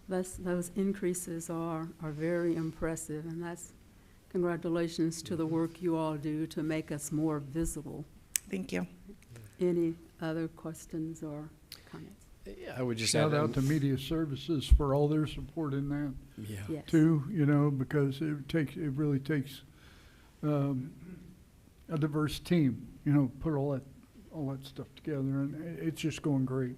Those increases are very impressive, and that's congratulations to the work you all do to make us more visible. Thank you. Any other questions or comments? I would just Shout add, out to Media Services for all their support in that. Yeah. Yes. Too, because it really takes a diverse team, put all that stuff together, and it's just going great.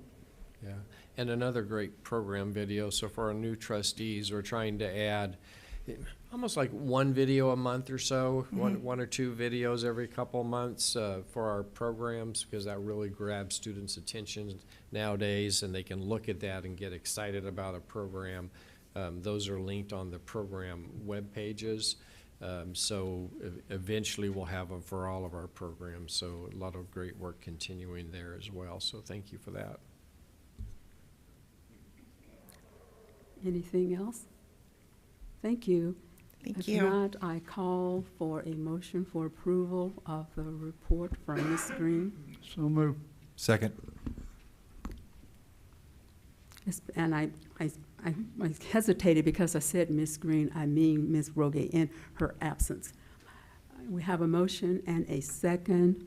Yeah, and another great program video. So for our new trustees, we're trying to add almost like 1 video a month or so, one or 2 videos every couple of months for our programs, because that really grabs students' attention nowadays, and they can look at that and get excited about a program. Those are linked on the program web pages. So eventually we'll have them for all of our programs. So a lot of great work continuing there as well. So thank you for that. Anything else? Thank you. Thank you. If not, I call for a motion for approval of the report from Ms. Green. So moved. Second. And I hesitated because I said Ms. Green, I mean Ms. Roge in her absence. We have a motion and a second.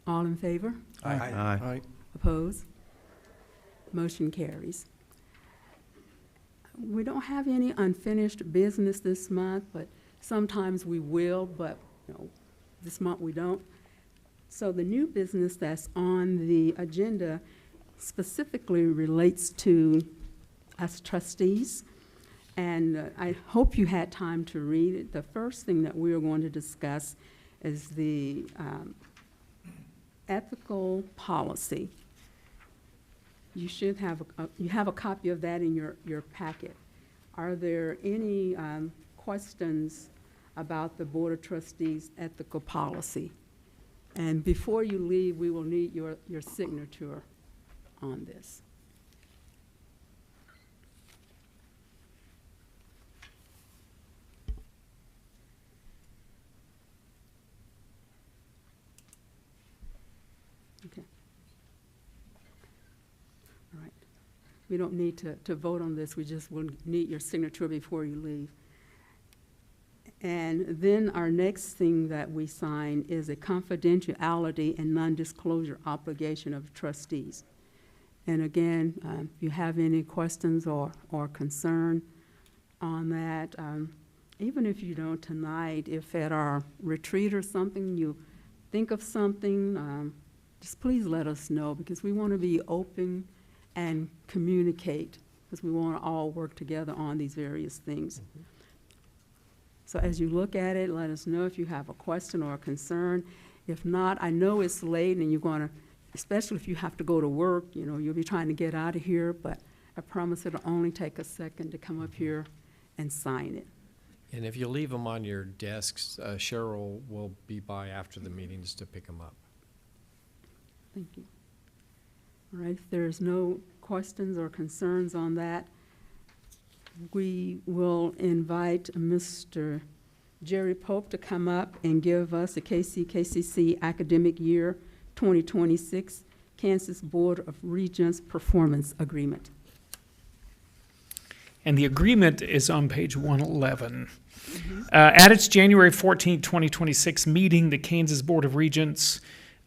All in favor? Aye. Aye. Opposed? Motion carries. We don't have any unfinished business this month, but sometimes we will, but this month we don't. So the new business that's on the agenda specifically relates to us trustees, and I hope you had time to read it. The first thing that we are going to discuss is the ethical policy. You should have you have a copy of that in your packet. Are there any questions about the Board of Trustees ethical policy? And before you leave, we will need your signature on this. Okay. All right. We don't need to vote on this. We just will need your signature before you leave. And then our next thing that we sign is a confidentiality and non-disclosure obligation of trustees. And again, if you have any questions or concern on that, even if you don't tonight, if at our retreat or something you think of something, just please let us know, because we want to be open and communicate, because we want to all work together on these various things. Mm-hmm. So as you look at it, let us know if you have a question or a concern. If not, I know it's late and you're going to, especially if you have to go to work, you'll be trying to get out of here, but I promise it'll only take a second to come up here and sign it. And if you leave them on your desks, Cheryl will be by after the meetings to pick them up. Thank you. All right, if there's no questions or concerns on that, we will invite Mr. Jerry Pope to come up and give us the KCKCC Academic Year 2026 Kansas Board of Regents Performance Agreement. And the agreement is on page 111. At its January 14, 2026 meeting, the Kansas Board of Regents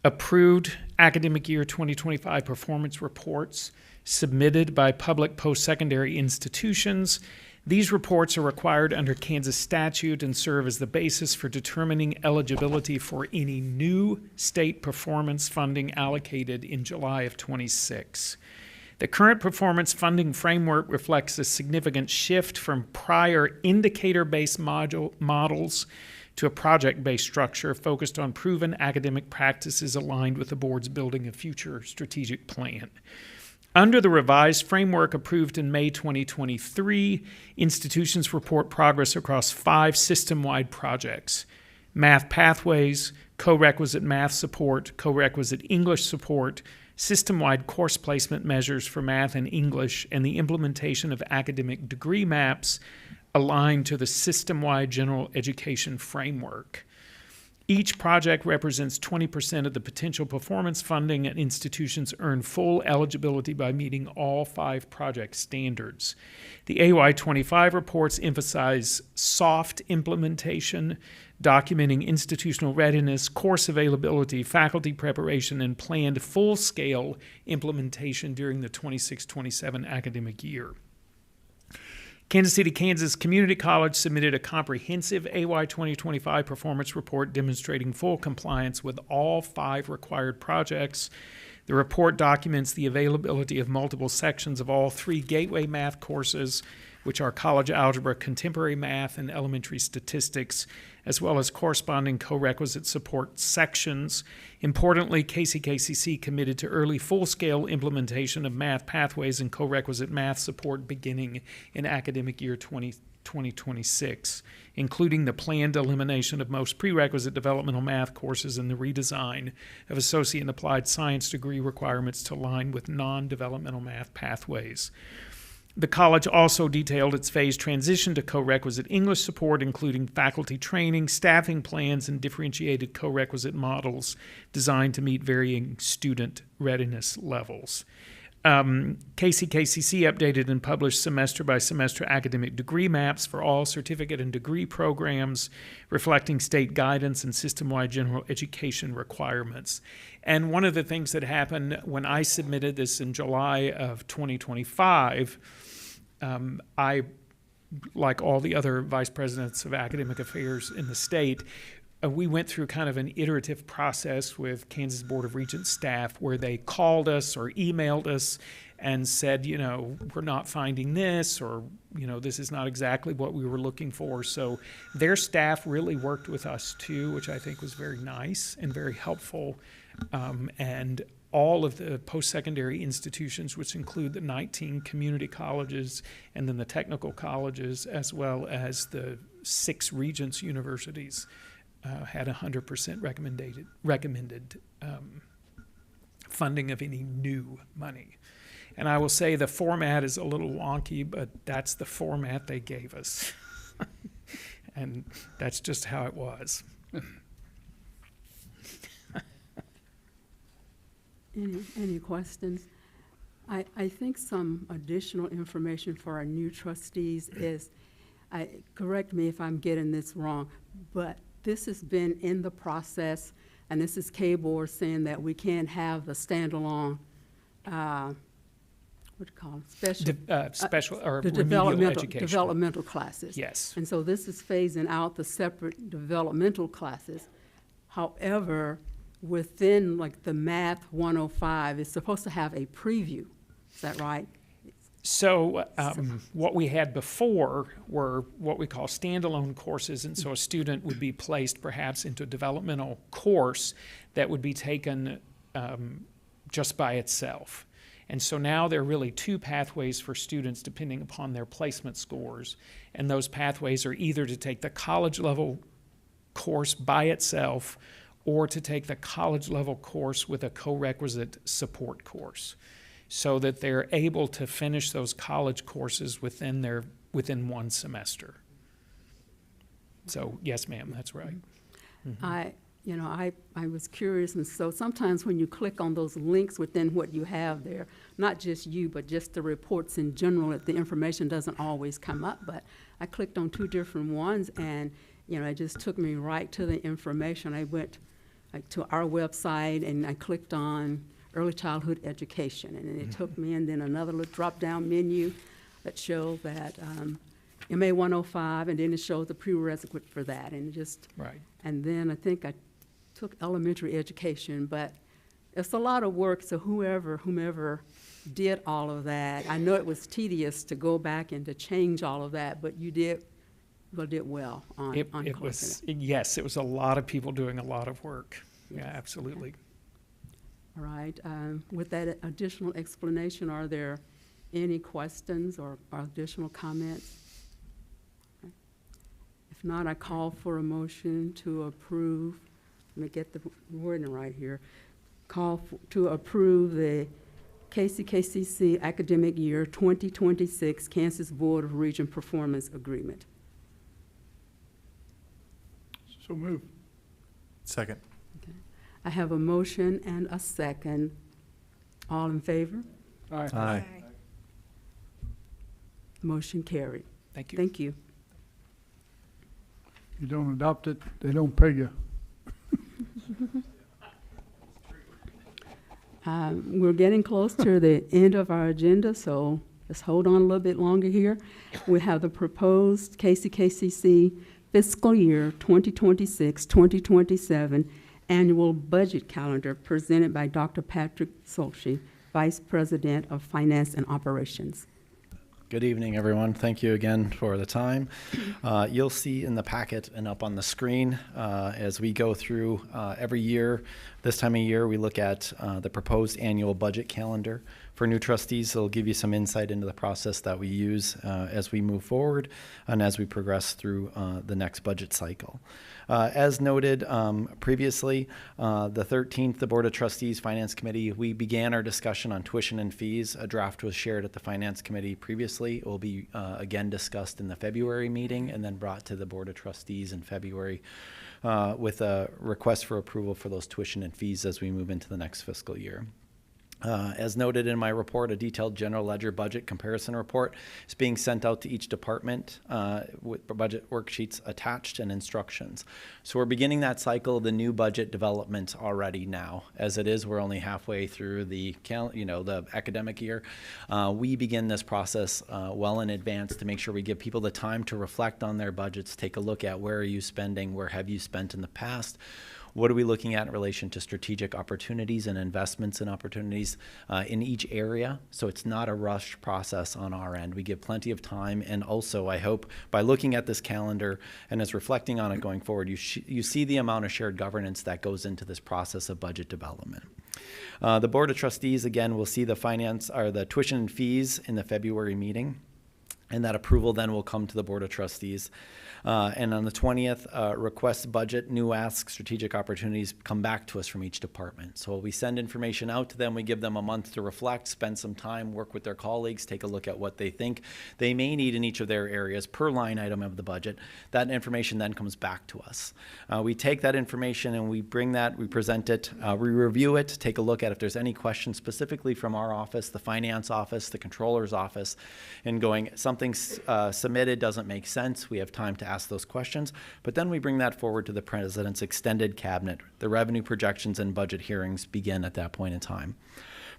approved academic year 2025 performance reports submitted by public post-secondary institutions. These reports are required under Kansas statute and serve as the basis for determining eligibility for any new state performance funding allocated in July of 26. The current performance funding framework reflects a significant shift from prior indicator-based models to a project-based structure focused on proven academic practices aligned with the board's building a future strategic plan. Under the revised framework approved in May 2023, institutions report progress across 5 system-wide projects: math pathways, co-requisite math support, co-requisite English support, system-wide course placement measures for math and English, and the implementation of academic degree maps aligned to the system-wide general education framework. Each project represents 20% of the potential performance funding, and institutions earn full eligibility by meeting all 5 project standards. The AY25 reports emphasize soft implementation, documenting institutional readiness, course availability, faculty preparation, and planned full-scale implementation during the 26-27 academic year. Kansas City, Kansas Community College submitted a comprehensive AY 2025 performance report demonstrating full compliance with all 5 required projects. The report documents the availability of multiple sections of all 3 gateway math courses, which are college algebra, contemporary math, and elementary statistics, as well as corresponding co-requisite support sections. Importantly, KCKCC committed to early full-scale implementation of math pathways and co-requisite math support beginning in academic year 2026, including the planned elimination of most prerequisite developmental math courses and the redesign of associate and applied science degree requirements to align with non-developmental math pathways. The college also detailed its phased transition to co-requisite English support, including faculty training, staffing plans, and differentiated co-requisite models designed to meet varying student readiness levels. KCKCC updated and published semester-by-semester academic degree maps for all certificate and degree programs, reflecting state guidance and system-wide general education requirements. And one of the things that happened when I submitted this in July of 2025, I, like all the other vice presidents of academic affairs in the state, we went through kind of an iterative process with Kansas Board of Regents staff where they called us or emailed us and said, you know, we're not finding this, or, you know, this is not exactly what we were looking for. So their staff really worked with us too, which I think was very nice and very helpful. And all of the post-secondary institutions, which include the 19 community colleges and then the technical colleges, as well as the 6 Regents universities, had 100% recommended funding of any new money. And I will say the format is a little wonky, but that's the format they gave us. And that's just how it was. Any questions? I think some additional information for our new trustees is, correct me if I'm getting this wrong, but this has been in the process, and this is K-Board saying that we can't have the standalone, what do you call it? Special or the remedial education. Developmental classes. Yes. And so this is phasing out the separate developmental classes. However, within like the Math 105, it's supposed to have a preview. Is that right? So what we had before were what we call standalone courses, and so a student would be placed perhaps into a developmental course that would be taken just by itself. And so now there are really two pathways for students depending upon their placement scores. And those pathways are either to take the college level course by itself or to take the college level course with a co-requisite support course, so that they're able to finish those college courses within one semester. So yes, ma'am, that's right. I was curious, and so sometimes when you click on those links within what you have there, not just you, but just the reports in general, the information doesn't always come up, but I clicked on two different ones, and, it just took me right to the information. I went to our website, and I clicked on early childhood education, and it took me, and then another little drop-down menu that showed that MA 105, and then it shows the prerequisite for that, and just, right. And then I think I took elementary education, but it's a lot of work, so whomever did all of that, I know it was tedious to go back and to change all of that, but you did well on It was, yes, it was a lot of people doing a lot of work. Yes. Yeah, absolutely. All right, with that additional explanation, are there any questions or additional comments? If not, I call for a motion to approve. Let me get the wording right here. To approve the KCKCC academic year 2026 Kansas Board of Regents Performance Agreement. So move. Second. Okay. I have a motion and a second. All in favor? Aye. Aye. Motion carried. Thank you. Thank you. You don't adopt it, they don't pay you. We're getting close to the end of our agenda, so let's hold on a little bit longer here. We have the proposed KCKCC fiscal year 2026-2027 annual budget calendar presented by Dr. Patrick Solchi, Vice President of Finance and Operations. Good evening, everyone. Thank you again for the time. You'll see in the packet and up on the screen as we go through every year. This time of year, we look at the proposed annual budget calendar for new trustees. It'll give you some insight into the process that we use as we move forward and as we progress through the next budget cycle. As noted previously, the 13th, the Board of Trustees Finance Committee, we began our discussion on tuition and fees. A draft was shared at the Finance Committee previously. It will be again discussed in the February meeting and then brought to the Board of Trustees in February with a request for approval for those tuition and fees as we move into the next fiscal year. As noted in my report, a detailed general ledger budget comparison report is being sent out to each department with budget worksheets attached and instructions. So we're beginning that cycle of the new budget development already now. As it is, we're only halfway through the academic year. We begin this process well in advance to make sure we give people the time to reflect on their budgets, take a look at where are you spending, where have you spent in the past. What are we looking at in relation to strategic opportunities and investments in opportunities in each area? So it's not a rushed process on our end. We give plenty of time, and also I hope by looking at this calendar and as reflecting on it going forward, you see the amount of shared governance that goes into this process of budget development. The Board of Trustees, again, will see the the tuition and fees in the February meeting. And that approval then will come to the Board of Trustees. And on the 20th, request budget, new asks, strategic opportunities come back to us from each department. So we send information out to them. We give them a month to reflect, spend some time, work with their colleagues, take a look at what they think they may need in each of their areas per line item of the budget. That information then comes back to us. We take that information and we bring that, we present it, we review it, take a look at if there's any questions specifically from our office, the finance office, the controller's office, and going, something submitted doesn't make sense. We have time to ask those questions, but then we bring that forward to the President's extended cabinet. The revenue projections and budget hearings begin at that point in time.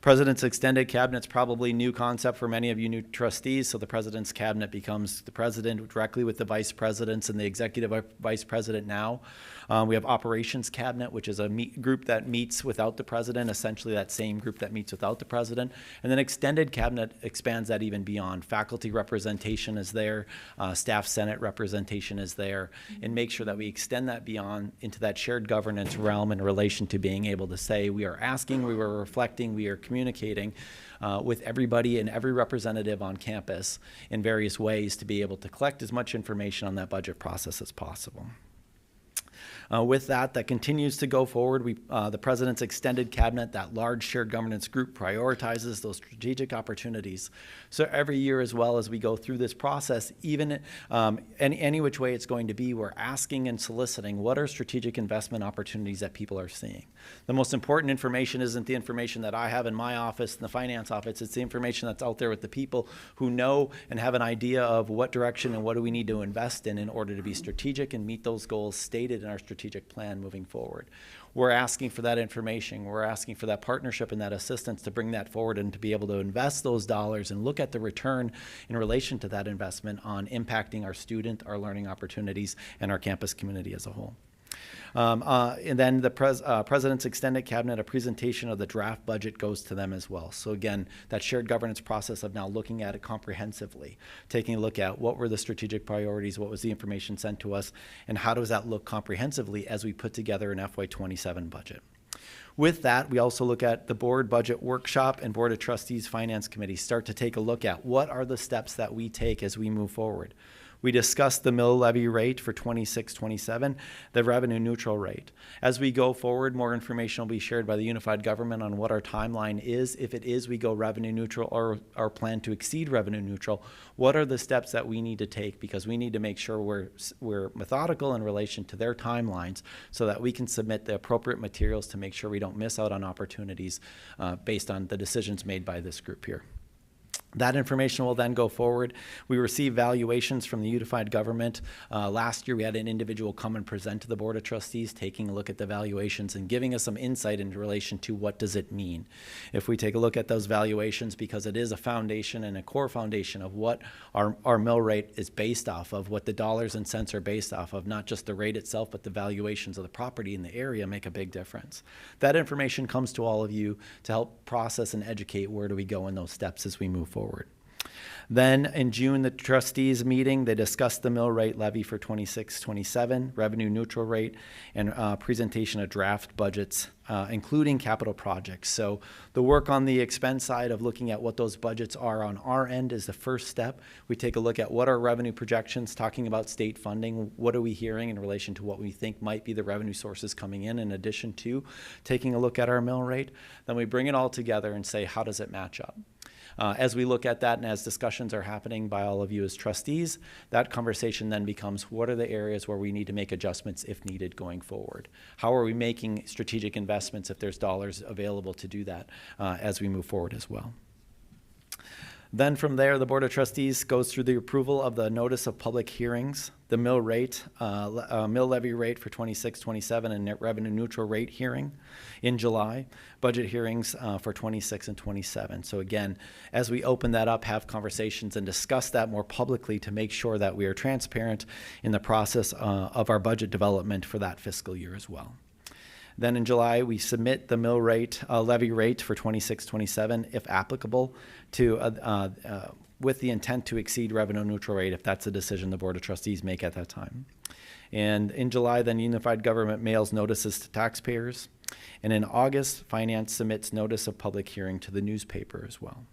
President's extended cabinet's probably new concept for many of you new trustees. So the President's cabinet becomes the President directly with the Vice Presidents and the Executive Vice President now. We have Operations Cabinet, which is a group that meets without the President, essentially that same group that meets without the President. And then Extended Cabinet expands that even beyond. Faculty representation is there, Staff Senate representation is there, and make sure that we extend that beyond into that shared governance realm in relation to being able to say we are asking, we are reflecting, we are communicating with everybody and every representative on campus in various ways to be able to collect as much information on that budget process as possible. With that continues to go forward. The President's extended cabinet, that large shared governance group, prioritizes those strategic opportunities. So every year, as well as we go through this process, even any which way it's going to be, we're asking and soliciting what are strategic investment opportunities that people are seeing. The most important information isn't the information that I have in my office, in the finance office. It's the information that's out there with the people who know and have an idea of what direction and what do we need to invest in order to be strategic and meet those goals stated in our strategic plan moving forward. We're asking for that information. We're asking for that partnership and that assistance to bring that forward and to be able to invest those dollars and look at the return in relation to that investment on impacting our student, our learning opportunities, and our campus community as a whole. And then the President's extended cabinet, a presentation of the draft budget goes to them as well. So again, that shared governance process of now looking at it comprehensively, taking a look at what were the strategic priorities, what was the information sent to us, and how does that look comprehensively as we put together an FY27 budget. With that, we also look at the board budget workshop and Board of Trustees Finance Committee start to take a look at what are the steps that we take as we move forward. We discussed the mill levy rate for 26-27, the revenue neutral rate. As we go forward, more information will be shared by the unified government on what our timeline is. If it is we go revenue neutral or our plan to exceed revenue neutral, what are the steps that we need to take? Because we need to make sure we're methodical in relation to their timelines so that we can submit the appropriate materials to make sure we don't miss out on opportunities based on the decisions made by this group here. That information will then go forward. We receive valuations from the unified government. Last year, we had an individual come and present to the Board of Trustees, taking a look at the valuations and giving us some insight in relation to what does it mean. If we take a look at those valuations, because it is a foundation and a core foundation of what our mill rate is based off of, what the dollars and cents are based off of, not just the rate itself, but the valuations of the property in the area make a big difference. That information comes to all of you to help process and educate where do we go in those steps as we move forward. Then in June, the trustees meeting, they discussed the mill rate levy for 26-27, revenue neutral rate, and presentation of draft budgets, including capital projects. So the work on the expense side of looking at what those budgets are on our end is the first step. We take a look at what are revenue projections, talking about state funding, what are we hearing in relation to what we think might be the revenue sources coming in addition to taking a look at our mill rate. Then we bring it all together and say, how does it match up? As we look at that and as discussions are happening by all of you as trustees, that conversation then becomes what are the areas where we need to make adjustments if needed going forward? How are we making strategic investments if there's dollars available to do that as we move forward as well? Then from there, the Board of Trustees goes through the approval of the notice of public hearings, the mill rate, mill levy rate for 26-27 and net revenue neutral rate hearing in July, budget hearings for 26 and 27. So again, as we open that up, have conversations and discuss that more publicly to make sure that we are transparent in the process of our budget development for that fiscal year as well. Then in July, we submit the mill rate, levy rate for 26-27, if applicable, to with the intent to exceed revenue neutral rate if that's a decision the Board of Trustees make at that time. And in July, then unified government mails notices to taxpayers. And in August, Finance submits notice of public hearing to the newspaper as well.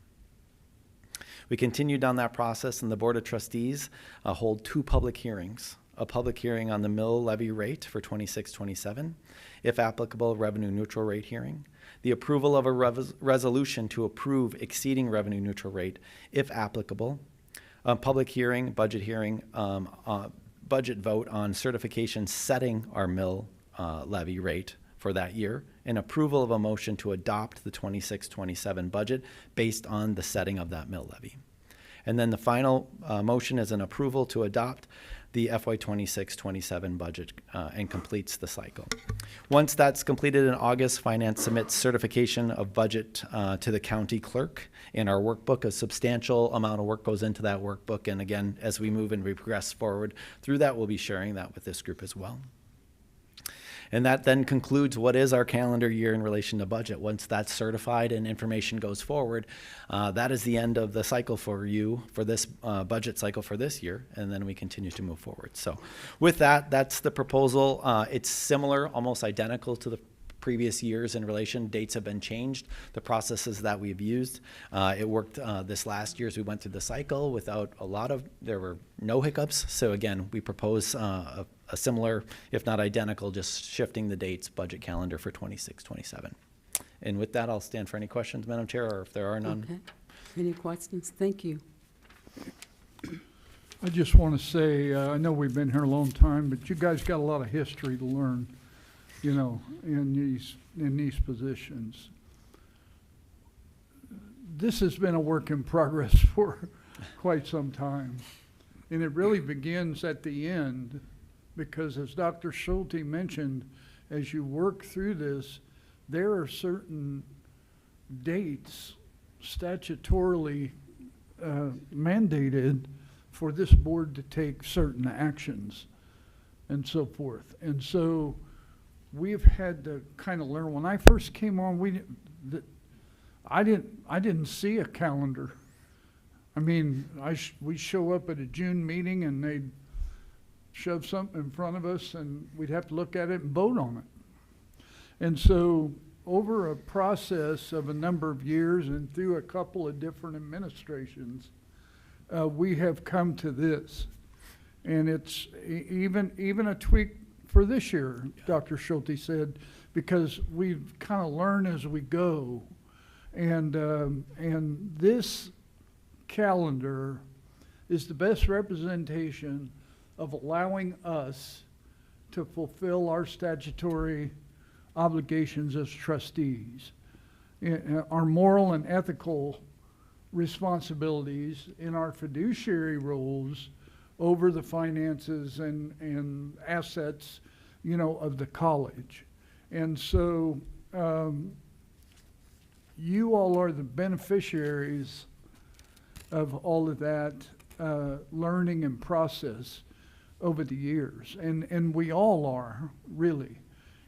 We continue down that process, and the Board of Trustees hold two public hearings. A public hearing on the mill levy rate for 26-27, if applicable, revenue neutral rate hearing. The approval of a resolution to approve exceeding revenue neutral rate, if applicable. Public hearing, budget vote on certification setting our mill levy rate for that year, and approval of a motion to adopt the 26-27 budget based on the setting of that mill levy. And then the final motion is an approval to adopt the FY 26-27 budget and completes the cycle. Once that's completed in August, Finance submits certification of budget to the county clerk in our workbook. A substantial amount of work goes into that workbook, and again, as we move and we progress forward through that, we'll be sharing that with this group as well. And that then concludes what is our calendar year in relation to budget. Once that's certified and information goes forward, that is the end of the cycle for you for this budget cycle for this year, and then we continue to move forward. So with that, that's the proposal. It's similar, almost identical to the previous years in relation. Dates have been changed, the processes that we've used. It worked this last year as we went through the cycle without there were no hiccups. So again, we propose a similar, if not identical, just shifting the dates budget calendar for 26-27. And with that, I'll stand for any questions, Madam Chair, or if there are none. Okay. Any questions? Thank you. I just want to say, I know we've been here a long time, but you guys got a lot of history to learn, you know, in these positions. This has been a work in progress for quite some time. And it really begins at the end, because as Dr. Schulte mentioned, as you work through this, there are certain dates statutorily mandated for this board to take certain actions and so forth. And so we've had to kind of learn. When I first came on, I didn't see a calendar. I mean, we show up at a June meeting and they'd shove something in front of us and we'd have to look at it and vote on it. And so over a process of a number of years and through a couple of different administrations, we have come to this. And it's even a tweak for this year, Dr. Schulte said, because we've kind of learned as we go. And this calendar is the best representation of allowing us to fulfill our statutory obligations as trustees, our moral and ethical responsibilities in our fiduciary roles over the finances and assets, you know, of the college. And so you all are the beneficiaries of all of that learning and process over the years. And we all are, really.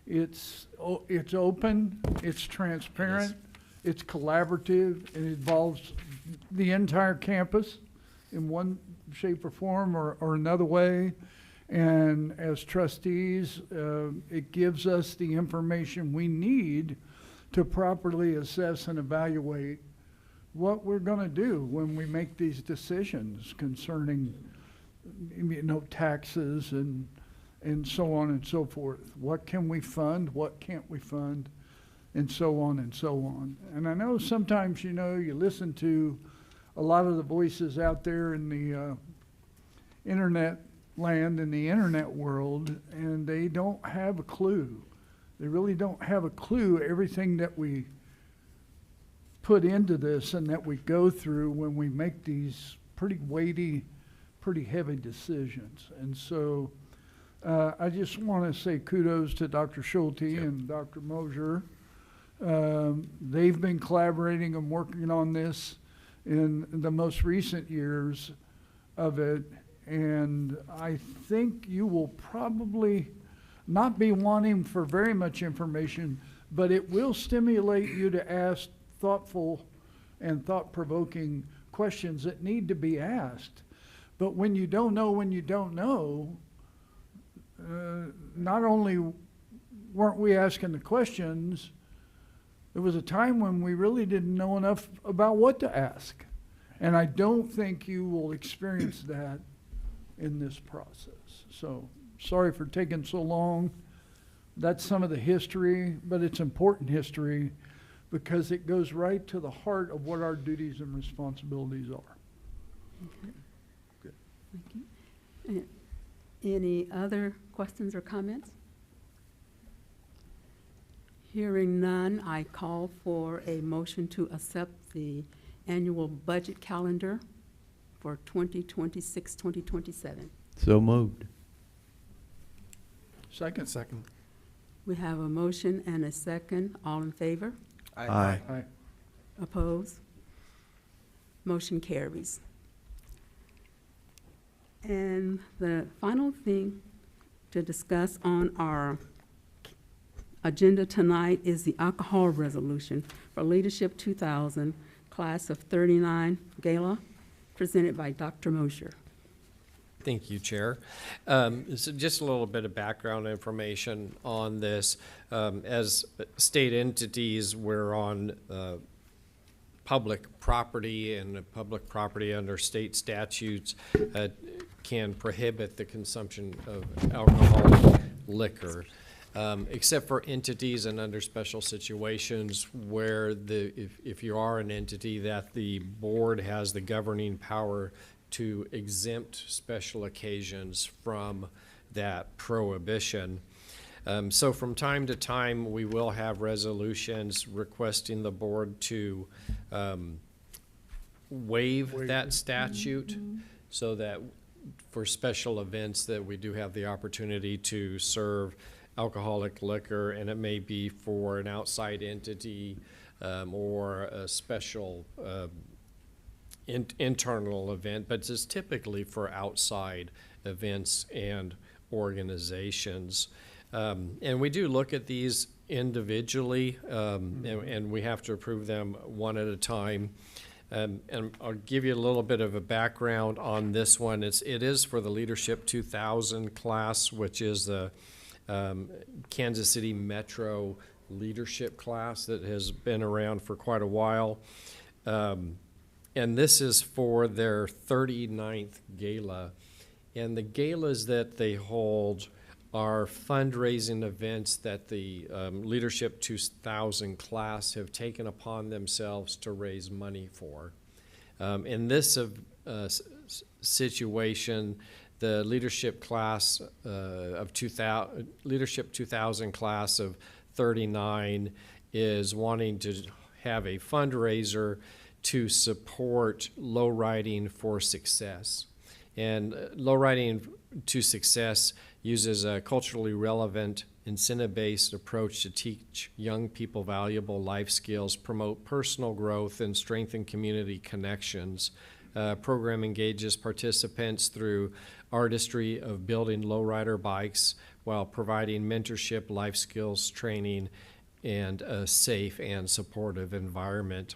It's open, it's transparent, it's collaborative, it involves the entire campus in one shape or form or another way. And as trustees, it gives us the information we need to properly assess and evaluate what we're going to do when we make these decisions concerning, you know, taxes and so on and so forth. What can we fund? What can't we fund? And so on and so on. And I know sometimes, you know, you listen to a lot of the voices out there in the internet land, in the internet world, and they don't have a clue. They really don't have a clue everything that we put into this and that we go through when we make these pretty weighty, pretty heavy decisions. And so I just want to say kudos to Dr. Schulte and Dr. Mosier. They've been collaborating and working on this in the most recent years of it, and I think you will probably not be wanting for very much information, but it will stimulate you to ask thoughtful and thought-provoking questions that need to be asked. But when you don't know, not only weren't we asking the questions, there was a time when we really didn't know enough about what to ask. And I don't think you will experience that in this process. So sorry for taking so long. That's some of the history, but it's important history because it goes right to the heart of what our duties and responsibilities are. Okay. Good. Thank you. Any other questions or comments? Hearing none, I call for a motion to accept the annual budget calendar for 2026-2027. So moved. Second. We have a motion and a second. All in favor? Aye. Aye. Opposed? Motion carries. And the final thing to discuss on our agenda tonight is the alcohol resolution for Leadership 2000 Class of 39 Gala, presented by Dr. Mosier. Thank you, Chair. So just a little bit of background information on this. As state entities, we're on public property, and public property under state statutes can prohibit the consumption of alcoholic liquor. Except for entities and under special situations where if you are an entity that the board has the governing power to exempt special occasions from that prohibition. So from time to time, we will have resolutions requesting the board to waive that statute so that for special events that we do have the opportunity to serve alcoholic liquor, and it may be for an outside entity or a special internal event, but it's typically for outside events and organizations. And we do look at these individually, and we have to approve them one at a time. And I'll give you a little bit of a background on this one. It is for the Leadership 2000 class, which is the Kansas City Metro leadership class that has been around for quite a while. And this is for their 39th gala. And the galas that they hold are fundraising events that the Leadership 2000 class have taken upon themselves to raise money for. In this situation, the Leadership class Leadership 2000 class of 39 is wanting to have a fundraiser to support Low Riding for Success. And Low Riding to Success uses a culturally relevant, incentive-based approach to teach young people valuable life skills, promote personal growth, and strengthen community connections. Program engages participants through artistry of building lowrider bikes while providing mentorship, life skills training, and a safe and supportive environment.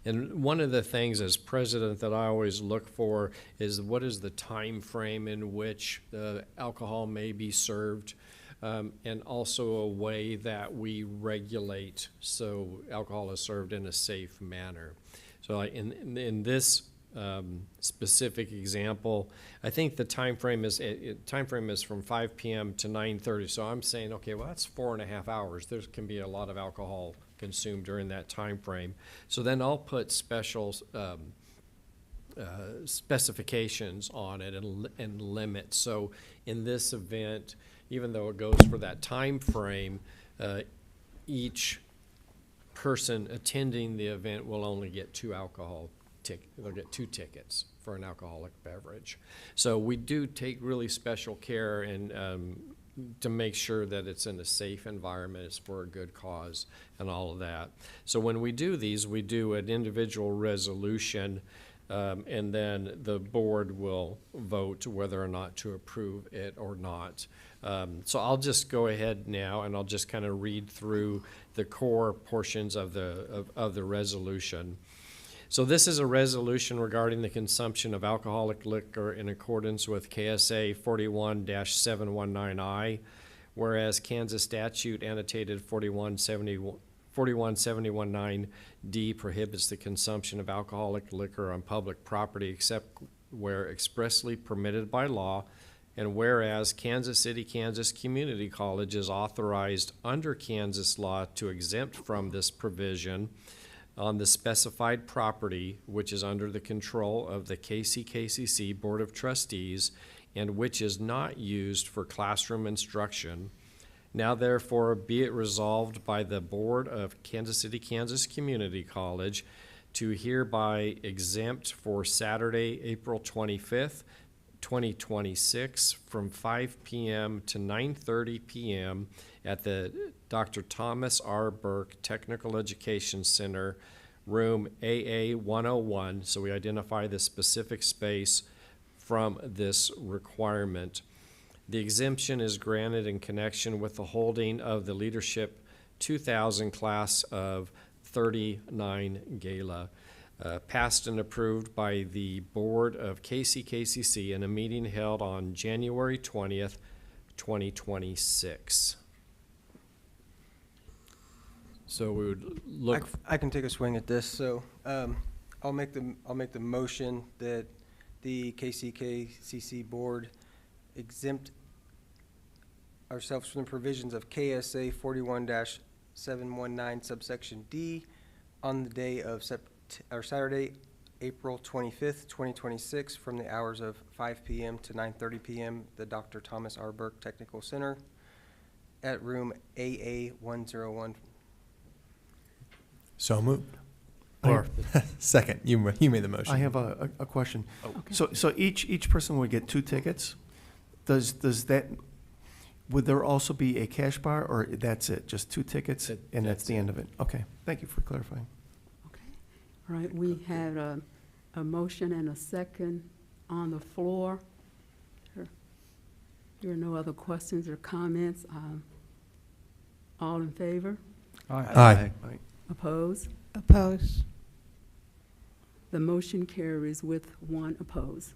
And one of the things as president that I always look for is what is the time frame in which alcohol may be served, and also a way that we regulate so alcohol is served in a safe manner. So in this specific example, I think the time frame is from 5 p.m. to 9:30. So I'm saying, okay, well, that's 4.5 hours. There can be a lot of alcohol consumed during that time frame. So then I'll put special specifications on it and limits. So in this event, even though it goes for that time frame, each person attending the event will only get they'll get 2 tickets for an alcoholic beverage. So we do take really special care and to make sure that it's in a safe environment, it's for a good cause and all of that. So when we do these, we do an individual resolution, and then the board will vote whether or not to approve it or not. So I'll just go ahead now and I'll just kind of read through the core portions of the resolution. So this is a resolution regarding the consumption of alcoholic liquor in accordance with KSA 41-719I, whereas Kansas statute annotated 4171.9D prohibits the consumption of alcoholic liquor on public property except where expressly permitted by law, and whereas Kansas City, Kansas Community College is authorized under Kansas law to exempt from this provision on the specified property, which is under the control of the KCKCC Board of Trustees and which is not used for classroom instruction. Now therefore be it resolved by the Board of Kansas City, Kansas Community College to hereby exempt for Saturday, April 25th, 2026 from 5 p.m. to 9:30 p.m. at the Dr. Thomas R. Burke Technical Education Center, room AA 101. So we identify the specific space from this requirement. The exemption is granted in connection with the holding of the Leadership 2000 class of 39 gala. passed and approved by the Board of KCKCC in a meeting held on January 20th, 2026. So we would look. I can take a swing at this. So I'll make the motion that the KCKCC board exempt ourselves from the provisions of KSA 41-719 subsection D on the day of Saturday, April 25th, 2026, from the hours of 5 p.m. to 9:30 p.m. the Dr. Thomas R. Burke Technical Center at room AA 101. So moved. Or second, you made the motion. I have a question. Okay. So each person would get 2 tickets? Does that, would there also be a cash bar, or that's it, just 2 tickets, and that's the end of it? Okay, thank you for clarifying. All right, we had a motion and a second on the floor. There are no other questions or comments. All in favor? Aye. Opposed? Oppose. The motion carries with 1 opposed.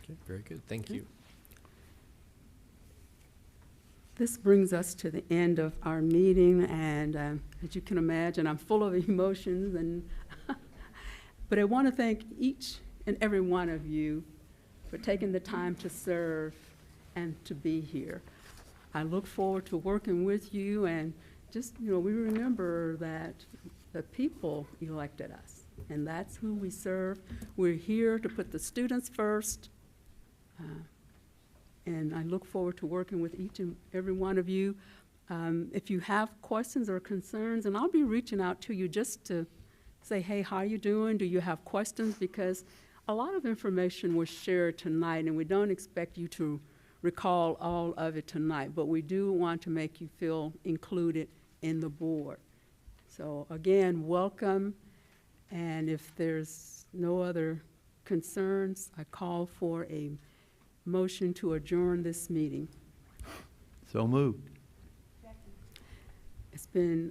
Okay, very good. Thank you. This brings us to the end of our meeting, and as you can imagine, I'm full of emotions, and but I want to thank each and every one of you for taking the time to serve and to be here. I look forward to working with you, and just, we remember that the people elected us, and that's who we serve. We're here to put the students first. And I look forward to working with each and every one of you. If you have questions or concerns, and I'll be reaching out to you just to say, hey, how you doing? Do you have questions? Because a lot of information was shared tonight, and we don't expect you to recall all of it tonight, but we do want to make you feel included in the board. So again, welcome, and if there's no other concerns, I call for a motion to adjourn this meeting. So moved. It's been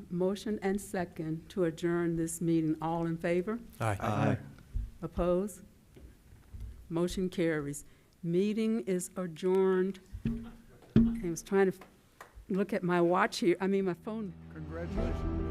motion and second to adjourn this meeting. All in favor? Aye. Aye. Opposed? Motion carries. Meeting is adjourned. I was trying to look at my watch here, my phone. Congratulations.